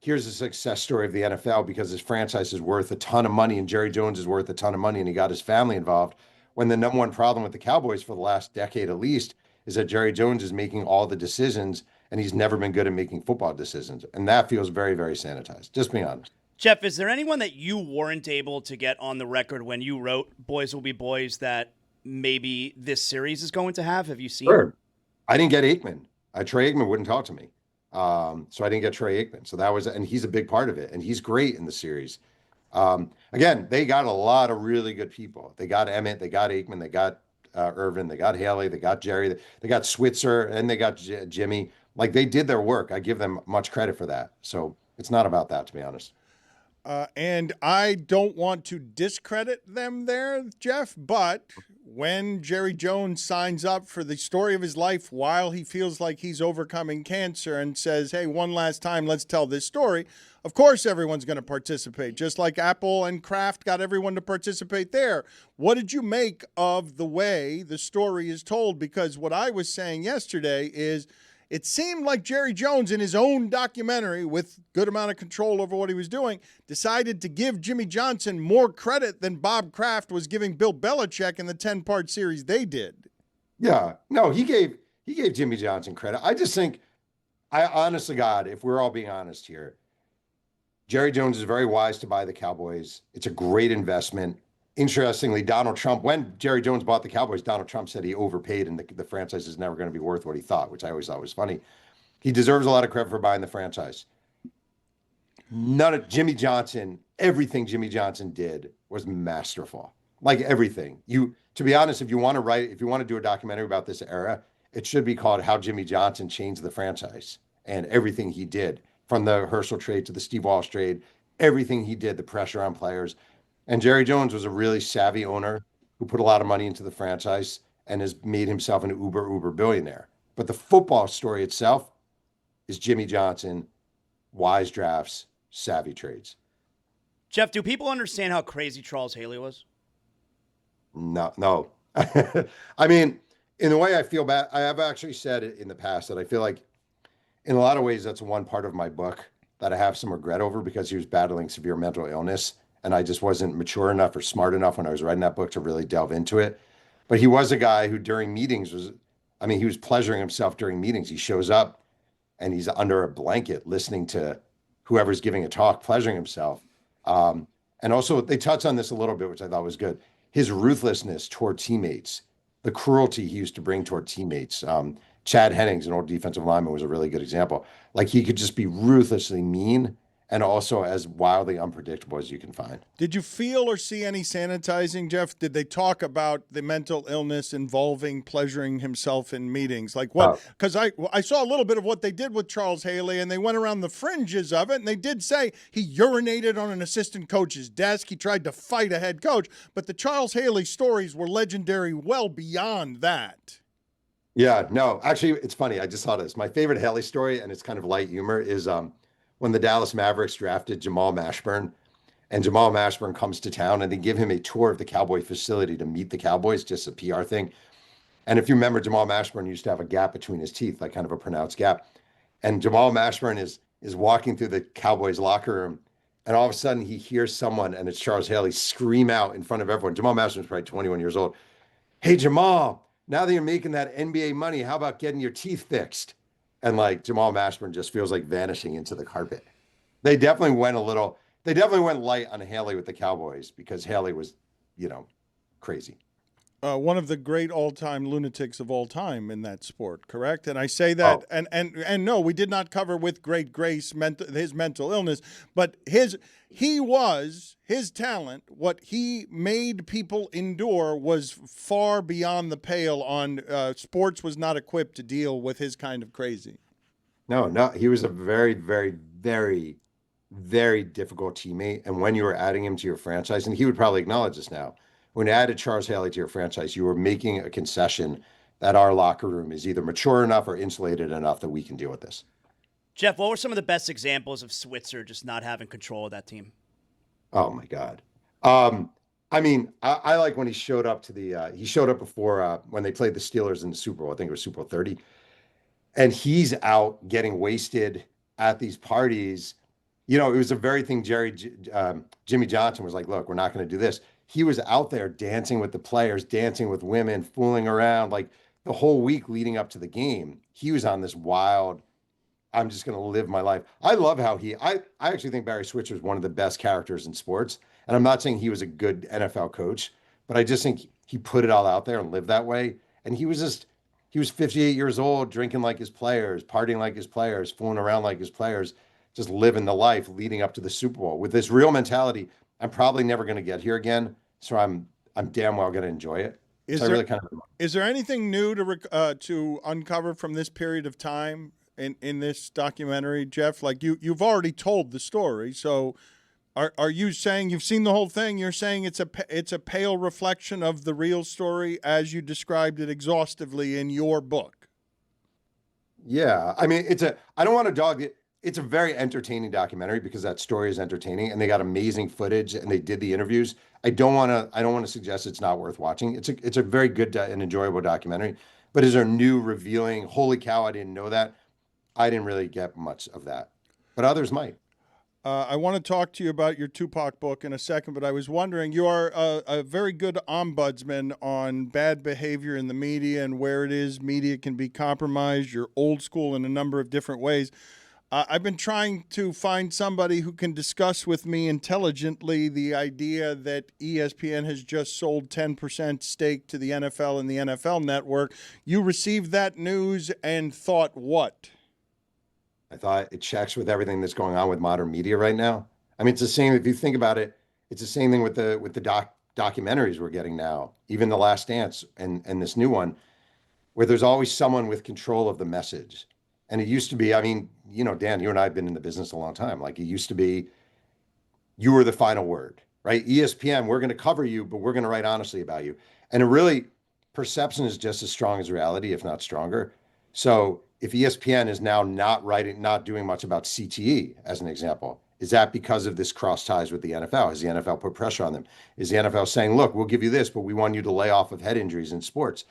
here's a success story of the NFL because his franchise is worth a ton of money and Jerry Jones is worth a ton of money and he got his family involved, when the number one problem with the Cowboys for the last decade at least is that Jerry Jones is making all the decisions and he's never been good at making football decisions. And that feels very, very sanitized. Just being honest. Jeff, is there anyone that you weren't able to get on the record when you wrote Boys Will Be Boys that maybe this series is going to have? Have you seen? Sure. I didn't get Aikman. Trey Aikman wouldn't talk to me. So I didn't get Trey Aikman. So and he's a big part of it. And he's great in the series. Again, they got a lot of really good people. They got Emmett, they got Aikman, they got Irvin, they got Haley, they got Jerry, they got Switzer, and they got Jimmy. Like, they did their work. I give them much credit for that. So it's not about that, to be honest. And I don't want to discredit them there, Jeff, but when Jerry Jones signs up for the story of his life while he feels like he's overcoming cancer and says, hey, one last time, let's tell this story, of course everyone's going to participate, just like Apple and Kraft got everyone to participate there. What did you make of the way the story is told? Because what I was saying yesterday is, it seemed like Jerry Jones, in his own documentary, with good amount of control over what he was doing, decided to give Jimmy Johnson more credit than Bob Kraft was giving Bill Belichick in the 10-part series they did. Yeah, no, he gave Jimmy Johnson credit. I just think, honest to God, if we're all being honest here, Jerry Jones is very wise to buy the Cowboys. It's a great investment. Interestingly, Donald Trump, when Jerry Jones bought the Cowboys, Donald Trump said he overpaid and the franchise is never going to be worth what he thought, which I always thought was funny. He deserves a lot of credit for buying the franchise. None of Jimmy Johnson, everything Jimmy Johnson did was masterful. Like, everything. To be honest, if you want to do a documentary about this era, it should be called How Jimmy Johnson Changed the Franchise, and everything he did, from the Herschel trade to the Steve Walsh trade, everything he did, the pressure on players. And Jerry Jones was a really savvy owner who put a lot of money into the franchise and has made himself an uber billionaire. But the football story itself is Jimmy Johnson, wise drafts, savvy trades. Jeff, do people understand how crazy Charles Haley was? No. I mean, in a way, I feel bad. I have actually said it in the past that I feel like in a lot of ways, that's one part of my book that I have some regret over, because he was battling severe mental illness. And I just wasn't mature enough or smart enough when I was writing that book to really delve into it. But he was a guy who during meetings he was pleasuring himself during meetings. He shows up and he's under a blanket listening to whoever's giving a talk, pleasuring himself. And also they touched on this a little bit, which I thought was good. His ruthlessness toward teammates, the cruelty he used to bring toward teammates. Chad Hennings, an old defensive lineman, was a really good example. Like, he could just be ruthlessly mean and also as wildly unpredictable as you can find. Did you feel or see any sanitizing, Jeff? Did they talk about the mental illness involving pleasuring himself in meetings? Like what? Because I saw a little bit of what they did with Charles Haley, and they went around the fringes of it, and they did say he urinated on an assistant coach's desk. He tried to fight a head coach, but the Charles Haley stories were legendary well beyond that. Yeah, no, actually, it's funny. I just saw this. My favorite Haley story, and it's kind of light humor, is when the Dallas Mavericks drafted Jamal Mashburn, and Jamal Mashburn comes to town, and they give him a tour of the Cowboy facility to meet the Cowboys, just a PR thing. And if you remember, Jamal Mashburn used to have a gap between his teeth, like kind of a pronounced gap. And Jamal Mashburn is walking through the Cowboys locker room, and all of a sudden he hears someone, and it's Charles Haley, scream out in front of everyone. Jamal Mashburn's probably 21 years old. Hey, Jamal, now that you're making that NBA money, how about getting your teeth fixed? And like Jamal Mashburn just feels like vanishing into the carpet. They definitely went light on Haley with the Cowboys because Haley was, crazy. One of the great all-time lunatics of all time in that sport, correct? And I say that, and no, we did not cover with great grace his mental illness, but his talent, what he made people endure was far beyond the pale on sports was not equipped to deal with his kind of crazy. No, he was a very, very, very, very difficult teammate. And when you were adding him to your franchise, and he would probably acknowledge this now, when you added Charles Haley to your franchise, you were making a concession that our locker room is either mature enough or insulated enough that we can deal with this. Jeff, what were some of the best examples of Switzer just not having control of that team? Oh my God. I like when he showed up to he showed up before when they played the Steelers in the Super Bowl. I think it was Super Bowl 30. And he's out getting wasted at these parties. It was a very thing Jimmy Johnson was like, look, we're not going to do this. He was out there dancing with the players, dancing with women, fooling around like the whole week leading up to the game. He was on this wild, I'm just going to live my life. I love how I actually think Barry Switzer is one of the best characters in sports. And I'm not saying he was a good NFL coach, but I just think he put it all out there and lived that way. And he was 58 years old, drinking like his players, partying like his players, fooling around like his players, just living the life leading up to the Super Bowl with this real mentality. I'm probably never going to get here again, so I'm damn well going to enjoy it. Is there anything new to uncover from this period of time in this documentary, Jeff? Like you've already told the story, so are you saying you've seen the whole thing? You're saying it's a pale reflection of the real story as you described it exhaustively in your book? Yeah, I mean I don't want to dog it. It's a very entertaining documentary because that story is entertaining and they got amazing footage and they did the interviews. I don't want to suggest it's not worth watching. It's a very good and enjoyable documentary, but is there new revealing, holy cow, I didn't know that. I didn't really get much of that, but others might. I want to talk to you about your Tupac book in a second, but I was wondering, you are a very good ombudsman on bad behavior in the media and where it is media can be compromised. You're old school in a number of different ways. I've been trying to find somebody who can discuss with me intelligently the idea that ESPN has just sold 10% stake to the NFL and the NFL Network. You received that news and thought what? I thought it checks with everything that's going on with modern media right now. I mean, it's the same, if you think about it, it's the same thing with the documentaries we're getting now, even The Last Dance and this new one, where there's always someone with control of the message. And it used to be, I mean, Dan, you and I have been in the business a long time. Like it used to be, you were the final word, right? ESPN, we're going to cover you, but we're going to write honestly about you. And it really, perception is just as strong as reality, if not stronger. So if ESPN is now not doing much about CTE, as an example, is that because of this cross ties with the NFL? Has the NFL put pressure on them? Is the NFL saying, look, we'll give you this, but we want you to lay off of head injuries in sports?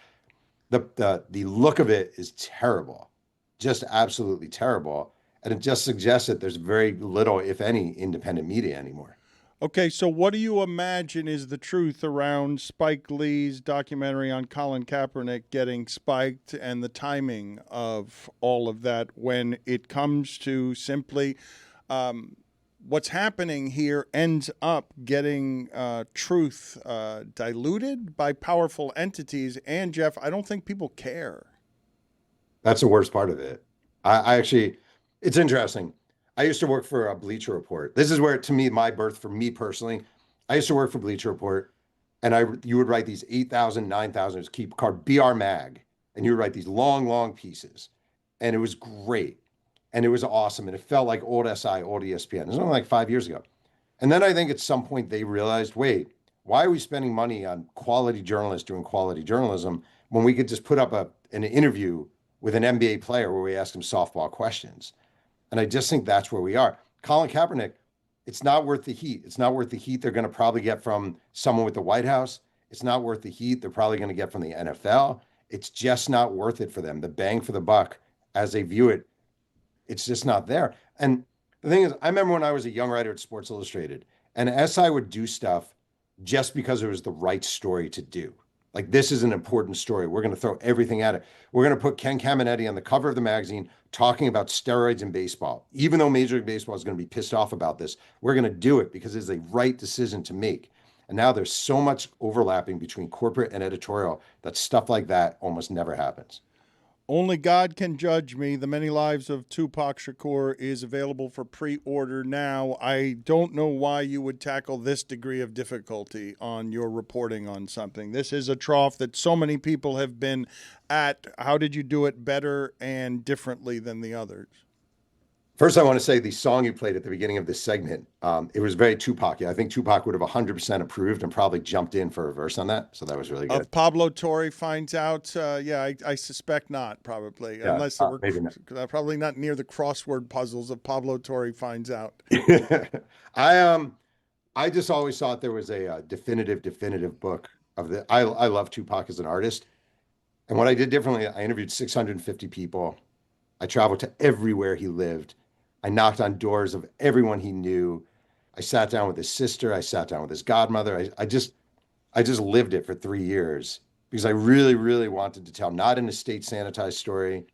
The look of it is terrible. Just absolutely terrible. And it just suggests that there's very little, if any, independent media anymore. Okay, so what do you imagine is the truth around Spike Lee's documentary on Colin Kaepernick getting spiked and the timing of all of that when it comes to simply what's happening here ends up getting truth diluted by powerful entities? And, Jeff, I don't think people care. That's the worst part of it. I actually, it's interesting. I used to work for a Bleacher Report. This is where, to me, my birth, for me personally, I used to work for Bleacher Report, and you would write these 8,000, 9,000, keep called BR Mag, and you would write these long, long pieces, and it was great, and it was awesome, and it felt like old SI, old ESPN. It was only like 5 years ago. And then I think at some point they realized, wait, why are we spending money on quality journalists doing quality journalism when we could just put up an interview with an NBA player where we ask him softball questions? And I just think that's where we are. Colin Kaepernick, It's not worth the heat. It's not worth the heat they're going to probably get from someone with the White House. It's not worth the heat they're probably going to get from the NFL. It's just not worth it for them. The bang for the buck, as they view it, it's just not there. And the thing is, I remember when I was a young writer at Sports Illustrated, and SI would do stuff just because it was the right story to do. Like, this is an important story. We're going to throw everything at it. We're going to put Ken Caminetti on the cover of the magazine talking about steroids in baseball. Even though Major League Baseball is going to be pissed off about this, we're going to do it because it's a right decision to make. And now there's so much overlapping between corporate and editorial that stuff like that almost never happens. Only God Can Judge Me. The Many Lives of Tupac Shakur is available for pre-order now. I don't know why you would tackle this degree of difficulty on your reporting on something. This is a trough that so many people have been at. How did you do it better and differently than the others? First, I want to say the song you played at the beginning of this segment, it was very Tupac-y. I think Tupac would have 100% approved and probably jumped in for a verse on that. So that was really good. If Pablo Torre finds out, I suspect not, probably. Yeah, unless maybe not. Probably not near the crossword puzzles if Pablo Torre finds out. I just always thought there was a definitive book of the. I love Tupac as an artist. And what I did differently, I interviewed 650 people. I traveled to everywhere he lived. I knocked on doors of everyone he knew. I sat down with his sister. I sat down with his godmother. I just lived it for 3 years because I really, really wanted to tell not an estate sanitized story,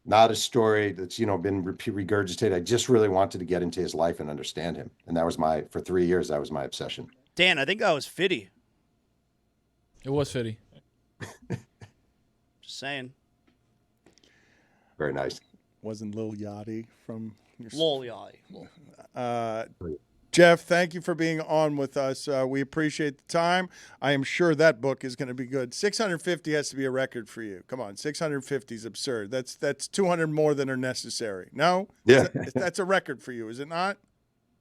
not a story that's, been regurgitated. I just really wanted to get into his life and understand him. And that was for 3 years, that was my obsession. Dan, I think that was Fitty. It was Fitty. Just saying. Very nice. Wasn't Lil Yachty from your... Lil Yachty. Jeff, thank you for being on with us. We appreciate the time. I am sure that book is going to be good. 650 has to be a record for you. Come on, 650 is absurd. That's 200 more than are necessary. No? Yeah. That's a record for you, is it not?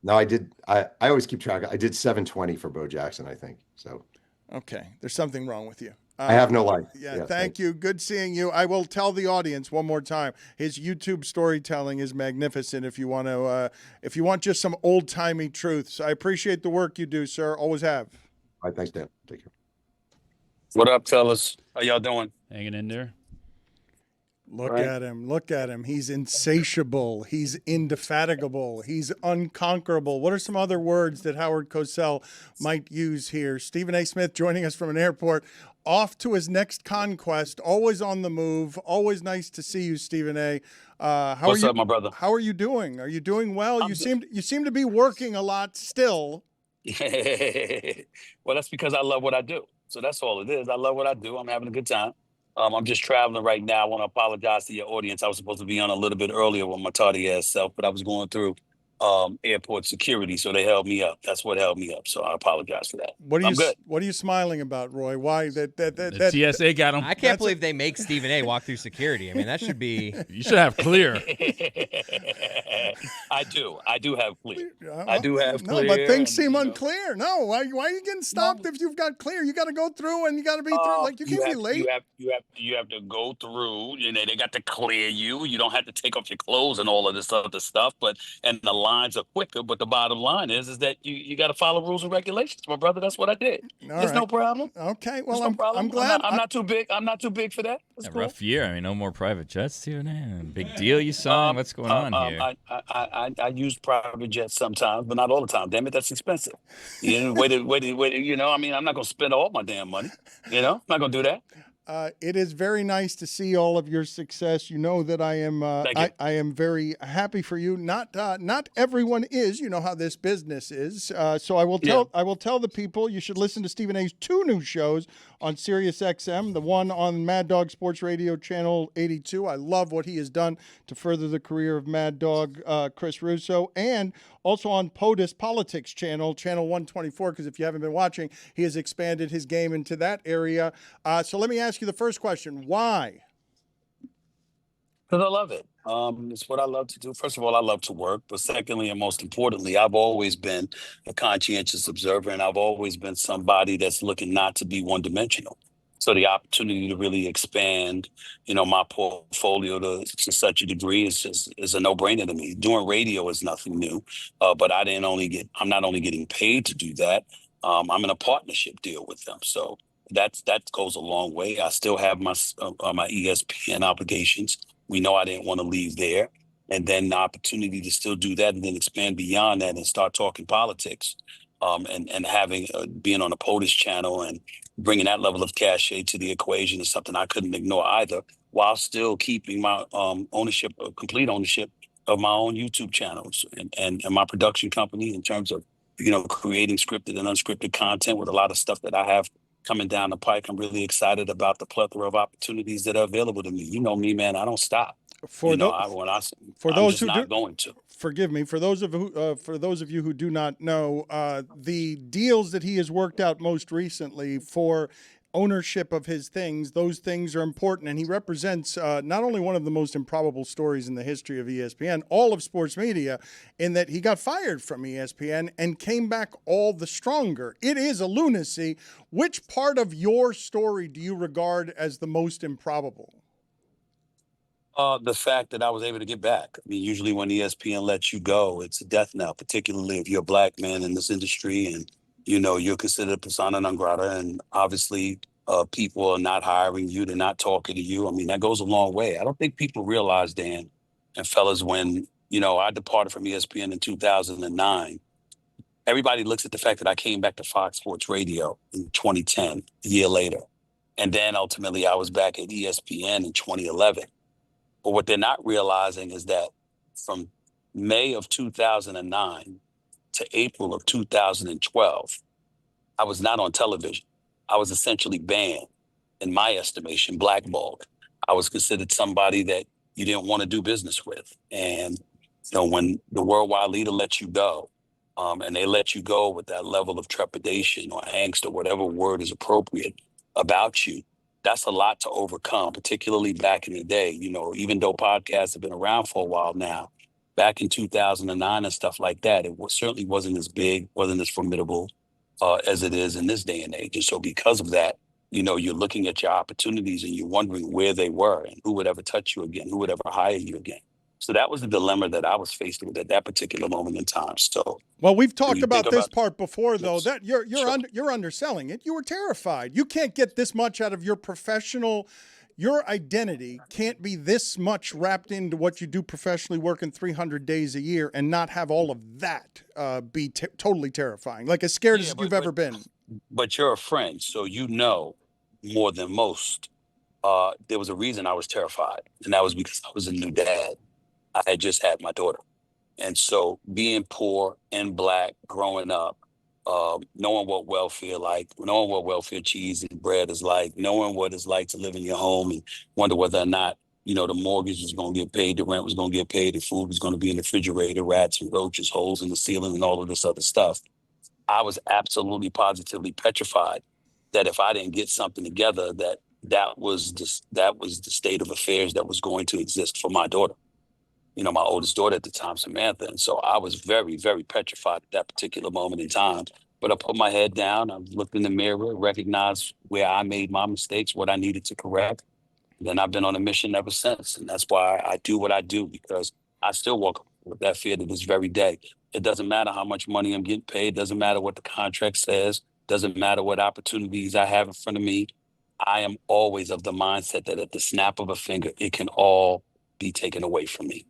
No, I did. I always keep track. I did 720 for Bo Jackson, I think. So. Okay. There's something wrong with you. I have no life. Yeah, thank you. Good seeing you. I will tell the audience one more time. His YouTube storytelling is magnificent. If you want to, if you want just some old timey truths, I appreciate the work you do, sir. Always have. All right, thanks, Dan. Take care. What up, fellas? How y'all doing? Hanging in there. Look at him. Look at him. He's insatiable. He's indefatigable. He's unconquerable. What are some other words that Howard Cosell might use here? Stephen A. Smith joining us from an airport, off to his next conquest, always on the move. Always nice to see you, Stephen A. What's up, my brother? How are you doing? Are you doing well? You seem to be working a lot still. Well, that's because I love what I do. So that's all it is. I love what I do. I'm having a good time. I'm just traveling right now. I want to apologize to your audience. I was supposed to be on a little bit earlier with my tardy ass self, but I was going through airport security, so they held me up. That's what held me up. So I apologize for that. I'm good. What are you smiling about, Roy? Why that TSA got him? I can't believe they make Stephen A. walk through security. I mean, that should be. You should have clear. I do have clear. I do have clear. No, but things seem unclear. No, why are you getting stopped if you've got clear? You got to go through, and you got to be through. Like you can't be late. You have to go through. They got to clear you. You don't have to take off your clothes and all of this other stuff. And the lines are quicker. But the bottom line is that you got to follow rules and regulations, my brother. That's what I did. There's no problem. Okay, well, no problem. I'm glad. I'm not too big. I'm not too big for that. That's cool. Rough year. I mean, no more private jets, too. Big deal you saw. What's going on here? I use private jets sometimes, but not all the time. Damn it, that's expensive. Wait. I mean, I'm not gonna spend all my damn money. I'm not gonna do that. It is very nice to see all of your success. You know that I am I am very happy for you. Not everyone is. You know how this business is. So I will tell the people you should listen to Stephen A.'s 2 new shows on Sirius XM, the one on Mad Dog Sports Radio Channel 82. I love what he has done to further the career of Mad Dog Chris Russo, and also on POTUS Politics Channel 124, because if you haven't been watching, he has expanded his game into that area. So let me ask you the first question. Why? Because I love it. It's what I love to do. First of all, I love to work. But secondly, and most importantly, I've always been a conscientious observer, and I've always been somebody that's looking not to be one-dimensional. So the opportunity to really expand, my portfolio to such a degree is a no-brainer to me. Doing radio is nothing new, but I'm not only getting paid to do that. I'm in a partnership deal with them, so that goes a long way. I still have my ESPN obligations. We know I didn't want to leave there, and then the opportunity to still do that and then expand beyond that and start talking politics, and having being on a POTUS channel and bringing that level of cachet to the equation is something I couldn't ignore either, while still keeping my complete ownership of my own YouTube channels and my production company in terms of, creating scripted and unscripted content with a lot of stuff that I have coming down the pike. I'm really excited about the plethora of opportunities that are available to me. You know me, man, I don't stop. I'm Those just who not going to. Forgive me. For those of you who do not know, the deals that he has worked out most recently for ownership of his things, those things are important, and he represents not only one of the most improbable stories in the history of ESPN, all of sports media, in that he got fired from ESPN and came back all the stronger. It is a lunacy. Which part of your story do you regard as the most improbable? The fact that I was able to get back. I mean, usually when ESPN lets you go, it's a death knell, particularly if you're a black man in this industry and, you're considered persona non grata. And obviously, people are not hiring you. They're not talking to you. I mean, that goes a long way. I don't think people realize, Dan and fellas, when, I departed from ESPN in 2009, everybody looks at the fact that I came back to Fox Sports Radio in 2010, a year later. And then ultimately I was back at ESPN in 2011. But what they're not realizing is that from May of 2009 to April of 2012, I was not on television. I was essentially banned, in my estimation, blackballed. I was considered somebody that you didn't want to do business with. And when the worldwide leader lets you go, and they let you go with that level of trepidation or angst or whatever word is appropriate about you, that's a lot to overcome, particularly back in the day. Even though podcasts have been around for a while now, back in 2009 and stuff like that, it certainly wasn't as big, wasn't as formidable as it is in this day and age. And so because of that, you're looking at your opportunities and you're wondering where they were and who would ever touch you again, who would ever hire you again. So that was the dilemma that I was faced with at that particular moment in time. So, well, we've talked about this part before, though. That you're underselling it. You were terrified. You can't get this much out of your professional. Your identity can't be this much wrapped into what you do professionally, working 300 days a year, and not have all of that be totally terrifying, like as scared as you've ever been. But you're a friend, so more than most. There was a reason I was terrified, and that was because I was a new dad. I had just had my daughter. And so being poor and black growing up, knowing what welfare cheese and bread is like, knowing what it's like to live in your home and wonder whether or not, the mortgage was going to get paid, the rent was going to get paid, the food was going to be in the refrigerator, rats and roaches, holes in the ceiling and all of this other stuff. I was absolutely positively petrified that if I didn't get something together, that was the state of affairs that was going to exist for my daughter. My oldest daughter at the time, Samantha. And so I was very, very petrified at that particular moment in time. But I put my head down, I looked in the mirror, recognized where I made my mistakes, what I needed to correct. And then I've been on a mission ever since. And that's why I do what I do, because I still walk with that fear to this very day. It doesn't matter how much money I'm getting paid. It doesn't matter what the contract says. It doesn't matter what opportunities I have in front of me. I am always of the mindset that at the snap of a finger, it can all be taken away from me.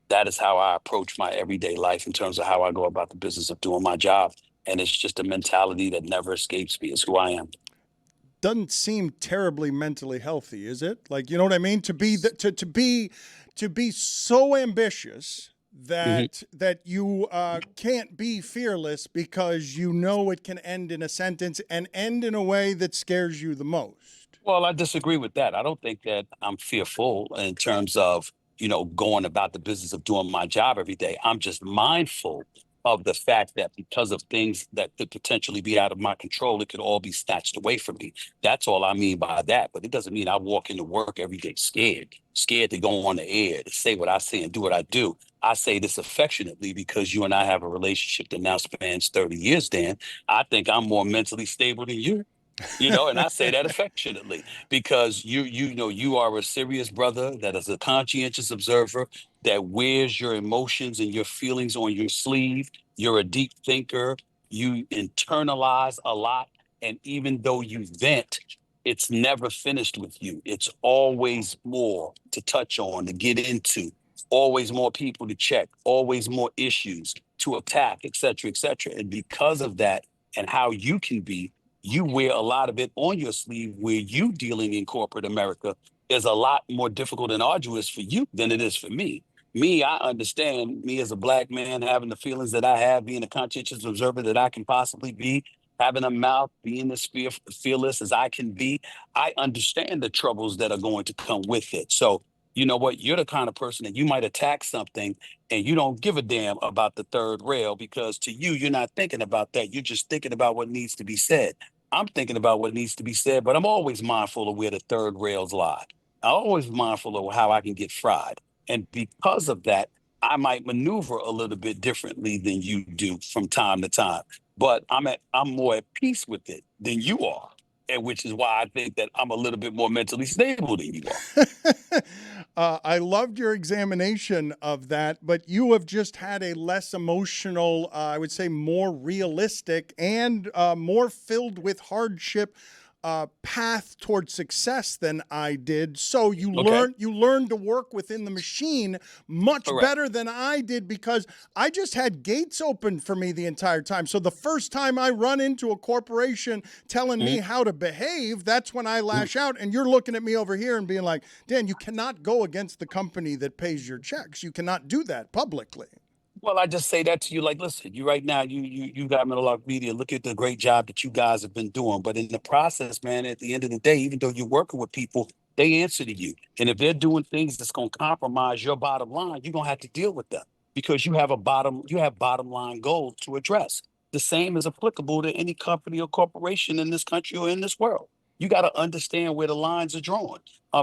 That is how I approach my everyday life in terms of how I go about the business of doing my job. And it's just a mentality that never escapes me. It's who I am. Doesn't seem terribly mentally healthy, is it? Like, you know what I mean? To be so ambitious that you can't be fearless because it can end in a sentence and end in a way that scares you the most. Well, I disagree with that. I don't think that I'm fearful in terms of going about the business of doing my job every day. I'm just mindful of the fact that because of things that could potentially be out of my control, it could all be snatched away from me. That's all I mean by that. But it doesn't mean I walk into work every day scared to go on the air, to say what I say and do what I do. I say this affectionately because you and I have a relationship that now spans 30 years, Dan. I think I'm more mentally stable than you. And I say that affectionately because you are a serious brother that is a conscientious observer that wears your emotions and your feelings on your sleeve. You're a deep thinker. You internalize a lot. And even though you vent, it's never finished with you. It's always more to touch on, to get into, always more people to check, always more issues to attack, et cetera, et cetera. And because of that and how you can be, you wear a lot of it on your sleeve where you dealing in corporate America is a lot more difficult and arduous for you than it is for me. Me, I understand me as a black man having the feelings that I have, being a conscientious observer that I can possibly be, having a mouth, being as fearless as I can be. I understand the troubles that are going to come with it. So, you know what? You're the kind of person that you might attack something and you don't give a damn about the third rail because to you, you're not thinking about that. You're just thinking about what needs to be said. I'm thinking about what needs to be said, but I'm always mindful of where the third rails lie. I'm always mindful of how I can get fried. And because of that, I might maneuver a little bit differently than you do from time to time. But I'm more at peace with it than you are. And which is why I think that I'm a little bit more mentally stable than you are. I loved your examination of that, but you have just had a less emotional, I would say more realistic and more filled with hardship path toward success than I did. So you learn to work within the machine much better than I did because I just had gates open for me the entire time. So the first time I run into a corporation telling me how to behave, that's when I lash out. And you're looking at me over here and being like, Dan, you cannot go against the company that pays your checks. You cannot do that publicly. Well, I just say that to you, like, listen, you right now, you got Middle Lock Media. Look at the great job that you guys have been doing. But in the process, man, at the end of the day, even though you're working with people, they answer to you. And if they're doing things that's going to compromise your bottom line, you're going to have to deal with them because you have bottom line goals to address. The same is applicable to any company or corporation in this country or in this world. You got to understand where the lines are drawn.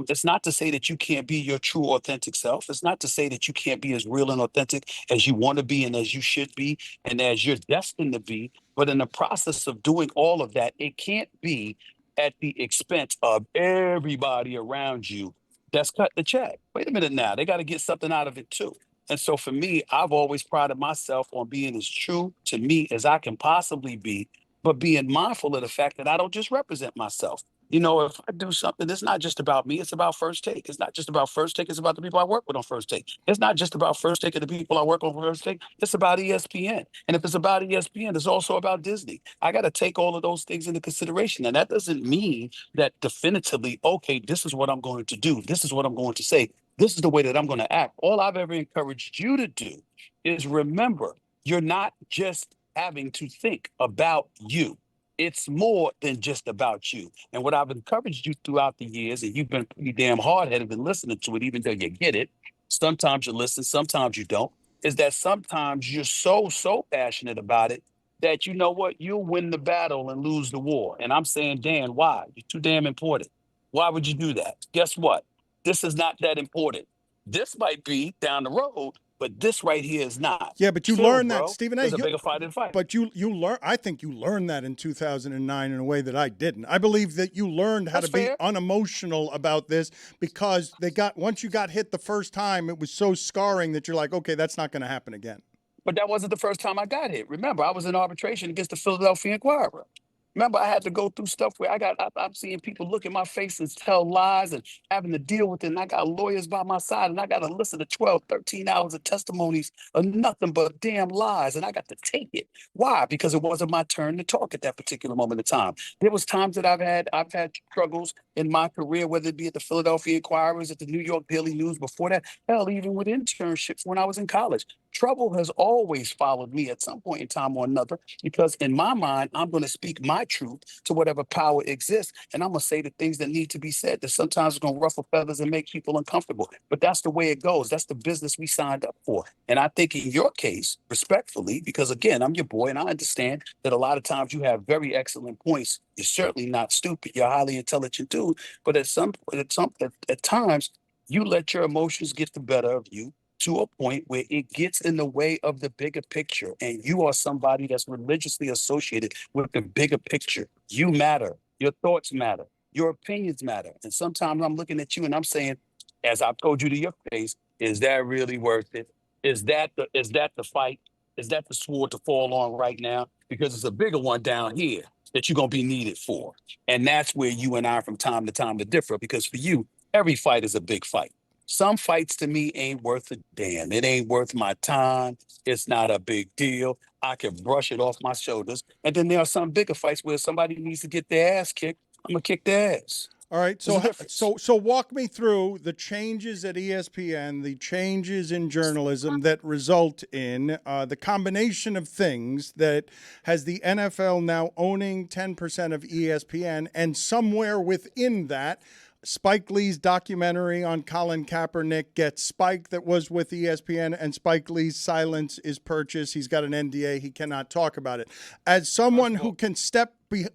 It's not to say that you can't be your true, authentic self. It's not to say that you can't be as real and authentic as you want to be and as you should be and as you're destined to be. But in the process of doing all of that, it can't be at the expense of everybody around you that's cut the check. Wait a minute now. They got to get something out of it too. And so for me, I've always prided myself on being as true to me as I can possibly be, but being mindful of the fact that I don't just represent myself. If I do something, it's not just about me. It's about First Take. It's not just about First Take. It's about the people I work with on First Take. It's not just about First Take and the people I work on First Take. It's about ESPN. And if it's about ESPN, it's also about Disney. I got to take all of those things into consideration. And that doesn't mean that definitively, okay, this is what I'm going to do. This is what I'm going to say. This is the way that I'm going to act. All I've ever encouraged you to do is remember, you're not just having to think about you. It's more than just about you. And what I've encouraged you throughout the years, and you've been pretty damn hard-headed and listening to it, even though you get it. Sometimes you listen, sometimes you don't. Is that sometimes you're so passionate about it that you know what? You'll win the battle and lose the war. And I'm saying, Dan, why? You're too damn important. Why would you do that? Guess what? This is not that important. This might be down the road, but this right here is not. Yeah, but you learned that, Stephen A. There's a bigger fight in fight. But you learn. I think you learned that in 2009 in a way that I didn't. I believe that you learned how to be unemotional about this because once you got hit the first time, it was so scarring that you're like, okay, that's not going to happen again. But that wasn't the first time I got hit. Remember, I was in arbitration against the Philadelphia Inquirer. Remember, I had to go through stuff where I'm seeing people look in my face and tell lies and having to deal with it. And I got lawyers by my side and I got to listen to 12, 13 hours of testimonies of nothing but damn lies. And I got to take it. Why? Because it wasn't my turn to talk at that particular moment in time. There was times that I've had struggles in my career, whether it be at the Philadelphia Inquirers, at the New York Daily News, before that, hell, even with internships when I was in college. Trouble has always followed me at some point in time or another, because in my mind, I'm going to speak my truth to whatever power exists. And I'm going to say the things that need to be said that sometimes are going to ruffle feathers and make people uncomfortable. But that's the way it goes. That's the business we signed up for. And I think in your case, respectfully, because again, I'm your boy and I understand that a lot of times you have very excellent points. You're certainly not stupid. You're a highly intelligent dude. But at times, you let your emotions get the better of you, to a point where it gets in the way of the bigger picture. And you are somebody that's religiously associated with the bigger picture. You matter. Your thoughts matter. Your opinions matter. And sometimes I'm looking at you and I'm saying, as I've told you to your face, is that really worth it? Is that the fight? Is that the sword to fall on right now? Because it's a bigger one down here that you're gonna be needed for. And that's where you and I from time to time to differ. Because for you, every fight is a big fight. Some fights to me ain't worth a damn. It ain't worth my time. It's not a big deal. I can brush it off my shoulders. And then there are some bigger fights where somebody needs to get their ass kicked. I'm gonna kick their ass. All right, There's a difference. so walk me through the changes at ESPN, the changes in journalism that result in the combination of things that has the NFL now owning 10% of ESPN, and somewhere within that, Spike Lee's documentary on Colin Kaepernick gets Spike that was with ESPN, and Spike Lee's silence is purchased. He's got an NDA. He cannot talk about it. As someone who can step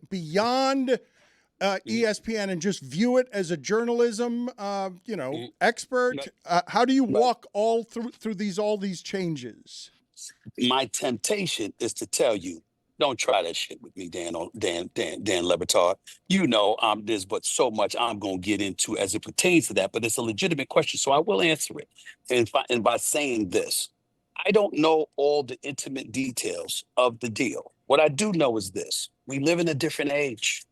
beyond ESPN and just view it as a journalism, expert, how do you walk all through all these changes? My temptation is to tell you, don't try that shit with me, Dan Le Batard. You know, there's but so much I'm gonna get into as it pertains to that, but it's a legitimate question, so I will answer it. And by saying this, I don't know all the intimate details of the deal. What I do know is this: we live in a different age.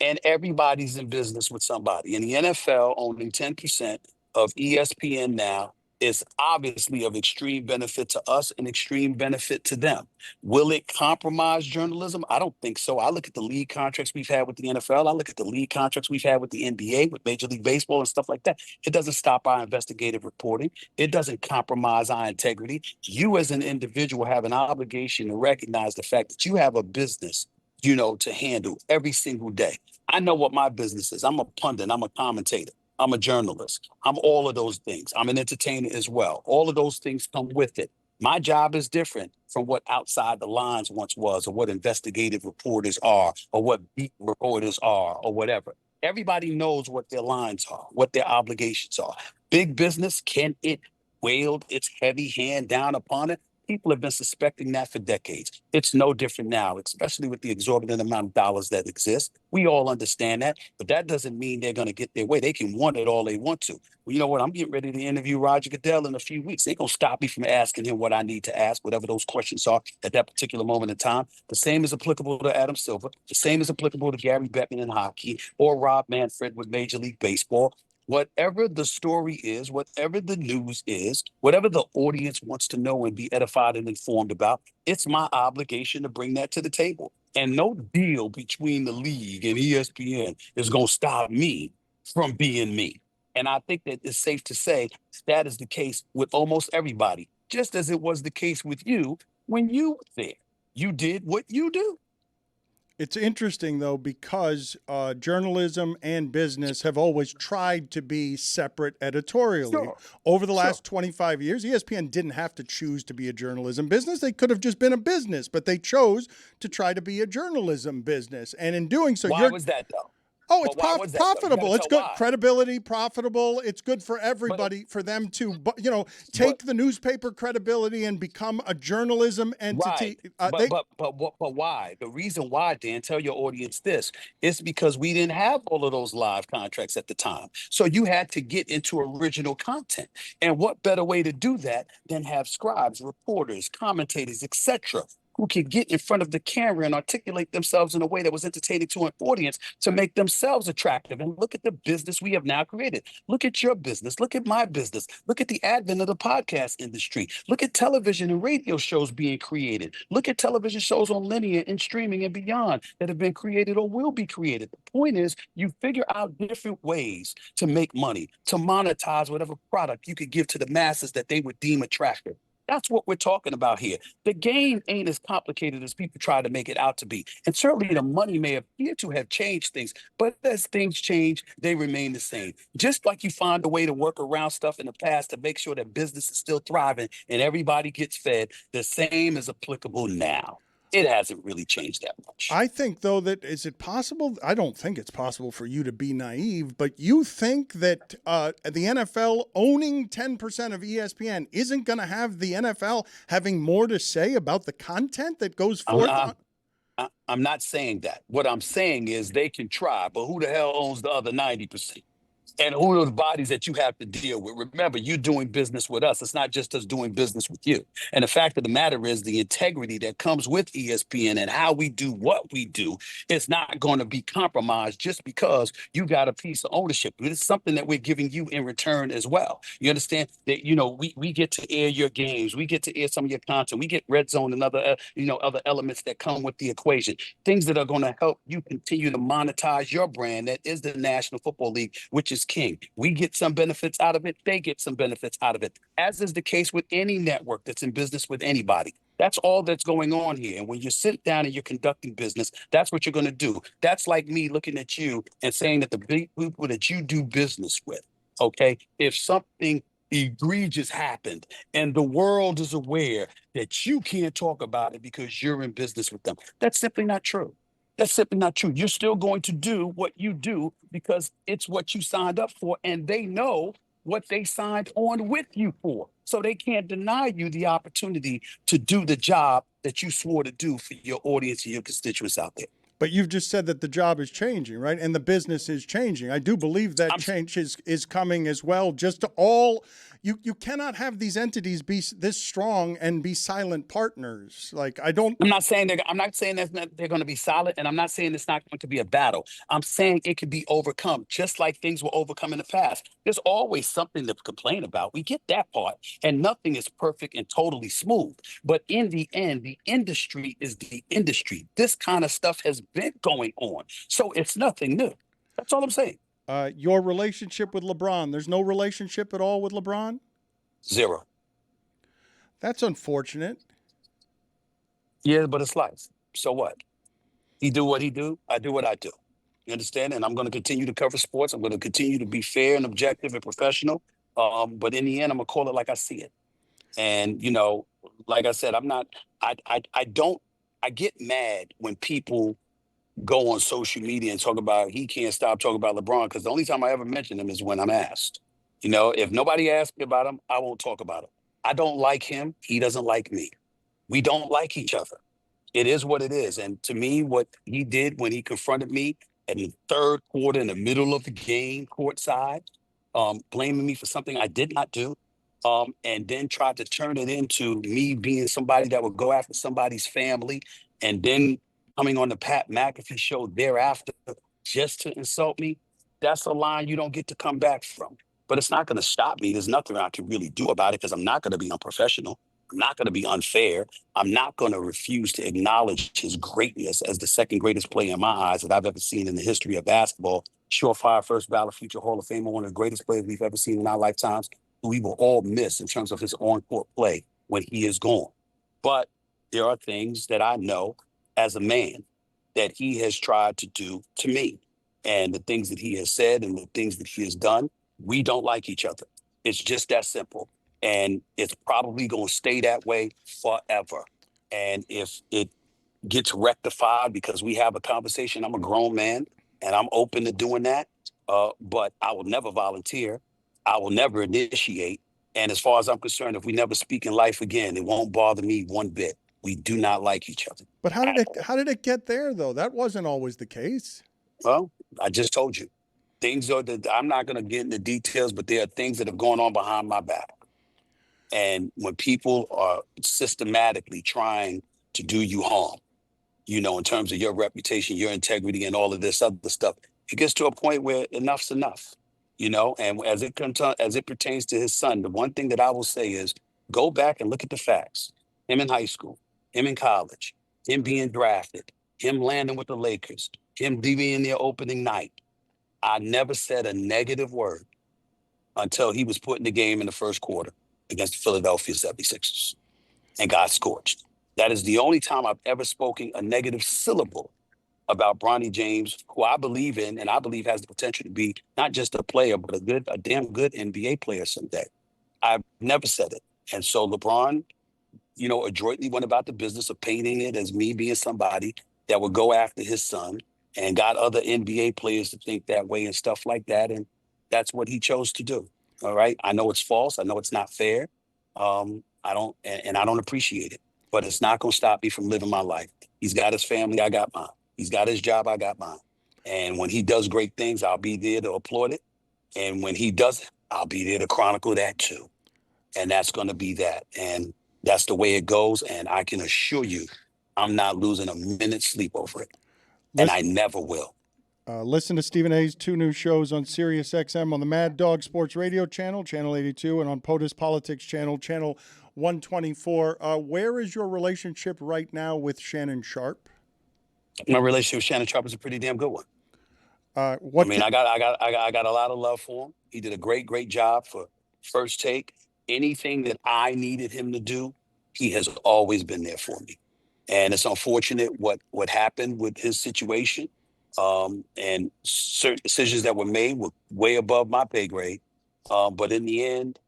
And everybody's in business with somebody. And the NFL owning 10% of ESPN now is obviously of extreme benefit to us and extreme benefit to them. Will it compromise journalism? I don't think so. I look at the league contracts we've had with the NFL. I look at the league contracts we've had with the NBA, with Major League Baseball and stuff like that. It doesn't stop our investigative reporting. It doesn't compromise our integrity. You as an individual have an obligation to recognize the fact that you have a business, to handle every single day. I know what my business is. I'm a pundit. I'm a commentator. I'm a journalist. I'm all of those things. I'm an entertainer as well. All of those things come with it. My job is different from what outside the lines once was, or what investigative reporters are, or what beat reporters are, or whatever. Everybody knows what their lines are, what their obligations are. Big business, can it wield its heavy hand down upon it? People have been suspecting that for decades. It's no different now, especially with the exorbitant amount of dollars that exist. We all understand that, but that doesn't mean they're going to get their way. They can want it all they want to. Well, you know what? I'm getting ready to interview Roger Goodell in a few weeks. They ain't going to stop me from asking him what I need to ask, whatever those questions are at that particular moment in time. The same is applicable to Adam Silver. The same is applicable to Gary Bettman in hockey, or Rob Manfred with Major League Baseball. Whatever the story is, whatever the news is, whatever the audience wants to know and be edified and informed about, it's my obligation to bring that to the table. And no deal between the league and ESPN is going to stop me from being me. And I think that it's safe to say that is the case with almost everybody, just as it was the case with you when you were there. You did what you do. It's interesting, though, because journalism and business have always tried to be separate editorially. Sure. Over the last 25 years, ESPN didn't have to choose to be a journalism business. They could have just been a business, but they chose to try to be a journalism business. And in doing so, Why was that, though? Oh, it's profitable. It's good. Why. Credibility, profitable. It's good for everybody, for them to, take the newspaper credibility and become a journalism entity. Right. But why? The reason why, Dan, tell your audience this, is because we didn't have all of those live contracts at the time. So you had to get into original content. And what better way to do that than have scribes, reporters, commentators, etc., who could get in front of the camera and articulate themselves in a way that was entertaining to an audience to make themselves attractive. And look at the business we have now created. Look at your business. Look at my business. Look at the advent of the podcast industry. Look at television and radio shows being created. Look at television shows on linear and streaming and beyond that have been created or will be created. The point is, you figure out different ways to make money, to monetize whatever product you could give to the masses that they would deem attractive. That's what we're talking about here. The game ain't as complicated as people try to make it out to be. And certainly the money may appear to have changed things, but as things change, they remain the same. Just like you find a way to work around stuff in the past to make sure that business is still thriving and everybody gets fed, the same is applicable now. It hasn't really changed that much. I think, though, that is it possible? I don't think it's possible for you to be naive, but you think that the NFL owning 10% of ESPN isn't going to have the NFL having more to say about the content that goes forth? I'm not saying that. What I'm saying is they can try, but who the hell owns the other 90%? And who are the bodies that you have to deal with? Remember, you're doing business with us. It's not just us doing business with you. And the fact of the matter is the integrity that comes with ESPN and how we do what we do is not going to be compromised just because you got a piece of ownership. It's something that we're giving you in return as well. You understand that, we get to air your games. We get to air some of your content. We get Red Zone and other, other elements that come with the equation. Things that are going to help you continue to monetize your brand that is the National Football League, which is king. We get some benefits out of it. They get some benefits out of it, as is the case with any network that's in business with anybody. That's all that's going on here. And when you sit down and you're conducting business, that's what you're going to do. That's like me looking at you and saying that the big people that you do business with, okay, if something egregious happened and the world is aware that you can't talk about it because you're in business with them, that's simply not true. That's simply not true. You're still going to do what you do because it's what you signed up for, and they know what they signed on with you for. So they can't deny you the opportunity to do the job that you swore to do for your audience and your constituents out there. But you've just said that the job is changing, right? And the business is changing. I do believe that change is coming as well. Just to all, you cannot have these entities be this strong and be silent partners. Like, I'm not saying that they're going to be silent, and I'm not saying it's not going to be a battle. I'm saying it can be overcome, just like things were overcome in the past. There's always something to complain about. We get that part, and nothing is perfect and totally smooth. But in the end, the industry is the industry. This kind of stuff has been going on, so it's nothing new. That's all I'm saying. Your relationship with LeBron, there's no relationship at all with LeBron? Zero. That's unfortunate. Yeah, but it's life. So what? He do what he do. I do what I do. You understand? And I'm going to continue to cover sports. I'm going to continue to be fair and objective and professional. But in the end, I'm going to call it like I see it. And, like I said, I get mad when people go on social media and talk about he can't stop talking about LeBron, because the only time I ever mention him is when I'm asked. If nobody asks me about him, I won't talk about him. I don't like him. He doesn't like me. We don't like each other. It is what it is. And to me, what he did when he confronted me in the third quarter in the middle of the game, courtside, blaming me for something I did not do, and then tried to turn it into me being somebody that would go after somebody's family, and then coming on the Pat McAfee show thereafter just to insult me, that's a line you don't get to come back from. But it's not going to stop me. There's nothing I can really do about it, because I'm not going to be unprofessional. I'm not going to be unfair. I'm not going to refuse to acknowledge his greatness as the second greatest player in my eyes that I've ever seen in the history of basketball. Surefire first ballot future Hall of Famer, one of the greatest players we've ever seen in our lifetimes, who we will all miss in terms of his on-court play when he is gone. But there are things that I know as a man that he has tried to do to me, and the things that he has said and the things that he has done, we don't like each other. It's just that simple. And it's probably going to stay that way forever. And if it gets rectified because we have a conversation, I'm a grown man and I'm open to doing that. But I will never volunteer. I will never initiate. And as far as I'm concerned, if we never speak in life again, it won't bother me one bit. We do not like each other. But how did it get there, though? That wasn't always the case. Well, I just told you. Things are that I'm not going to get into details, but there are things that have gone on behind my back. And when people are systematically trying to do you harm, in terms of your reputation, your integrity, and all of this other stuff, it gets to a point where enough's enough, and as it pertains to his son, the one thing that I will say is go back and look at the facts. Him in high school, him in college, him being drafted, him landing with the Lakers, him being their opening night. I never said a negative word until he was put in the game in the first quarter against the Philadelphia 76ers and got scorched. That is the only time I've ever spoken a negative syllable about Bronny James, who I believe in and I believe has the potential to be not just a player, but a damn good NBA player someday. I've never said it. And so LeBron, adroitly went about the business of painting it as me being somebody that would go after his son, and got other NBA players to think that way and stuff like that. And that's what he chose to do. All right. I know it's false. I know it's not fair. I don't appreciate it, but it's not going to stop me from living my life. He's got his family, I got mine. He's got his job, I got mine. And when he does great things, I'll be there to applaud it. And when he doesn't, I'll be there to chronicle that too. And that's going to be that. And that's the way it goes. And I can assure you, I'm not losing a minute's sleep over it. And I never will. Listen to Stephen A's 2 new shows on Sirius XM on the Mad Dog Sports Radio channel, Channel 82, and on POTUS Politics channel, Channel 124. Where is your relationship right now with Shannon Sharp? My relationship with Shannon Sharp is a pretty damn good one. I got a lot of love for him. He did a great job for First Take. Anything that I needed him to do, he has always been there for me. And it's unfortunate what happened with his situation. And certain decisions that were made were way above my pay grade. But in the end,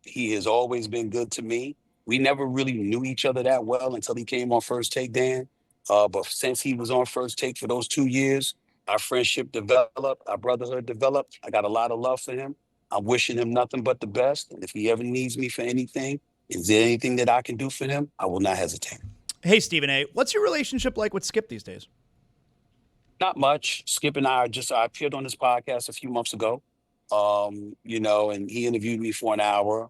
he has always been good to me. We never really knew each other that well until he came on First Take, Dan. But since he was on First Take for those 2 years, our friendship developed, our brotherhood developed. I got a lot of love for him. I'm wishing him nothing but the best. And if he ever needs me for anything, is there anything that I can do for him? I will not hesitate. Hey, Stephen A., what's your relationship like with Skip these days? Not much. Skip and I appeared on this podcast a few months ago, and he interviewed me for an hour.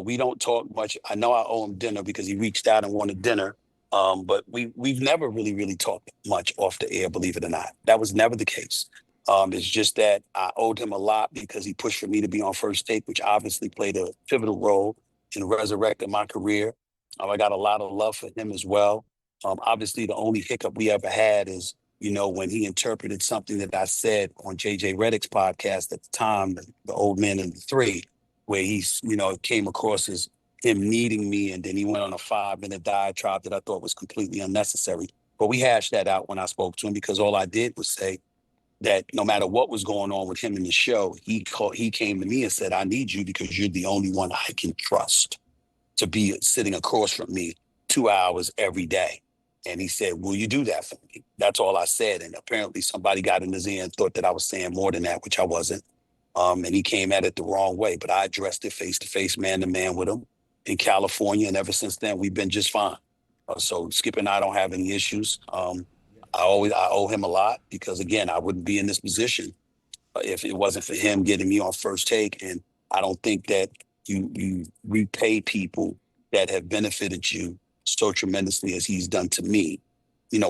We don't talk much. I know I owe him dinner because he reached out and wanted dinner. But we've never really talked much off the air, believe it or not. That was never the case. It's just that I owed him a lot because he pushed for me to be on First Take, which obviously played a pivotal role in resurrecting my career. I got a lot of love for him as well. Obviously, the only hiccup we ever had is, when he interpreted something that I said on JJ Redick's podcast at the time, the Old Man and the Three, where he's, came across as him needing me, and then he went on a 5-minute diatribe that I thought was completely unnecessary. But we hashed that out when I spoke to him, because all I did was say that no matter what was going on with him in the show, he came to me and said, I need you because you're the only one I can trust to be sitting across from me 2 hours every day. And he said, will you do that for me? That's all I said. And apparently somebody got in his ear and thought that I was saying more than that, which I wasn't. And he came at it the wrong way. But I addressed it face-to-face, man-to-man with him in California. And ever since then, we've been just fine. So Skip and I don't have any issues. I owe him a lot because, again, I wouldn't be in this position if it wasn't for him getting me on First Take. And I don't think that you repay people that have benefited you so tremendously as he's done to me,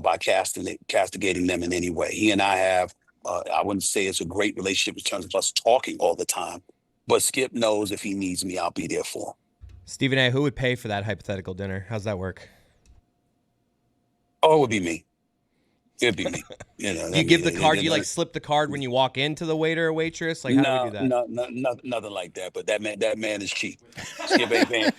by castigating them in any way. He and I have, I wouldn't say it's a great relationship in terms of us talking all the time, but Skip knows if he needs me, I'll be there for him. Stephen A., who would pay for that hypothetical dinner? How's that work? Oh, it would be me. It'd be me. You give the card? You slip the card when you walk into the waiter or waitress? Like, how do we do that? No, nothing like that. But that man is cheap. Skip ain't paying.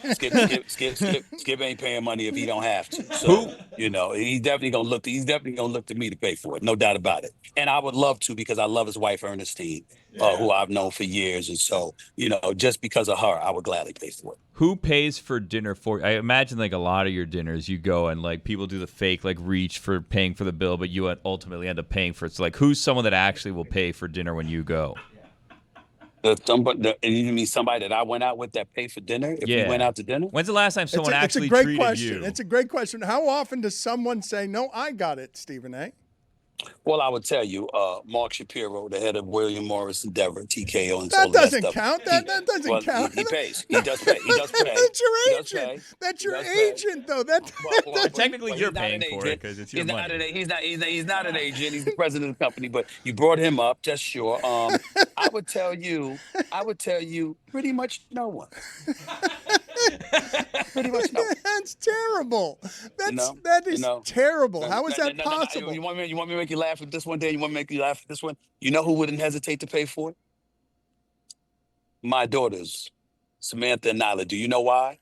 Skip ain't paying money if he don't have to. So he's definitely gonna look. He's definitely gonna look to me to pay for it. No doubt about it. And I would love to because I love his wife Ernestine, who I've known for years. And so just because of her, I would gladly pay for it. Who pays for dinner for? I imagine a lot of your dinners, you go and people do the fake reach for paying for the bill, but you ultimately end up paying for it. So who's someone that actually will pay for dinner when you go? You mean somebody that I went out with that paid for dinner? If we went out to dinner? When's the last time someone actually treated you? It's a great question. How often does someone say, "No, I got it," Stephen A.? Well, I would tell you, Mark Shapiro, the head of William Morris Endeavor, TKO, and that doesn't count. That doesn't count. He pays. He does pay. He does pay. That's your agent. That's your agent, though. Technically, you're paying for it because it's your money. He's not an agent. He's the president of the company. But you brought him up, just sure. I would tell you, pretty much no one. Pretty much no. That's terrible. That is terrible. How is that possible? You want me to make you laugh at this one day? You want me to make you laugh at this one? You know who wouldn't hesitate to pay for it? My daughters, Samantha and Nyla. Do you know why?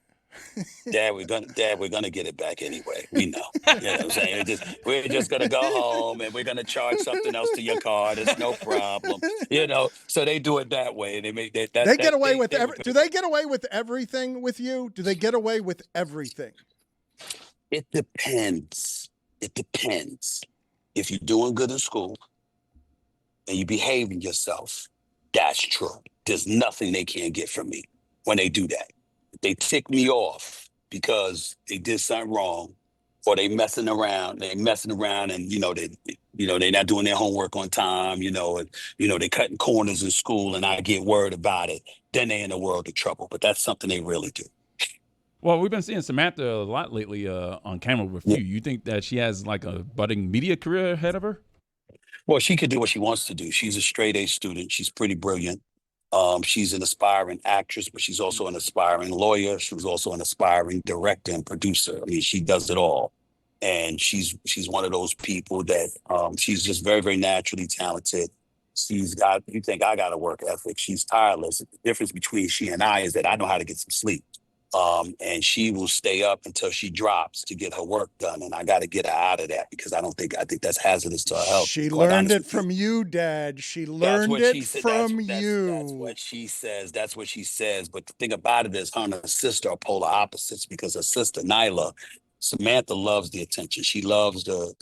Dad, we're gonna get it back anyway. We know. You know what I'm saying? We're just gonna go home and we're gonna charge something else to your card. It's no problem. So they do it that way. They make that. They get away with everything. Do they get away with everything with you? Do they get away with everything? It depends. It depends. If you're doing good in school and you're behaving yourself, that's true. There's nothing they can't get from me when they do that. If they tick me off because they did something wrong, or they messing around. They messing around, and they're not doing their homework on time. They cutting corners in school, and I get word about it. Then they're in a world of trouble. But that's something they really do. Well, we've been seeing Samantha a lot lately on camera with you. You think that she has like a budding media career ahead of her? Well, she could do what she wants to do. She's a straight A student. She's pretty brilliant. She's an aspiring actress, but she's also an aspiring lawyer. She was also an aspiring director and producer. I mean, she does it all. And she's one of those people that she's just very, very naturally talented. You think I got a work ethic. She's tireless. The difference between she and I is that I know how to get some sleep. And she will stay up until she drops to get her work done. And I got to get her out of that because I think that's hazardous to her health. She learned it from you, Dad. She learned it from you. That's what she says. That's what she says. But the thing about it is her and her sister are polar opposites because her sister, Nyla, Samantha loves the attention. She loves the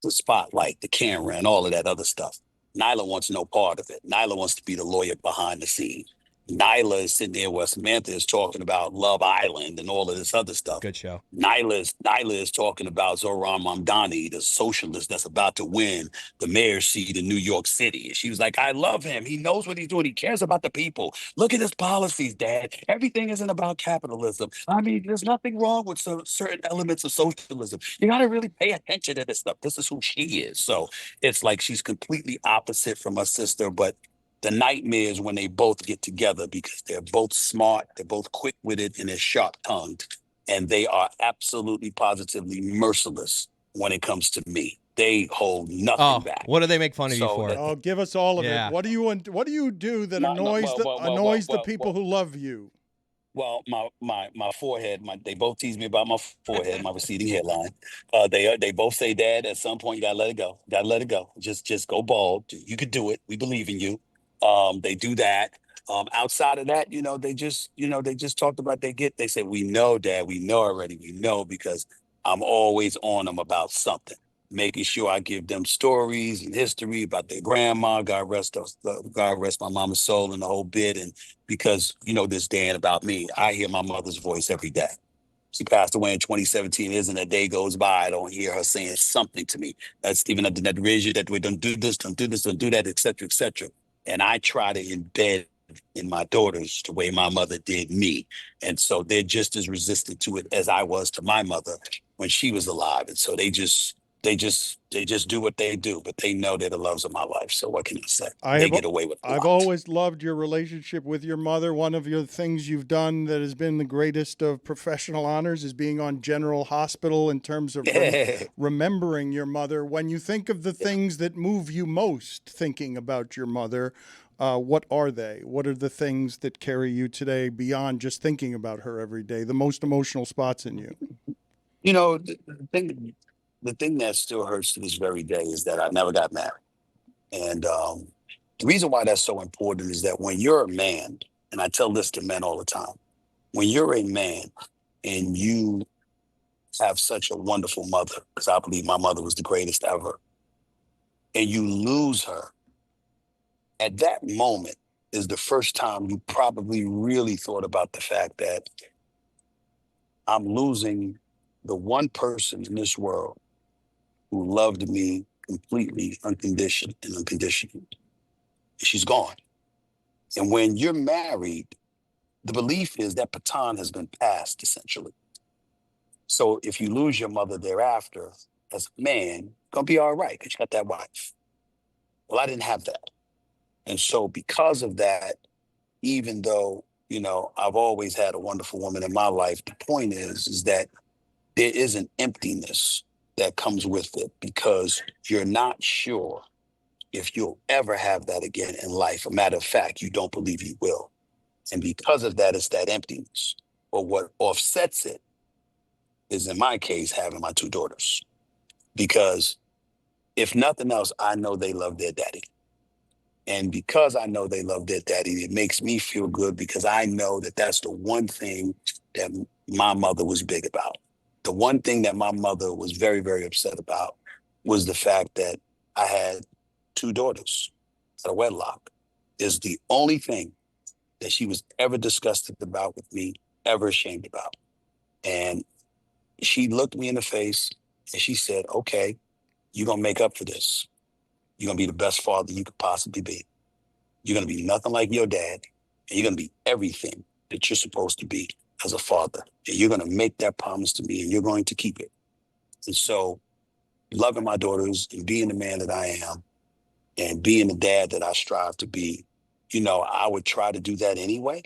spotlight, the camera, and all of that other stuff. Nyla wants no part of it. Nyla wants to be the lawyer behind the scenes. Nyla is sitting there where Samantha is talking about Love Island and all of this other stuff. Good show. Nyla is talking about Zohran Mamdani, the socialist that's about to win the mayor's seat in New York City. And she was like, I love him. He knows what he's doing. He cares about the people. Look at his policies, Dad. Everything isn't about capitalism. I mean, there's nothing wrong with certain elements of socialism. You got to really pay attention to this stuff. This is who she is. So it's like she's completely opposite from her sister, but the nightmare is when they both get together because they're both smart, they're both quick-witted, and they're sharp-tongued. And they are absolutely, positively merciless when it comes to me. They hold nothing back. What do they make fun of you for? Oh, give us all of it. What do you do that annoys the people who love you? Well, my forehead, they both tease me about my forehead, my receding hairline. They both say, Dad, at some point you gotta let it go. Gotta let it go. Just go bald. You could do it. We believe in you. They do that. Outside of that, they just talked about they say, we know, Dad, we know already. We know because I'm always on them about something, making sure I give them stories and history about their grandma, God rest my mama's soul and the whole bit. And because, this Dan about me, I hear my mother's voice every day. She passed away in 2017. Isn't a day goes by I don't hear her saying something to me. That's even that rigid, that way, don't do this, don't do that, et cetera, et cetera. And I try to embed in my daughters the way my mother did me. And so they're just as resistant to it as I was to my mother when she was alive. And so they just do what they do, but they know they're the loves of my life. So what can I say? They get away with it. I've always loved your relationship with your mother. One of your things you've done that has been the greatest of professional honors is being on General Hospital in terms of remembering your mother. When you think of the things that move you most thinking about your mother, what are they? What are the things that carry you today beyond just thinking about her every day, the most emotional spots in you? The thing that still hurts to this very day is that I never got married. And the reason why that's so important is that when you're a man, and I tell this to men all the time, when you're a man and you have such a wonderful mother, because I believe my mother was the greatest ever, and you lose her, at that moment is the first time you probably really thought about the fact that I'm losing the one person in this world who loved me completely, unconditionally. She's gone. And when you're married, the belief is that baton has been passed, essentially. So if you lose your mother thereafter, as a man, gonna be all right, because you got that wife. Well, I didn't have that. And so because of that, even though, I've always had a wonderful woman in my life, the point is that there is an emptiness that comes with it because you're not sure if you'll ever have that again in life. A matter of fact, you don't believe you will. And because of that, it's that emptiness. But what offsets it is, in my case, having my two daughters. Because if nothing else, I know they love their daddy. And because I know they love their daddy, it makes me feel good because I know that that's the one thing that my mother was big about. The one thing that my mother was very, very upset about was the fact that I had two daughters out of wedlock. Is the only thing that she was ever disgusted about with me, ever ashamed about. And She looked me in the face and she said, okay, you're going to make up for this. You're going to be the best father you could possibly be. You're going to be nothing like your dad, and you're going to be everything that you're supposed to be as a father. And you're going to make that promise to me, and you're going to keep it. And so loving my daughters and being the man that I am and being the dad that I strive to be, you know, I would try to do that anyway.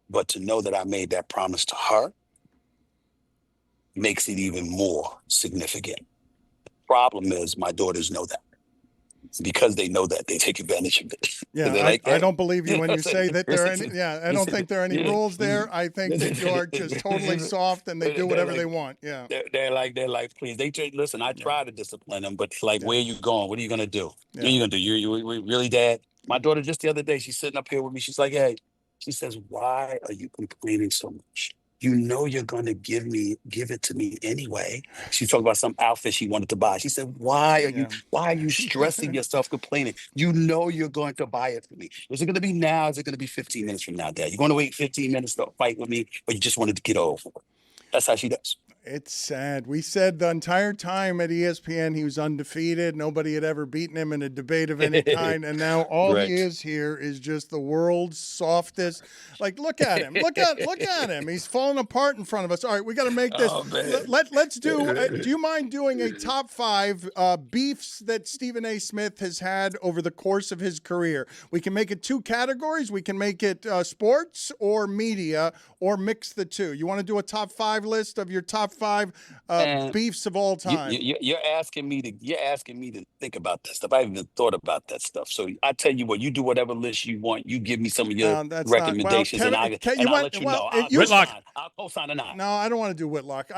But to know that I made that promise to her makes it even more significant. Problem is, my daughters know that. Because they know that, they take advantage of it. Yeah, Like, I don't believe you when you say that there are any. Yeah, I don't think there are any rules there. I think that you are just totally soft and they do whatever they want. Yeah, they're like, please. Listen. I try to discipline them, but like, where are you going? What are you gonna do? Yeah. What are you gonna do? You really, Dad? My daughter just the other day, she's sitting up here with me. She's like, hey, she says, why are you complaining so much? You know you're gonna give it to me anyway. She's talking about some outfit she wanted to buy. She said, why are you stressing yourself complaining? You know you're going to buy it for me. Is it gonna be now? Is it gonna be 15 minutes from now, Dad? You're gonna wait 15 minutes to fight with me, but you just wanted to get over it. That's how she does. It's sad. We said the entire time at ESPN he was undefeated. Nobody had ever beaten him in a debate of any kind. And now all Right. he is here is just the world's softest. Like, look at him. Look at him. He's falling apart in front of us. All right, we got to make this. Oh, man. Let's do. Do you mind doing a top 5 beefs that Stephen A. Smith has had over the course of his career? We can make it 2 categories. We can make it sports or media, or mix the 2. You want to do a top 5 list of your top 5 beefs of all time? You're asking me to think about that stuff. I haven't even thought about that stuff. So I tell you what, you do whatever list you want. You give me some of your recommendations, and I'll let you know. I'll co-sign or not. No, I don't want to do Whitlock.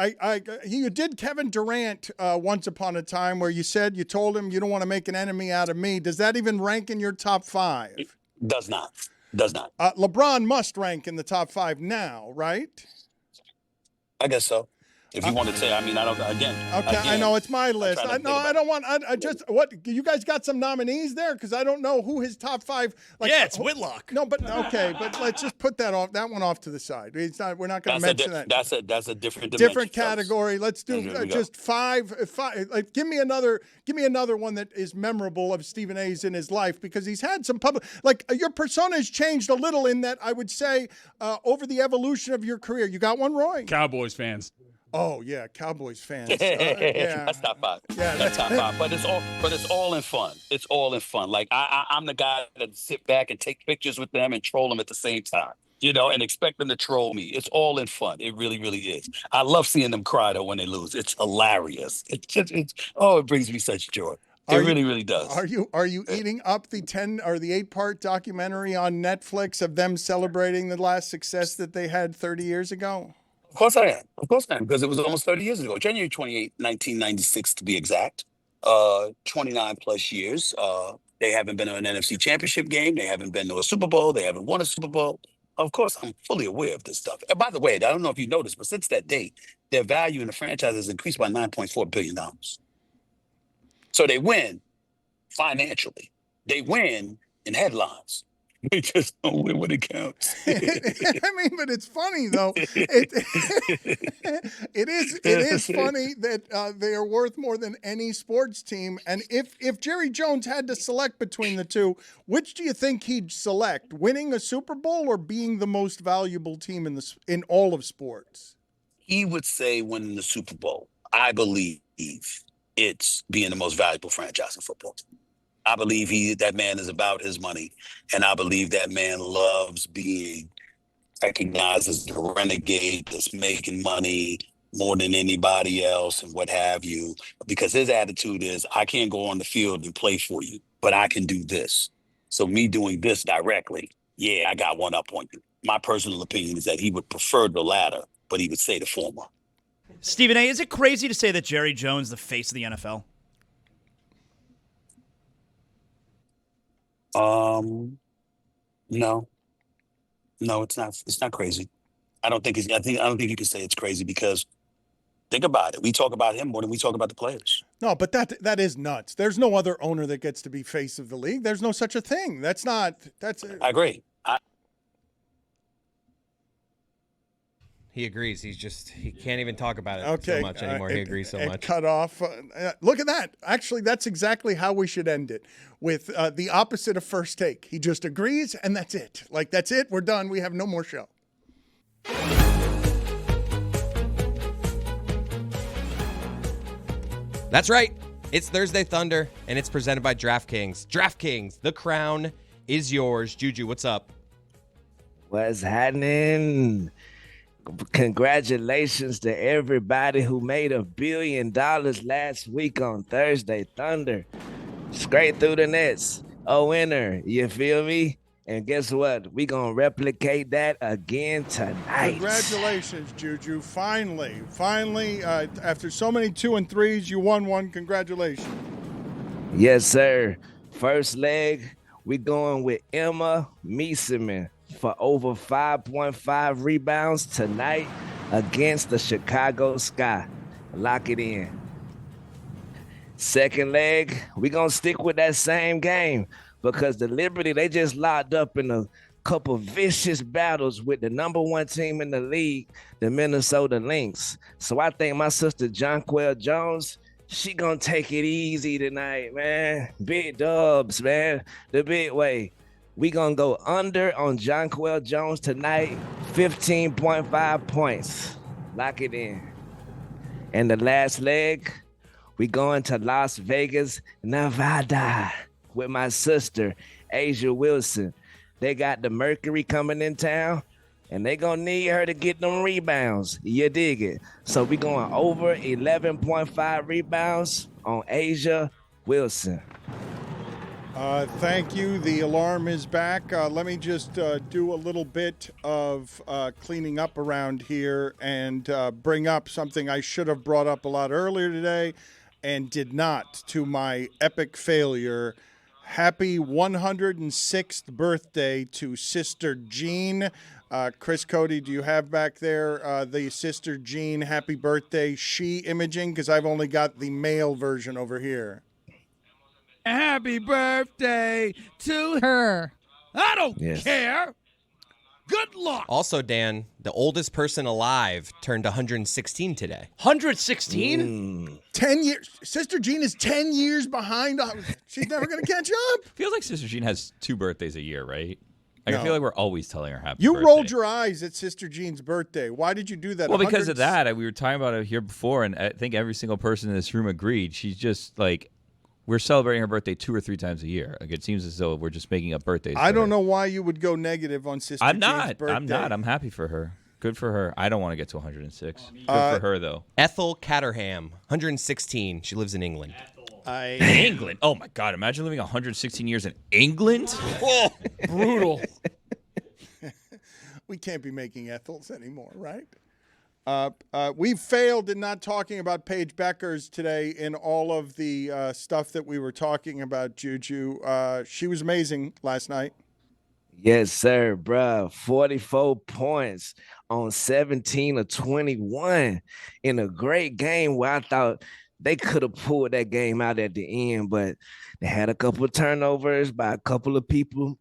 You did Kevin Durant once upon a time, where you told him you don't want to make an enemy out of me. Does that even rank in your top 5? Does not. LeBron must rank in the top 5 now, right? I guess so. If you want to say, I mean, I don't. Again. Okay, I know it's my list. I don't want. I just what you guys got some nominees there, because I don't know who his top 5. Like, yeah, it's Whitlock. No, but okay, but let's just put that one off to the side. It's not. We're not going to mention that. That's a different dimension, different category. Let's do just 5. Like, give me another one that is memorable of Stephen A's in his life, because he's had some public. Like, your persona has changed a little in that, I would say, over the evolution of your career. You got one, Roy? Cowboys fans. Oh yeah, Cowboys fans. Yeah. That's top 5. Yeah, that's top 5. But it's all in fun. It's all in fun. Like, I'm the guy that sit back and take pictures with them and troll them at the same time. You know, and expect them to troll me. It's all in fun. It really, really is. I love seeing them cry though when they lose. It's hilarious. It brings me such joy. It really does. Are you eating up the 10 or the 8-part documentary on Netflix of them celebrating the last success that they had 30 years ago? Of course I am. Because it was almost 30 years ago. January 28, 1996 to be exact. 29 plus years. They haven't been to an NFC championship game. They haven't been to a Super Bowl. They haven't won a Super Bowl. Of course, I'm fully aware of this stuff. And by the way, I don't know if you noticed, but since that date, their value in the franchise has increased by $9.4 billion. So they win financially. They win in headlines. They just don't win when it counts. I mean, but it's funny though. It is funny that they are worth more than any sports team. And if Jerry Jones had to select between the 2, which do you think he'd select? Winning a Super Bowl or being the most valuable team in all of sports? He would say winning the Super Bowl. I believe it's being the most valuable franchise in football. I believe that man is about his money, and I believe that man loves being recognized as the renegade that's making money more than anybody else and what have you, because his attitude is, I can't go on the field and play for you, but I can do this. So me doing this directly, yeah, I got one up on you. My personal opinion is that he would prefer the latter, but he would say the former. Stephen A., is it crazy to say that Jerry Jones is the face of the NFL? No, it's not. It's not crazy. I don't think you can say it's crazy, because think about it. We talk about him more than we talk about the players. No, but that is nuts. There's no other owner that gets to be face of the league. There's no such a thing. I agree. He agrees. He can't even talk about it so Okay. much anymore. He agrees so much. Cut off. Look at that. Actually, that's exactly how we should end it, with the opposite of First Take. He just agrees, and that's it. Like, that's it. We're done. We have no more show. That's right. It's Thursday Thunder, and it's presented by DraftKings. DraftKings, the crown is yours. Juju, what's up? What's happening? Congratulations to everybody who made $1 billion last week on Thursday Thunder. Straight through the nets. A winner. You feel me? And guess what? We going to replicate that again tonight. Congratulations, Juju. Finally, after so many 2 and 3s, you won one. Congratulations. Yes, sir. First leg, we going with Emma Mieseman for over 5.5 rebounds tonight against the Chicago Sky. Lock it in. Second leg, we going to stick with that same game because the Liberty, they just locked up in a couple vicious battles with the number 1 team in the league, the Minnesota Lynx. So I think my sister Jonquel Jones, she going to take it easy tonight, man. Big dubs, man. The big way. We going to go under on Jonquel Jones tonight, 15.5 points. Lock it in. And the last leg, we going to Las Vegas, Nevada with my sister, Asia Wilson. They got the Mercury coming in town, and they going to need her to get them rebounds. You dig it? So we going over 11.5 rebounds on Asia Wilson. Thank you. The alarm is back. Let me just do a little bit of cleaning up around here and bring up something I should have brought up a lot earlier today and did not, to my epic failure. Happy 106th birthday to Sister Jean. Chris Cody, do you have back there the Sister Jean happy birthday she imaging? Because I've only got the male version over here. Happy birthday to her. I don't care. Good luck. Also, Dan, the oldest person alive turned 116 today. 116? 10 years. Sister Jean is 10 years behind. She's never going to catch up. Feels like Sister Jean has 2 birthdays a year, right? Like, No. I feel like we're always telling her happy You birthday. rolled your eyes at Sister Jean's birthday. Why did you do that? Well, because of that. We were talking about it here before, and I think every single person in this room agreed. She's just like, we're celebrating her birthday 2 or 3 times a year. Like, it seems as though we're just making up birthdays. I don't know why you would go negative on Sister I'm Jean's not. birthday. I'm not. I'm happy for her. Good for her. I don't want to get to 106. Good for her, though. Ethel Caterham, 116. She lives in England. England? Oh, my God. Imagine living 116 years in England. Oh, brutal. We can't be making Ethels anymore, right? We failed in not talking about Paige Beckers today in all of the stuff that we were talking about, Juju. She was amazing last night. Yes, sir, bruh. 44 points on 17 of 21 in a great game where I thought they could have pulled that game out at the end, but they had a couple of turnovers by a couple of people.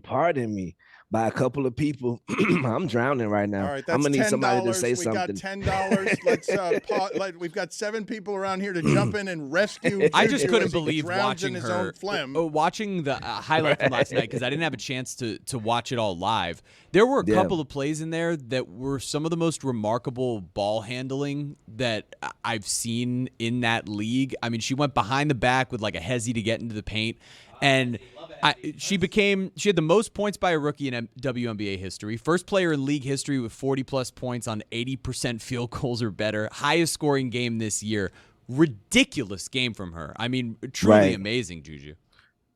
Pardon me. By a couple of people. I'm drowning right now. All right, I'm that's gonna need somebody to say we something. got $10. Let's we've got 7 people around here to jump in and rescue. I just Juju couldn't as he believe drowns watching in his her, own phlegm. watching the highlight from last night because I didn't have a chance to watch it all live. There were a couple of plays in there that were some of the most remarkable ball handling that I've seen in that league. I mean, she went behind the back with like a hezzy to get into the paint. And she had the most points by a rookie in WNBA history. First player in league history with 40-plus points on 80% field goals or better. Highest scoring game this year. Ridiculous game from her. I mean, truly amazing, Juju.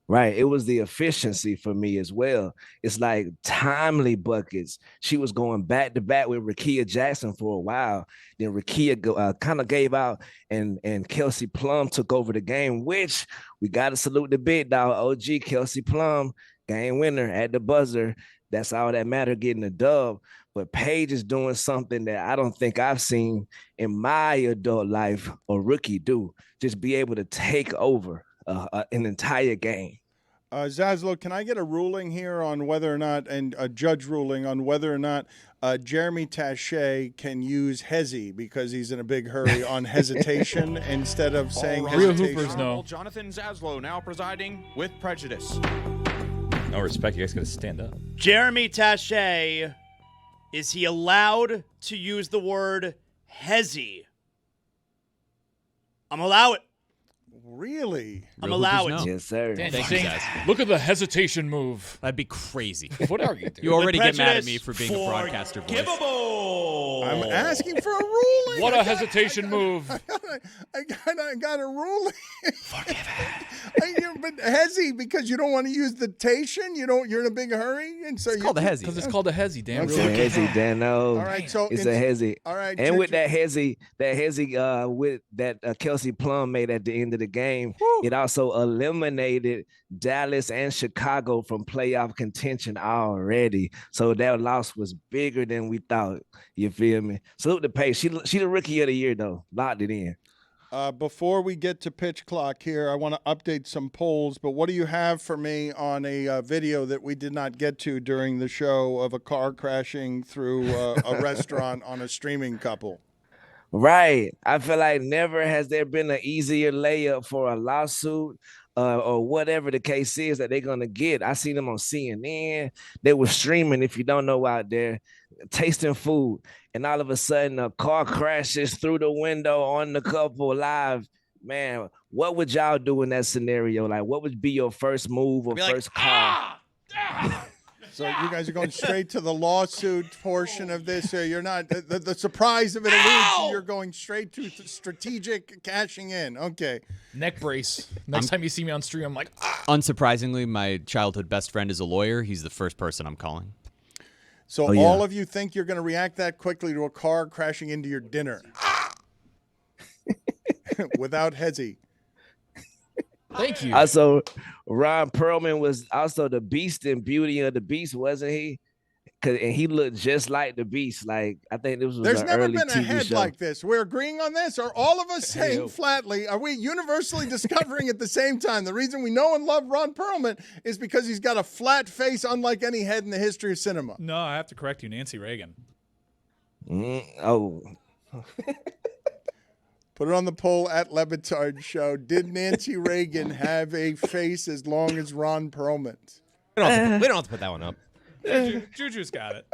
Right. It was the efficiency for me as well. It's like timely buckets. She was going back to back with Rakia Jackson for a while. Then Rakia kind of gave out and Kelsey Plum took over the game, which we got to salute the big dog, OG Kelsey Plum, game winner at the buzzer. That's all that mattered, getting a dub. But Paige is doing something that I don't think I've seen in my adult life a rookie do. Just be able to take over an entire game. Zaslow, can I get a ruling here on whether or not, and a judge ruling on whether or not Jeremy Taché can use hezi because he's in a big hurry on hesitation instead of saying Real hesitation? Hoopers know. Jonathan Zaslow now presiding with prejudice. No respect. You guys got to stand up. Jeremy Taché, is he allowed to use the word hezi? I'm allow it. Really? I'm allow it. Yes, sir. Thank you, look at the hesitation move. That'd be crazy. What are you doing? You already get mad at prejudice me for being a broadcaster voice. Forgivable. I'm asking for a ruling. What a hesitation move. I got a ruling. Forgive it. But hezi, because you don't want to use the tation, you're in a big hurry, and so It's called a hezi. Because it's called a hezi, Dan. It's a hezi, Dan. No. All right, so It's a hezi. All right, And with Juju. that hezi with that Kelsey Plum made at the end of the game, it also eliminated Dallas and Chicago from playoff contention already. So that loss was bigger than we thought. You feel me? Salute to Paige. She the rookie of the year though. Locked it in. Before we get to pitch clock here, I want to update some polls. But what do you have for me on a video that we did not get to during the show of a car crashing through a restaurant on a streaming couple? Right. I feel like never has there been an easier layup for a lawsuit or whatever the case is that they're going to get. I seen them on CNN. They were streaming, if you don't know out there, tasting food. And all of a sudden, a car crashes through the window on the couple live. Man, what would y'all do in that scenario? Like, what would be your first move or first call? So you guys are going straight to the lawsuit portion of this. You're not the surprise of it alludes. You're going straight to strategic cashing in. Okay. Neck brace. Next time you see me on stream, I'm like, Unsurprisingly, my childhood best friend is a lawyer. He's the first person I'm calling. So all of you think you're going to react that quickly to a car crashing into your dinner without hezi? Thank you. Also, Ron Pearlman was also the Beast in Beauty of the Beast, wasn't he? And he looked just like the Beast. Like, I think this was There's an never early been a TV head show. like this. We're agreeing on this? Are all of us saying flatly, are we universally discovering at the same time? The reason we know and love Ron Perlman is because he's got a flat face unlike any head in the history of cinema. No, I have to correct you. Nancy Reagan. Oh. Put it on the poll at Le Batard Show. Did Nancy Reagan have a face as long as Ron Perlman's? We don't have to put that one up. Juju's got it.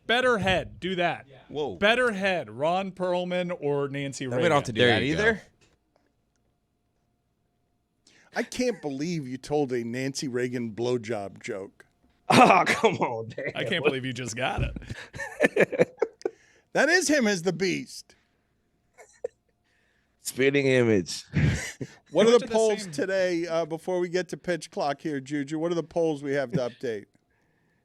Better head. Do that. Whoa. Better head. Ron Perlman or Nancy Reagan. We don't have to do that either. I can't believe you told a Nancy Reagan blowjob joke. Oh, come on, Dan. I can't believe you just got it. That is him as the Beast. Spitting image. What are the polls today before we get to pitch clock here, Juju? What are the polls we have to update?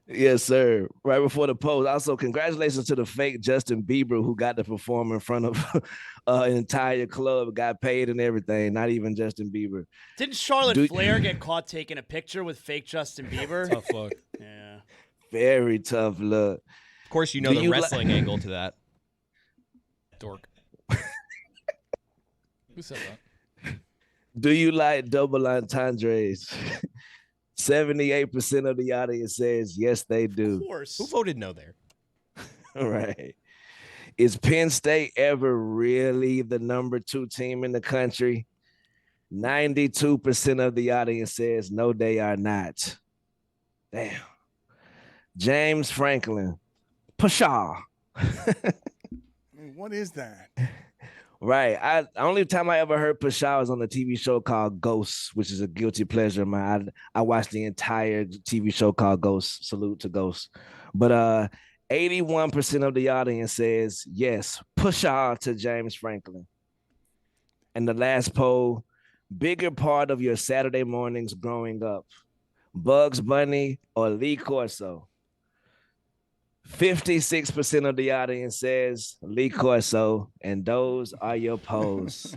Yes, sir. Right before the post. Also, congratulations to the fake Justin Bieber who got to perform in front of an entire club, got paid and everything. Not even Justin Bieber. Didn't Charlotte Flair get caught taking a picture with fake Justin Bieber? Tough luck. Yeah. Very tough look. Of course, you know the wrestling angle to that. Dork. Who said that? Do you like double entendres? 78% of the audience says yes, they do. Of course. Who voted no there? Right. Is Penn State ever really the number 2 team in the country? 92% of the audience says no, they are not. Damn. James Franklin. Pshaw. What is that? Right. The only time I ever heard Pshaw was on a TV show called Ghosts, which is a guilty pleasure of mine. I watched the entire TV show called Ghosts. Salute to Ghosts. But 81% of the audience says yes, Pshaw to James Franklin. And the last poll, bigger part of your Saturday mornings growing up, Bugs Bunny or Lee Corso? 56% of the audience says Lee Corso, and those are your polls.